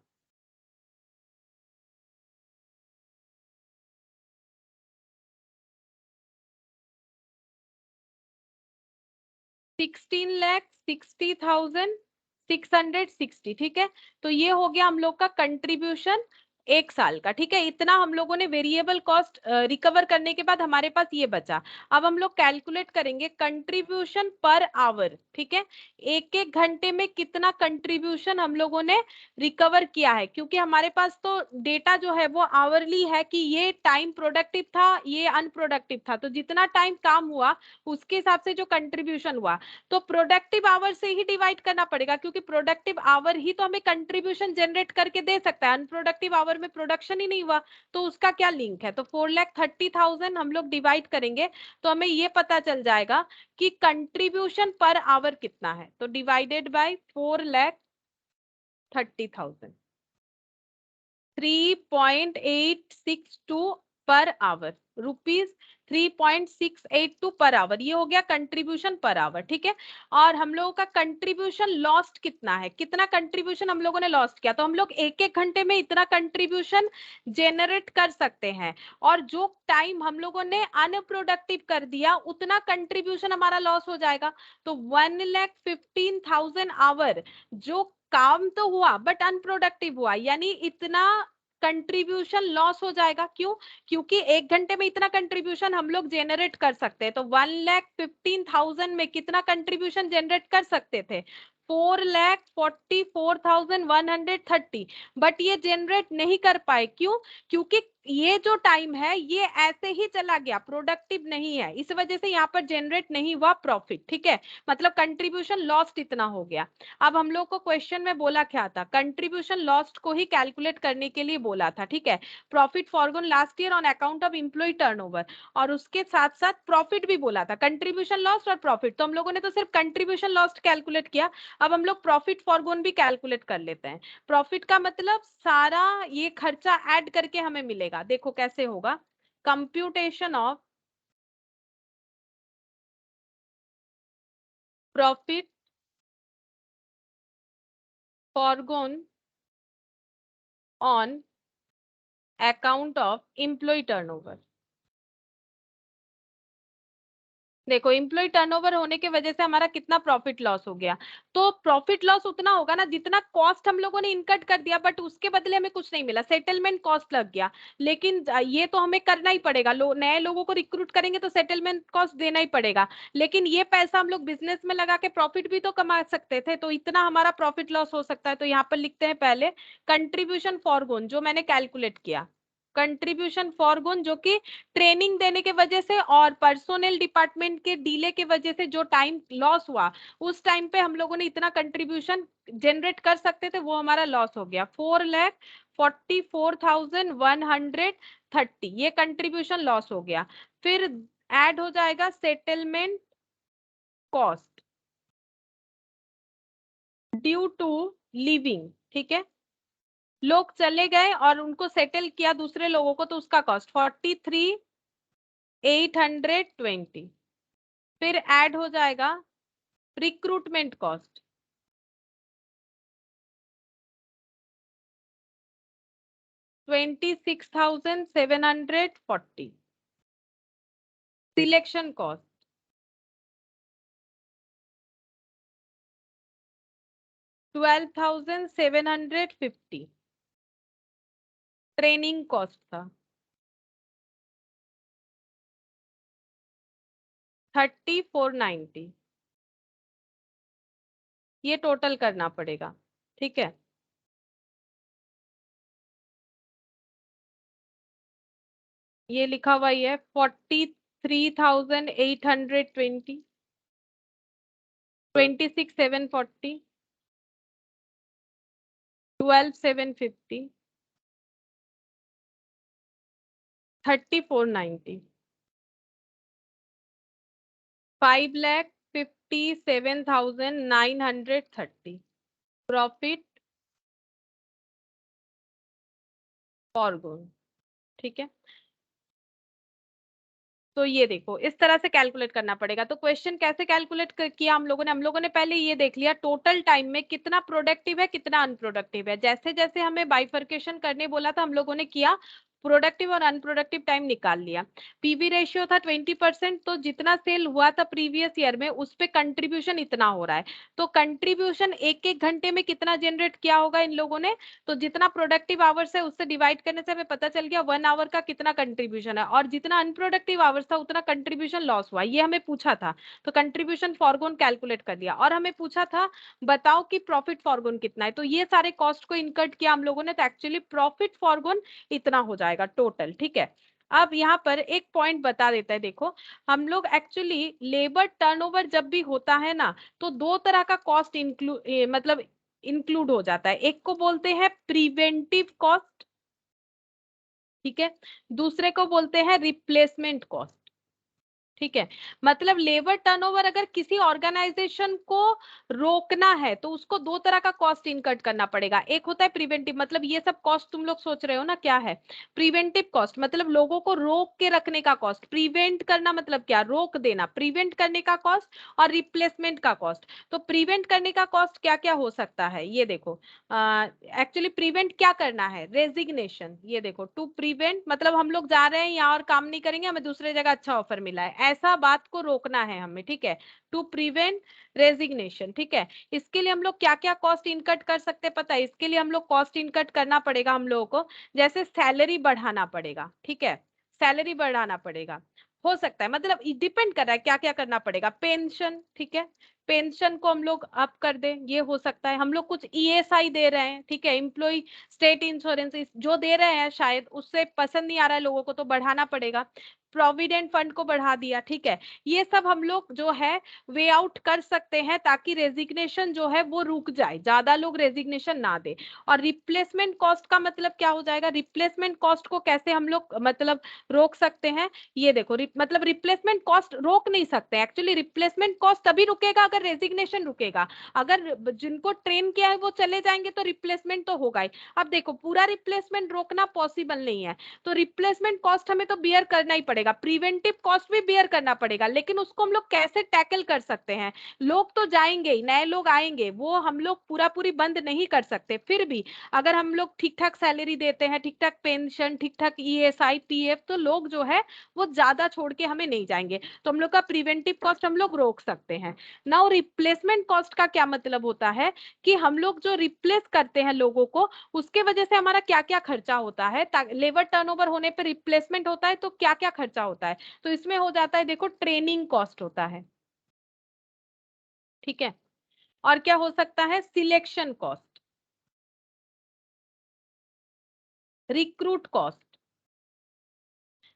$16,60,660, ठीक है। तो ये हो गया हम लोग का कंट्रीब्यूशन एक साल का, ठीक है। इतना हम लोगों ने वेरिएबल कॉस्ट रिकवर करने के बाद हमारे पास ये बचा। अब हम लोग कैलकुलेट करेंगे कंट्रीब्यूशन पर आवर, ठीक है। एक एक घंटे में कितना कंट्रीब्यूशन हम लोगों ने रिकवर किया है, क्योंकि हमारे पास तो डेटा जो है वो आवरली है कि ये टाइम प्रोडक्टिव था, ये अनप्रोडक्टिव था, तो जितना टाइम काम हुआ उसके हिसाब से जो कंट्रीब्यूशन हुआ, तो प्रोडक्टिव आवर से ही डिवाइड करना पड़ेगा, क्योंकि प्रोडक्टिव आवर ही तो हमें कंट्रीब्यूशन जनरेट करके दे सकता है। अनप्रोडक्टिव आवर में प्रोडक्शन ही नहीं हुआ तो उसका क्या लिंक है। तो 4,30,000 हम लोग डिवाइड करेंगे तो हमें ये पता चल जाएगा कि कंट्रीब्यूशन पर आवर कितना है, तो divided by 4,30,000 30,000, 3.862 per hour, rupees 3.682 per hour, ये हो गया कंट्रीब्यूशन पर आवर, ठीक है। और हम लोगों का कंट्रीब्यूशन लॉस्ट कितना है, कितना कंट्रीब्यूशन हम लोगों ने लॉस्ट किया, तो हम लोग एक एक घंटे में इतना कंट्रीब्यूशन जेनरेट कर सकते हैं, और जो टाइम हम लोगों ने अनप्रोडक्टिव कर दिया उतना कंट्रीब्यूशन हमारा लॉस हो जाएगा। तो 1,15,000 आवर जो काम तो हुआ बट अनप्रोडक्टिव हुआ, यानी इतना कंट्रीब्यूशन लॉस हो जाएगा। क्यों? क्योंकि एक घंटे में इतना कंट्रीब्यूशन हम लोग जेनरेट कर सकते हैं। तो 1,15,000 में कितना कंट्रीब्यूशन जेनरेट कर सकते थे, 4,44,130, बट ये जेनरेट नहीं कर पाए। क्यों? क्योंकि ये जो टाइम है ये ऐसे ही चला गया, प्रोडक्टिव नहीं है, इस वजह से यहाँ पर जेनरेट नहीं हुआ प्रॉफिट, ठीक है। मतलब कंट्रीब्यूशन लॉस्ट इतना हो गया। अब हम लोग को क्वेश्चन में बोला क्या था, कंट्रीब्यूशन लॉस्ट को ही कैलकुलेट करने के लिए बोला था, ठीक है। Profit foregone last year on account of employ turnover, और उसके साथ साथ प्रॉफिट भी बोला था, कंट्रीब्यूशन लॉस्ट और प्रॉफिट। तो हम लोगों ने तो सिर्फ कंट्रीब्यूशन लॉस्ट कैलकुलेट किया, अब हम लोग प्रॉफिट फॉरगॉन भी कैलकुलेट कर लेते हैं। प्रॉफिट का मतलब सारा ये खर्चा ऐड करके हमें मिलेगा। देखो कैसे होगा, computation of profit foregone on account of employ turnover. देखो एम्प्लॉय टर्नओवर होने की वजह से हमारा कितना प्रॉफिट लॉस हो गया, तो प्रॉफिट लॉस उतना होगा ना जितना कॉस्ट हम लोगों ने इनकट कर दिया, बट उसके बदले हमें कुछ नहीं मिला, सेटलमेंट कॉस्ट लग गया। लेकिन ये तो हमें करना ही पड़ेगा, नए लोगों को रिक्रूट करेंगे तो सेटलमेंट कॉस्ट देना ही पड़ेगा, लेकिन ये पैसा हम लोग बिजनेस में लगा के प्रॉफिट भी तो कमा सकते थे, तो इतना हमारा प्रॉफिट लॉस हो सकता है। तो यहाँ पर लिखते हैं पहले कंट्रीब्यूशन फॉरगॉन जो मैंने कैलकुलेट किया, कंट्रीब्यूशन फॉरगॉन जो कि ट्रेनिंग देने के वजह से और पर्सोनल डिपार्टमेंट के डीले के वजह से जो टाइम लॉस हुआ, उस टाइम पे हम लोगों ने इतना कंट्रीब्यूशन जनरेट कर सकते थे, वो हमारा लॉस हो गया, 4,44,130, ये कंट्रीब्यूशन लॉस हो गया। फिर ऐड हो जाएगा settlement cost due to leaving, ठीक है, लोग चले गए और उनको सेटल किया दूसरे लोगों को, तो उसका कॉस्ट 43,820। फिर ऐड हो जाएगा recruitment cost 26,740, selection cost 12,750, training cost था 30,490, ये टोटल करना पड़ेगा, ठीक है। ये लिखा हुआ ही है 43,820, 26,740, 12,750, 30,490, 5,57,930 प्रॉफिट फॉरगॉन, ठीक है। तो ये देखो इस तरह से कैलकुलेट करना पड़ेगा। तो क्वेश्चन कैसे कैलकुलेट किया हम लोगों ने पहले ये देख लिया टोटल टाइम में कितना प्रोडक्टिव है कितना अनप्रोडक्टिव है। जैसे जैसे हमें बाइफर्केशन करने बोला था हम लोगों ने किया, प्रोडक्टिव और अनप्रोडक्टिव टाइम निकाल लिया। पीवी रेशियो था 20%, तो जितना सेल हुआ था प्रीवियस ईयर में उस पे कंट्रीब्यूशन इतना हो रहा है, तो कंट्रीब्यूशन एक एक घंटे में कितना जनरेट किया होगा इन लोगों ने, तो जितना प्रोडक्टिव आवर्स है उससे डिवाइड करने से हमें पता चल गया 1 आवर का कितना कंट्रीब्यूशन है, और जितना अनप्रोडक्टिव आवर्स था उतना कंट्रीब्यूशन लॉस हुआ, ये हमें पूछा था। तो कंट्रीब्यूशन फॉरगॉन कैलकुलेट कर लिया, और हमें पूछा था बताओ कि प्रॉफिट फॉरगॉन कितना है, तो ये सारे कॉस्ट को इनकट किया हम लोगों ने, तो एक्चुअली प्रॉफिट फॉरगॉन इतना हो जाएगा टोटल, ठीक है। अब यहाँ पर एक पॉइंट बता देता है, देखो हम लोग एक्चुअली लेबर टर्नओवर जब भी होता है ना, तो दो तरह का कॉस्ट मतलब इंक्लूड हो जाता है। एक को बोलते हैं प्रिवेंटिव कॉस्ट, ठीक है, दूसरे को बोलते हैं रिप्लेसमेंट कॉस्ट, ठीक है, मतलब लेबर टर्नओवर अगर किसी ऑर्गेनाइजेशन को रोकना है तो उसको दो तरह का कॉस्ट इनकट करना पड़ेगा। एक होता है प्रिवेंटिव, मतलब ये सब कॉस्ट तुम लोग सोच रहे हो ना क्या है, प्रिवेंटिव कॉस्ट मतलब लोगों को रोक के रखने का कॉस्ट। प्रिवेंट करना मतलब क्या, रोक देना, प्रिवेंट करने का कॉस्ट और रिप्लेसमेंट का कॉस्ट। तो प्रिवेंट करने का कॉस्ट क्या क्या हो सकता है, ये देखो, एक्चुअली प्रिवेंट क्या करना है, रेजिग्नेशन। ये देखो, टू प्रिवेंट मतलब हम लोग जा रहे हैं यहाँ और काम नहीं करेंगे, हमें दूसरे जगह अच्छा ऑफर मिला है, ऐसा बात को रोकना है हमें, ठीक है, टू प्रिवेंट रेजिग्नेशन। ठीक है, इसके लिए हम लोग क्या क्या कॉस्ट इनकट कर सकते हैं पता है, इसके लिए हम लोग कॉस्ट इनकट करना पड़ेगा हम लोगों को, जैसे सैलरी बढ़ाना पड़ेगा, ठीक है, सैलरी बढ़ाना पड़ेगा, हो सकता है, मतलब डिपेंड कर रहा है क्या क्या करना पड़ेगा, पेंशन, ठीक है, पेंशन को हम लोग अप कर दें, ये हो सकता है, हम लोग कुछ ईएसआई दे रहे हैं, ठीक है, एम्प्लॉय स्टेट इंश्योरेंस जो दे रहे हैं शायद उससे पसंद नहीं आ रहा है लोगों को तो बढ़ाना पड़ेगा, प्रोविडेंट फंड को बढ़ा दिया, ठीक है, ये सब हम लोग जो है वे आउट कर सकते हैं ताकि रेजिग्नेशन जो है वो रुक जाए, ज्यादा लोग रेजिग्नेशन ना दे। और रिप्लेसमेंट कॉस्ट का मतलब क्या हो जाएगा, रिप्लेसमेंट कॉस्ट को कैसे हम लोग मतलब रोक सकते हैं, ये देखो, मतलब रिप्लेसमेंट कॉस्ट रोक नहीं सकते, एक्चुअली रिप्लेसमेंट कॉस्ट तभी रुकेगा अगर रेजिग्नेशन रुकेगा, अगर जिनको ट्रेन किया है वो चले जाएंगे तो रिप्लेसमेंट तो होगा ही। अब देखो पूरा रिप्लेसमेंट रोकना पॉसिबल नहीं है, तो रिप्लेसमेंट कॉस्ट हमें तो बियर करना ही पड़ेगा, प्रिवेंटिव कॉस्ट भी बियर करना पड़ेगा, लेकिन उसको हम लोग कैसे टैकल कर सकते हैं, लोग तो जाएंगे ही, नए लोग आएंगे, वो हम लोग पूरा पूरी बंद नहीं कर सकते, फिर भी अगर हम लोग ठीक ठाक सैलरी देते हैं, ठीक ठाक पेंशन, ठीक ठाक ईएसआई पीएफ, तो लोग जो है वो ज्यादा छोड़ के हमें नहीं जाएंगे, तो हम लोग का प्रिवेंटिव कॉस्ट हम लोग रोक सकते हैं। नाउ रिप्लेसमेंट कॉस्ट का क्या मतलब होता है कि हम लोग जो रिप्लेस करते हैं लोगों को उसके वजह से हमारा क्या क्या खर्चा होता है, लेबर टर्नओवर होने पर रिप्लेसमेंट होता है तो क्या क्या खर्चा होता है, तो इसमें हो जाता है देखो ट्रेनिंग कॉस्ट होता है, ठीक है, और क्या हो सकता है, सिलेक्शन कॉस्ट, रिक्रूट कॉस्ट,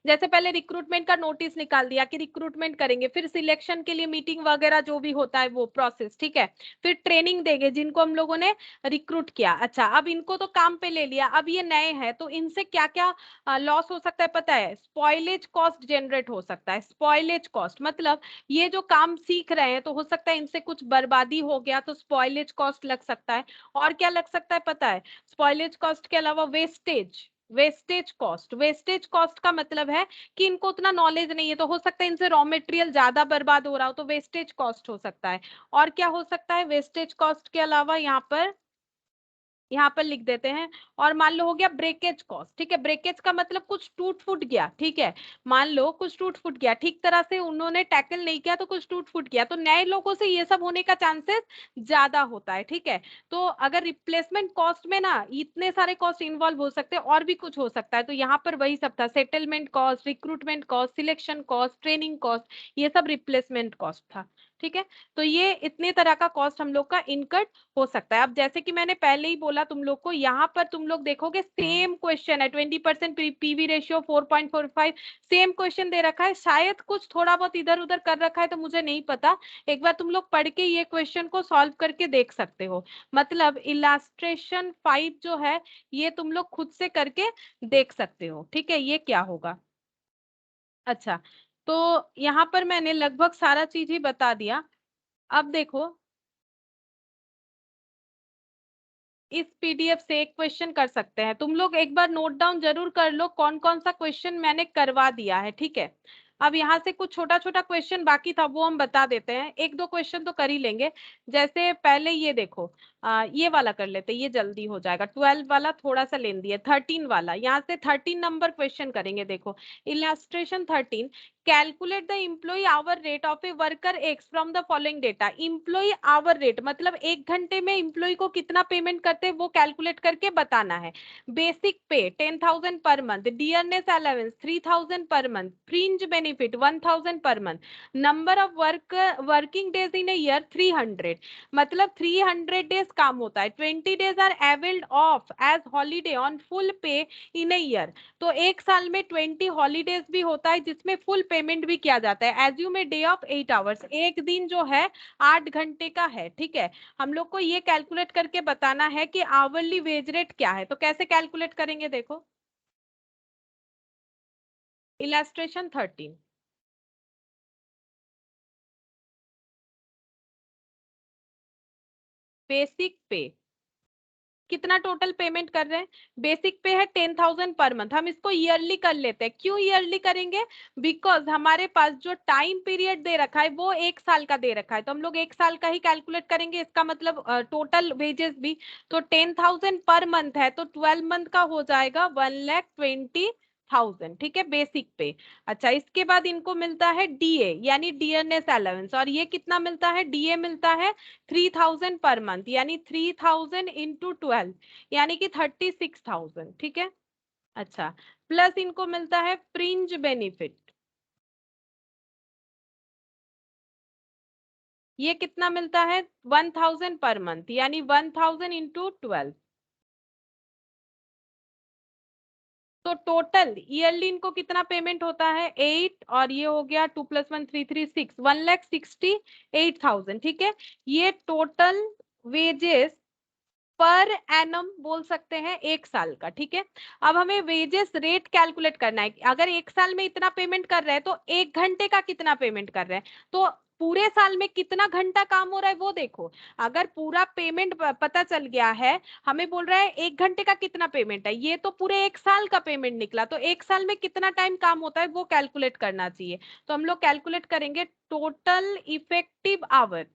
जैसे पहले रिक्रूटमेंट का नोटिस निकाल दिया कि रिक्रूटमेंट करेंगे, फिर सिलेक्शन के लिए मीटिंग वगैरह जो भी होता है वो प्रोसेस, ठीक है, फिर ट्रेनिंग देंगे जिनको हम लोगों ने रिक्रूट किया, अच्छा अब इनको तो काम पे ले लिया, अब ये नए हैं तो इनसे क्या क्या लॉस हो सकता है पता है, स्पॉइलेज कॉस्ट जनरेट हो सकता है, स्पॉइलेज कॉस्ट मतलब ये जो काम सीख रहे हैं तो हो सकता है इनसे कुछ बर्बादी हो गया तो स्पॉइलेज कॉस्ट लग सकता है, और क्या लग सकता है पता है, स्पॉइलेज कॉस्ट के अलावा wastage, wastage cost, wastage cost का मतलब है कि इनको उतना नॉलेज नहीं है तो हो सकता है इनसे रॉ मटेरियल ज्यादा बर्बाद हो रहा हो तो वेस्टेज कॉस्ट हो सकता है, और क्या हो सकता है वेस्टेज कॉस्ट के अलावा यहाँ पर लिख देते हैं, और मान लो हो गया ब्रेकेज कॉस्ट, ठीक है, ब्रेकेज का मतलब कुछ टूट फूट गया, ठीक है, मान लो कुछ टूट फूट गया, ठीक तरह से उन्होंने टैकल नहीं किया तो कुछ टूट फूट गया, तो नए लोगों से ये सब होने का चांसेस ज्यादा होता है, ठीक है, तो अगर रिप्लेसमेंट कॉस्ट में ना इतने सारे कॉस्ट इन्वॉल्व हो सकते हैं और भी कुछ हो सकता है, तो यहाँ पर वही सब था, settlement cost, recruitment cost, selection cost, training cost, ये सब रिप्लेसमेंट कॉस्ट था, ठीक है, तो ये इतने तरह का कॉस्ट हम लोग का इनकट हो सकता है। अब जैसे कि मैंने पहले ही बोला तुम लोग को, यहाँ पर तुम लोग देखोगे सेम क्वेश्चन है, 20% पीवी रेशियो 4.45, सेम क्वेश्चन दे रखा है, शायद कुछ थोड़ा बहुत इधर उधर कर रखा है तो मुझे नहीं पता, एक बार तुम लोग पढ़ के ये क्वेश्चन को सॉल्व करके देख सकते हो, मतलब इलास्ट्रेशन 5 जो है ये तुम लोग खुद से करके देख सकते हो, ठीक है, ये क्या होगा। अच्छा, तो यहाँ पर मैंने लगभग सारा चीज ही बता दिया, अब देखो इस पीडीएफ से एक क्वेश्चन कर सकते हैं, तुम लोग एक बार नोट डाउन जरूर कर लो कौन कौन सा क्वेश्चन मैंने करवा दिया है, ठीक है, अब यहाँ से कुछ छोटा छोटा क्वेश्चन बाकी था वो हम बता देते हैं, एक दो क्वेश्चन तो कर ही लेंगे, जैसे पहले ये देखो, ये वाला कर लेते हैं, ये जल्दी हो जाएगा, 12 वाला थोड़ा सा लेंदी है, 13 वाला, यहाँ से 13 नंबर क्वेश्चन करेंगे, देखो illustration 13, calculate the employee hour rate of a worker X from the following data, employee hour rate मतलब एक घंटे में एम्प्लॉय को कितना पेमेंट करते हैं वो कैलकुलेट करके बताना है, बेसिक पे 10,000 per month, dearness allowance 3,000 per month, fringe benefit 1,000 per month, number of working days in a year 300, मतलब 300 डेज काम होता है, 20 days are availed of as holiday on full pay in a year, तो एक साल में 20 holidays भी होता है जिसमें फुल पेमेंट भी किया जाता है, assume a day of 8 hours, एक दिन जो है 8 घंटे का है, ठीक है, हम लोग को ये कैलकुलेट करके बताना है कि आवरली वेज रेट क्या है, तो कैसे कैलकुलेट करेंगे देखो, इलास्ट्रेशन 13, बेसिक पे कितना टोटल पेमेंट कर रहे हैं? बेसिक पे है 10,000 पर मंथ। हम इसको ईयरली कर लेते हैं। क्यों ईयरली करेंगे? बिकॉज हमारे पास जो टाइम पीरियड दे रखा है वो 1 साल का दे रखा है, तो हम लोग 1 साल का ही कैलकुलेट करेंगे। इसका मतलब टोटल वेजेस भी, तो 10,000 पर मंथ है तो 12 मंथ का हो जाएगा 1,20,000। ठीक है, बेसिक पे। अच्छा, इसके बाद इनको मिलता है डीए यानी डियरनेस अलाउंस, और ये कितना मिलता है? डीए मिलता है 3,000 पर मंथ, यानी 3,000 इंटू 12 यानी कि 36,000। ठीक है। अच्छा, प्लस इनको मिलता है फ्रिंज बेनिफिट। ये कितना मिलता है? 1,000 पर मंथ, यानी 1,000 इंटू 12। तो टोटल ईयरली इनको कितना पेमेंट होता है? 8, और ये हो गया 2 + 1 3 3 6, 1,68,000। ठीक है, ये टोटल वेजेस पर एनम बोल सकते हैं 1 साल का। ठीक है, अब हमें वेजेस रेट कैलकुलेट करना है। अगर 1 साल में इतना पेमेंट कर रहे हैं तो 1 घंटे का कितना पेमेंट कर रहे हैं, तो पूरे साल में कितना घंटा काम हो रहा है वो देखो। अगर पूरा पेमेंट पता चल गया है, हमें बोल रहा है 1 घंटे का कितना पेमेंट है, ये तो पूरे 1 साल का पेमेंट निकला, तो 1 साल में कितना टाइम काम होता है वो कैलकुलेट करना चाहिए। तो हम लोग कैलकुलेट करेंगे total effective hour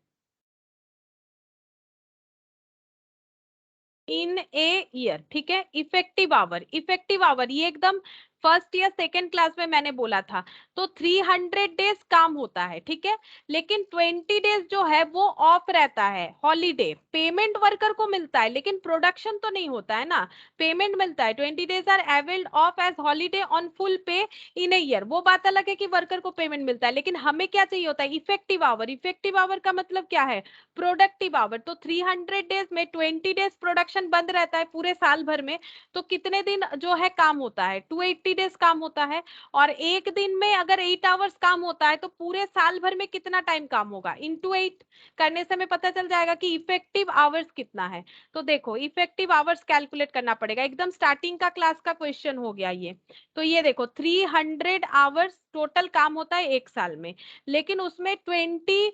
in a year. ठीक है, इफेक्टिव आवर, इफेक्टिव आवर ये एकदम फर्स्ट या सेकेंड क्लास में मैंने बोला था। तो 300 डेज काम होता है। ठीक है, लेकिन 20 डेज जो है वो ऑफ रहता है, हॉलीडे। पेमेंट वर्कर को मिलता है लेकिन प्रोडक्शन तो नहीं होता है ना, पेमेंट मिलता है। 20 days are availed of as holiday on full pay in a year. वो बात अलग है कि वर्कर को पेमेंट मिलता है, लेकिन हमें क्या चाहिए होता है? Effective our. इफेक्टिव आवर का मतलब क्या है? Productive hour. तो 300 डेज में 20 डेज प्रोडक्शन बंद रहता है पूरे साल भर में, तो कितने दिन जो है काम होता है? 280 डेज काम होता है। और एक दिन में अगर 8 आवर्स काम होता है तो पूरे साल भर में कितना टाइम काम होगा? इंटू 8 करने से हमें पता चल जाएगा कि इफेक्टिव आवर्स कितना है। तो देखो, इफेक्टिव आवर्स कैलकुलेट करना पड़ेगा। एकदम स्टार्टिंग का क्लास का क्वेश्चन हो गया ये। तो ये देखो 300 आवर्स टोटल काम होता है 1 साल में, लेकिन उसमें 20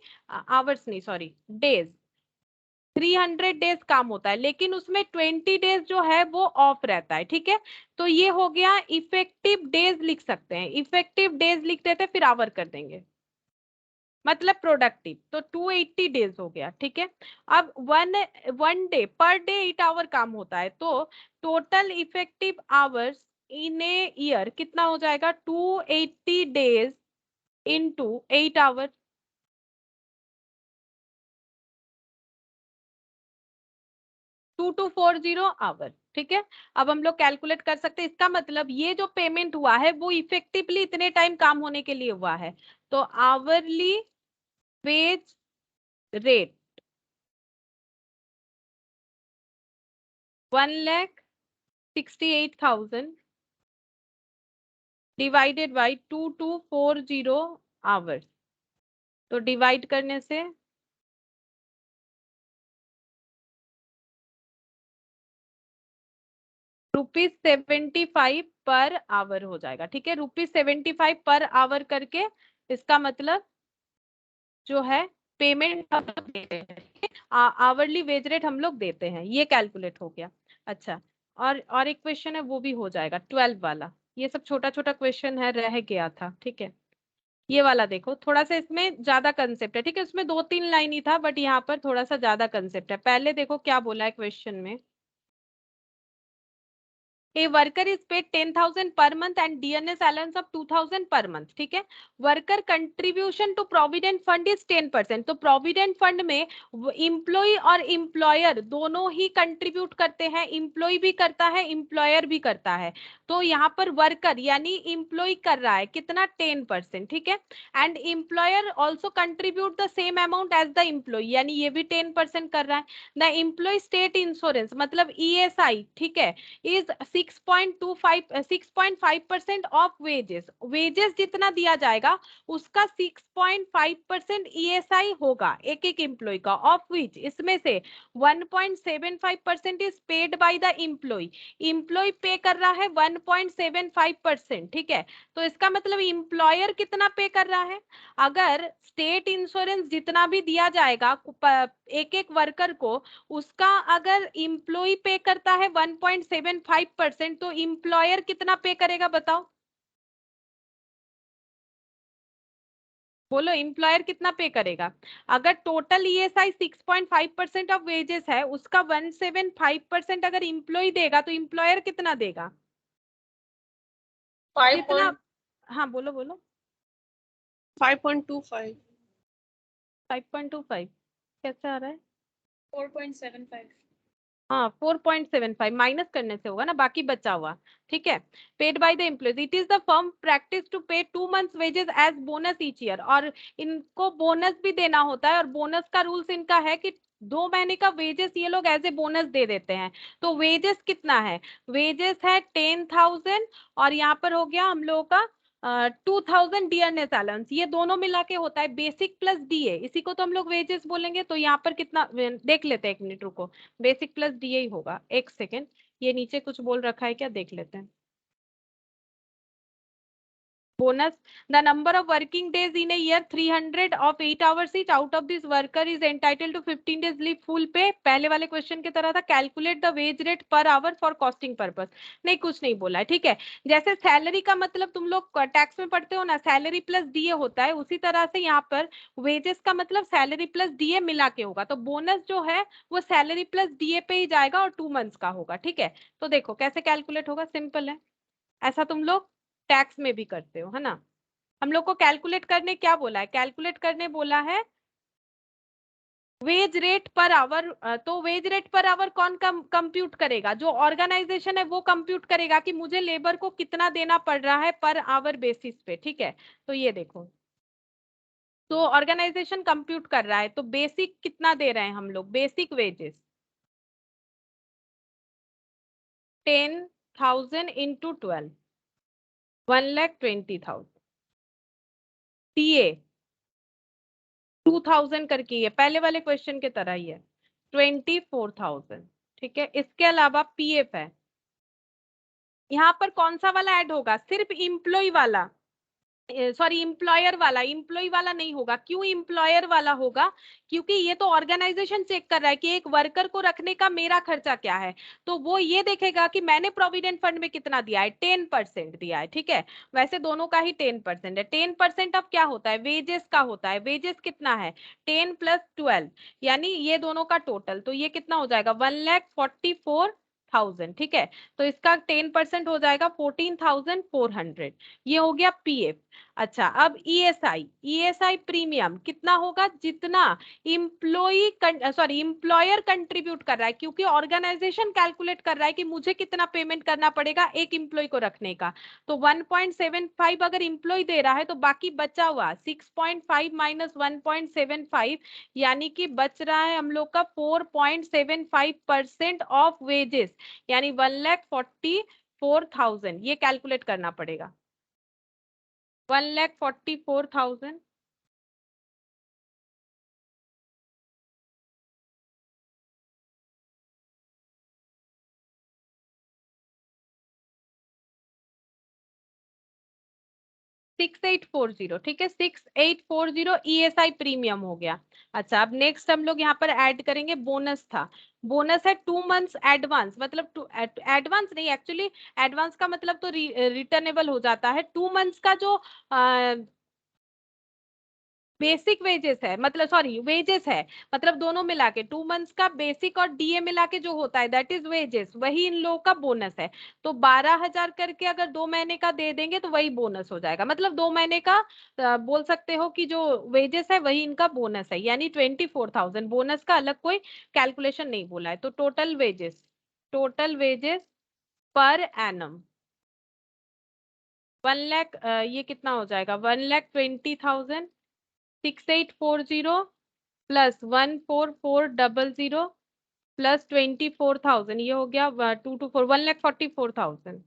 आवर्स नहीं, सॉरी, डेज, 300 डेज काम होता है, लेकिन उसमें 20 डेज जो है वो ऑफ रहता है। ठीक है, तो ये हो गया इफेक्टिव डेज लिख सकते हैं। इफेक्टिव डेज लिख देते हैं, फिर आवर कर देंगे, मतलब प्रोडक्टिव। तो 280 डेज हो गया। ठीक है, अब one day per day 8 hour काम होता है, तो total effective hours in a year कितना हो जाएगा? 280 डेज इंटू 8 आवर। 2240 आवर। ठीक है, अब हम लोग कैलकुलेट कर सकते हैं। इसका मतलब ये जो पेमेंट हुआ है वो इफेक्टिवली इतने टाइम काम होने के लिए हुआ है। तो hourly wage rate 1,68,000 divided by 2240 hours. तो डिवाइड करने से ₹75 पर आवर हो जाएगा। ठीक है, ₹75 पर आवर करके इसका मतलब जो है पेमेंट हम लोग देते हैं, आवरली वेज रेट हम लोग देते हैं। ये कैलकुलेट हो गया। अच्छा, और एक क्वेश्चन है वो भी हो जाएगा 12 वाला। ये सब छोटा छोटा क्वेश्चन है, रह गया था। ठीक है, ये वाला देखो, थोड़ा सा इसमें ज्यादा कंसेप्ट है। ठीक है, उसमें 2-3 लाइन ही था, बट यहाँ पर थोड़ा सा ज्यादा कंसेप्ट है। पहले देखो क्या बोला है क्वेश्चन में। A worker is paid 10,000 per month and DNS allowance of 2,000 per month. ठीक है, worker contribution to provident fund is 10%। तो प्रोविडेंट फंड में इम्प्लॉय और इम्प्लॉयर दोनों ही कंट्रीब्यूट करते हैं, इम्प्लॉय भी करता है, इम्प्लॉयर भी करता है। तो यहाँ पर वर्कर यानी इम्प्लॉय कर रहा है कितना? 10%। ठीक है, and employer also contribute the same amount as the employee, यानी ये भी 10% कर रहा है। द इम्प्लॉय स्टेट इंश्योरेंस मतलब ESI, ठीक है, इज 6.5% ऑफ वेजेस। वेजेस जितना दिया जाएगा उसका 6.5% ESI होगा एक एक एम्प्लॉय का, ऑफ विच इसमें से 1.75% is paid by the employee. Employee pay कर रहा है 1.75%। ठीक है, तो इसका मतलब एम्प्लॉयर कितना पे कर रहा है? अगर स्टेट इंश्योरेंस जितना भी दिया जाएगा एक एक वर्कर को उसका अगर इम्प्लॉय पे करता है 1.75%, तो इम्प्लॉयर कितना पे करेगा बताओ, बोलो इम्प्लॉयर कितना पे करेगा? अगर टोटल ईएसआई 6.5% ऑफ वेजेस है, उसका 175% अगर इम्प्लॉय देगा तो इम्प्लॉयर कितना देगा? कितना? हाँ बोलो बोलो। 5.25 5.25 कैसे आ रहा है? 4.75 हाँ 4.75 माइनस करने से होगा ना, बाकी बचा हुआ। ठीक है, paid by the employees, it is the firm practice to pay 2 months wages as bonus each year, और इनको बोनस भी देना होता है, और बोनस का रूल्स इनका है कि 2 महीने का वेजेस ये लोग एज ए बोनस दे देते हैं। तो वेजेस कितना है? वेजेस है 10,000, और यहाँ पर हो गया हम लोगों का 2,000 डियरनेस अलाउंस, ये दोनों मिला के होता है बेसिक प्लस डीए, इसी को तो हम लोग वेजेस बोलेंगे। तो यहाँ पर कितना देख लेते हैं, एक मिनट रुको, बेसिक प्लस डीए ही होगा, एक सेकेंड, ये नीचे कुछ बोल रखा है क्या, देख लेते हैं। bonus, the number of working days in a year 300 of 8 hours each, out of this worker is entitled to 15 days leave full pay, पहले वाले क्वेश्चन की तरह था, calculate the wage rate per hour for costing purpose, नहीं कुछ नहीं बोला है। ठीक है, जैसे सैलरी का मतलब तुम लोग टैक्स में पढ़ते हो ना, सैलरी प्लस डीए होता है, उसी तरह से यहाँ पर वेजेस का मतलब सैलरी प्लस डीए मिला के होगा, तो बोनस जो है वो सैलरी प्लस डीए पे ही जाएगा और 2 months का होगा। ठीक है, तो देखो कैसे कैलकुलेट होगा, सिंपल है, ऐसा तुम लोग टैक्स में भी करते हो है ना। हम लोग को कैलकुलेट करने क्या बोला है? कैलकुलेट करने बोला है वेज रेट पर आवर, तो वेज रेट पर आवर कौन कंप्यूट करेगा? जो ऑर्गेनाइजेशन है वो कंप्यूट करेगा कि मुझे लेबर को कितना देना पड़ रहा है पर आवर बेसिस पे। ठीक है, तो ये देखो, तो ऑर्गेनाइजेशन कंप्यूट कर रहा है, तो बेसिक कितना दे रहे हैं हम लोग, बेसिक वेजेस 10,000 इंटू 12, 1,20,000, टीए 2,000 करके, ये पहले वाले क्वेश्चन के तरह ही है, 24,000। ठीक है, इसके अलावा पीएफ है, यहाँ पर कौन सा वाला ऐड होगा? सिर्फ इम्प्लॉय वाला, सॉरी इम्प्लॉयर वाला, इम्प्लॉय वाला नहीं होगा। क्यों इम्प्लॉयर वाला होगा? क्योंकि ये तो ऑर्गेनाइजेशन चेक कर रहा है कि एक वर्कर को रखने का मेरा खर्चा क्या है, तो वो ये देखेगा कि मैंने प्रोविडेंट फंड में कितना दिया है, 10% दिया है। ठीक है, वैसे दोनों का ही 10% है। 10% अब क्या होता है? वेजेस का होता है। वेजेस कितना है? 10 + 12, यानी ये दोनों का टोटल, तो ये कितना हो जाएगा? 1,44,000। ठीक है, तो इसका 10% हो जाएगा 14,400, ये हो गया पीएफ। अच्छा, अब ईएसआई, ईएसआई प्रीमियम कितना होगा? जितना इम्प्लॉयर कंट्रीब्यूट कर रहा है, क्योंकि ऑर्गेनाइजेशन कैलकुलेट कर रहा है कि मुझे कितना पेमेंट करना पड़ेगा एक इम्प्लॉय को रखने का, तो 1.75 अगर इम्प्लॉय दे रहा है तो बाकी बचा हुआ 6.5 माइनस 1.75, यानी कि बच रहा है हम लोग का 4.75% ऑफ वेजेस, यानी 1,44,000, ये कैलकुलेट करना पड़ेगा, 1,44,000। 6840, ठीक है, 6840 ईएसआई प्रीमियम हो गया। अच्छा, अब नेक्स्ट हम लोग यहाँ पर ऐड करेंगे, बोनस था, बोनस है 2 months एडवांस, मतलब एडवांस नहीं, एक्चुअली एडवांस का मतलब तो रिटर्नेबल हो जाता है। 2 months का जो बेसिक वेजेस है, मतलब सॉरी वेजेस है, मतलब दोनों मिला के 2 months का बेसिक और डीए मिला के जो होता है दैट इज वेजेस, वही इन लोगों का बोनस है। तो 12,000 करके अगर 2 महीने का दे देंगे तो वही बोनस हो जाएगा, मतलब 2 महीने का बोल सकते हो कि जो वेजेस है वही इनका बोनस है, यानी 24,000। बोनस का अलग कोई कैलकुलेशन नहीं बोला है। तो total wages per annum 1 lakh, ये कितना हो जाएगा? 1,20,000, 6840 प्लस 1,44,000 प्लस 24,000, ये हो गया 224, 1,44,000।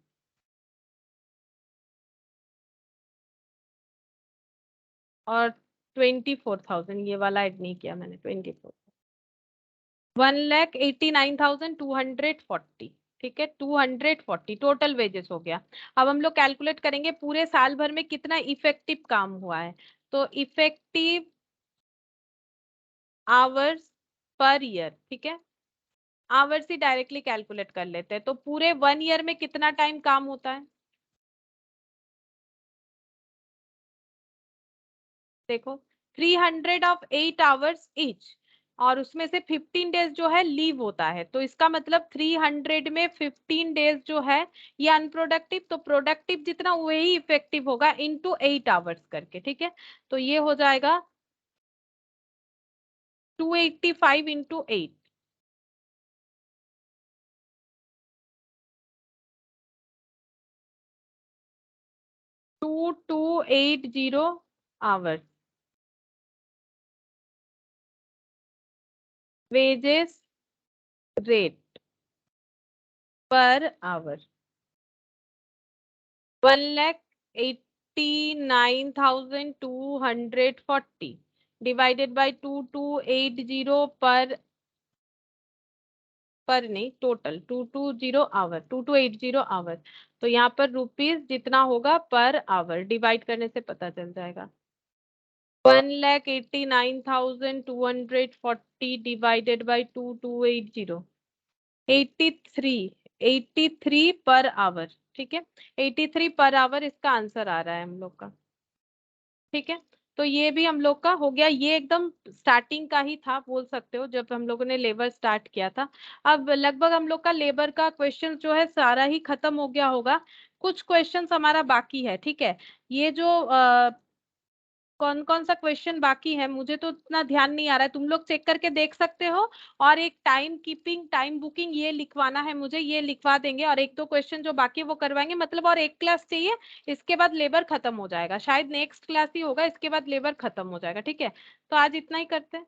और 24,000 ये वाला ऐड नहीं किया मैंने, 24, 1,89,240। ठीक है, 240 टोटल वेजेस हो गया। अब हम लोग कैलकुलेट करेंगे पूरे साल भर में कितना इफेक्टिव काम हुआ है, तो इफेक्टिव आवर्स पर ईयर, ठीक है। आवर्स ही डायरेक्टली कैलकुलेट कर लेते हैं। तो पूरे 1 ईयर में कितना टाइम काम होता है? देखो 300 ऑफ 8 आवर्स ईच, और उसमें से 15 डेज जो है लीव होता है, तो इसका मतलब 300 में 15 डेज जो है ये अनप्रोडक्टिव, तो प्रोडक्टिव जितना वही इफेक्टिव होगा इनटू 8 आवर्स करके, ठीक है। तो ये हो जाएगा 285 into 8, 2280 hours wages rate per hour 1,89,240 divided by 2280 पर नहीं, टोटल 2280 आवर। तो यहाँ पर रुपीस जितना होगा पर आवर डिवाइड करने से पता चल जाएगा। 1,89,240 डिवाइडेड बाय 2280, 83 पर आवर, ठीक है। 83 पर आवर इसका आंसर आ रहा है हम लोग का, ठीक है। तो ये भी हम लोग का हो गया, ये एकदम स्टार्टिंग का ही था बोल सकते हो, जब हम लोगों ने लेबर स्टार्ट किया था। अब लगभग हम लोग का लेबर का क्वेश्चन जो है सारा ही खत्म हो गया होगा, कुछ क्वेश्चंस हमारा बाकी है, ठीक है। ये जो कौन कौन सा क्वेश्चन बाकी है मुझे तो उतना ध्यान नहीं आ रहा है, तुम लोग चेक करके देख सकते हो। और एक टाइम कीपिंग, टाइम बुकिंग ये लिखवाना है मुझे, ये लिखवा देंगे, और एक दो क्वेश्चन जो बाकी है वो करवाएंगे, मतलब और एक क्लास चाहिए, इसके बाद लेबर खत्म हो जाएगा, शायद नेक्स्ट क्लास ही होगा, इसके बाद लेबर खत्म हो जाएगा, ठीक है। तो आज इतना ही करते हैं।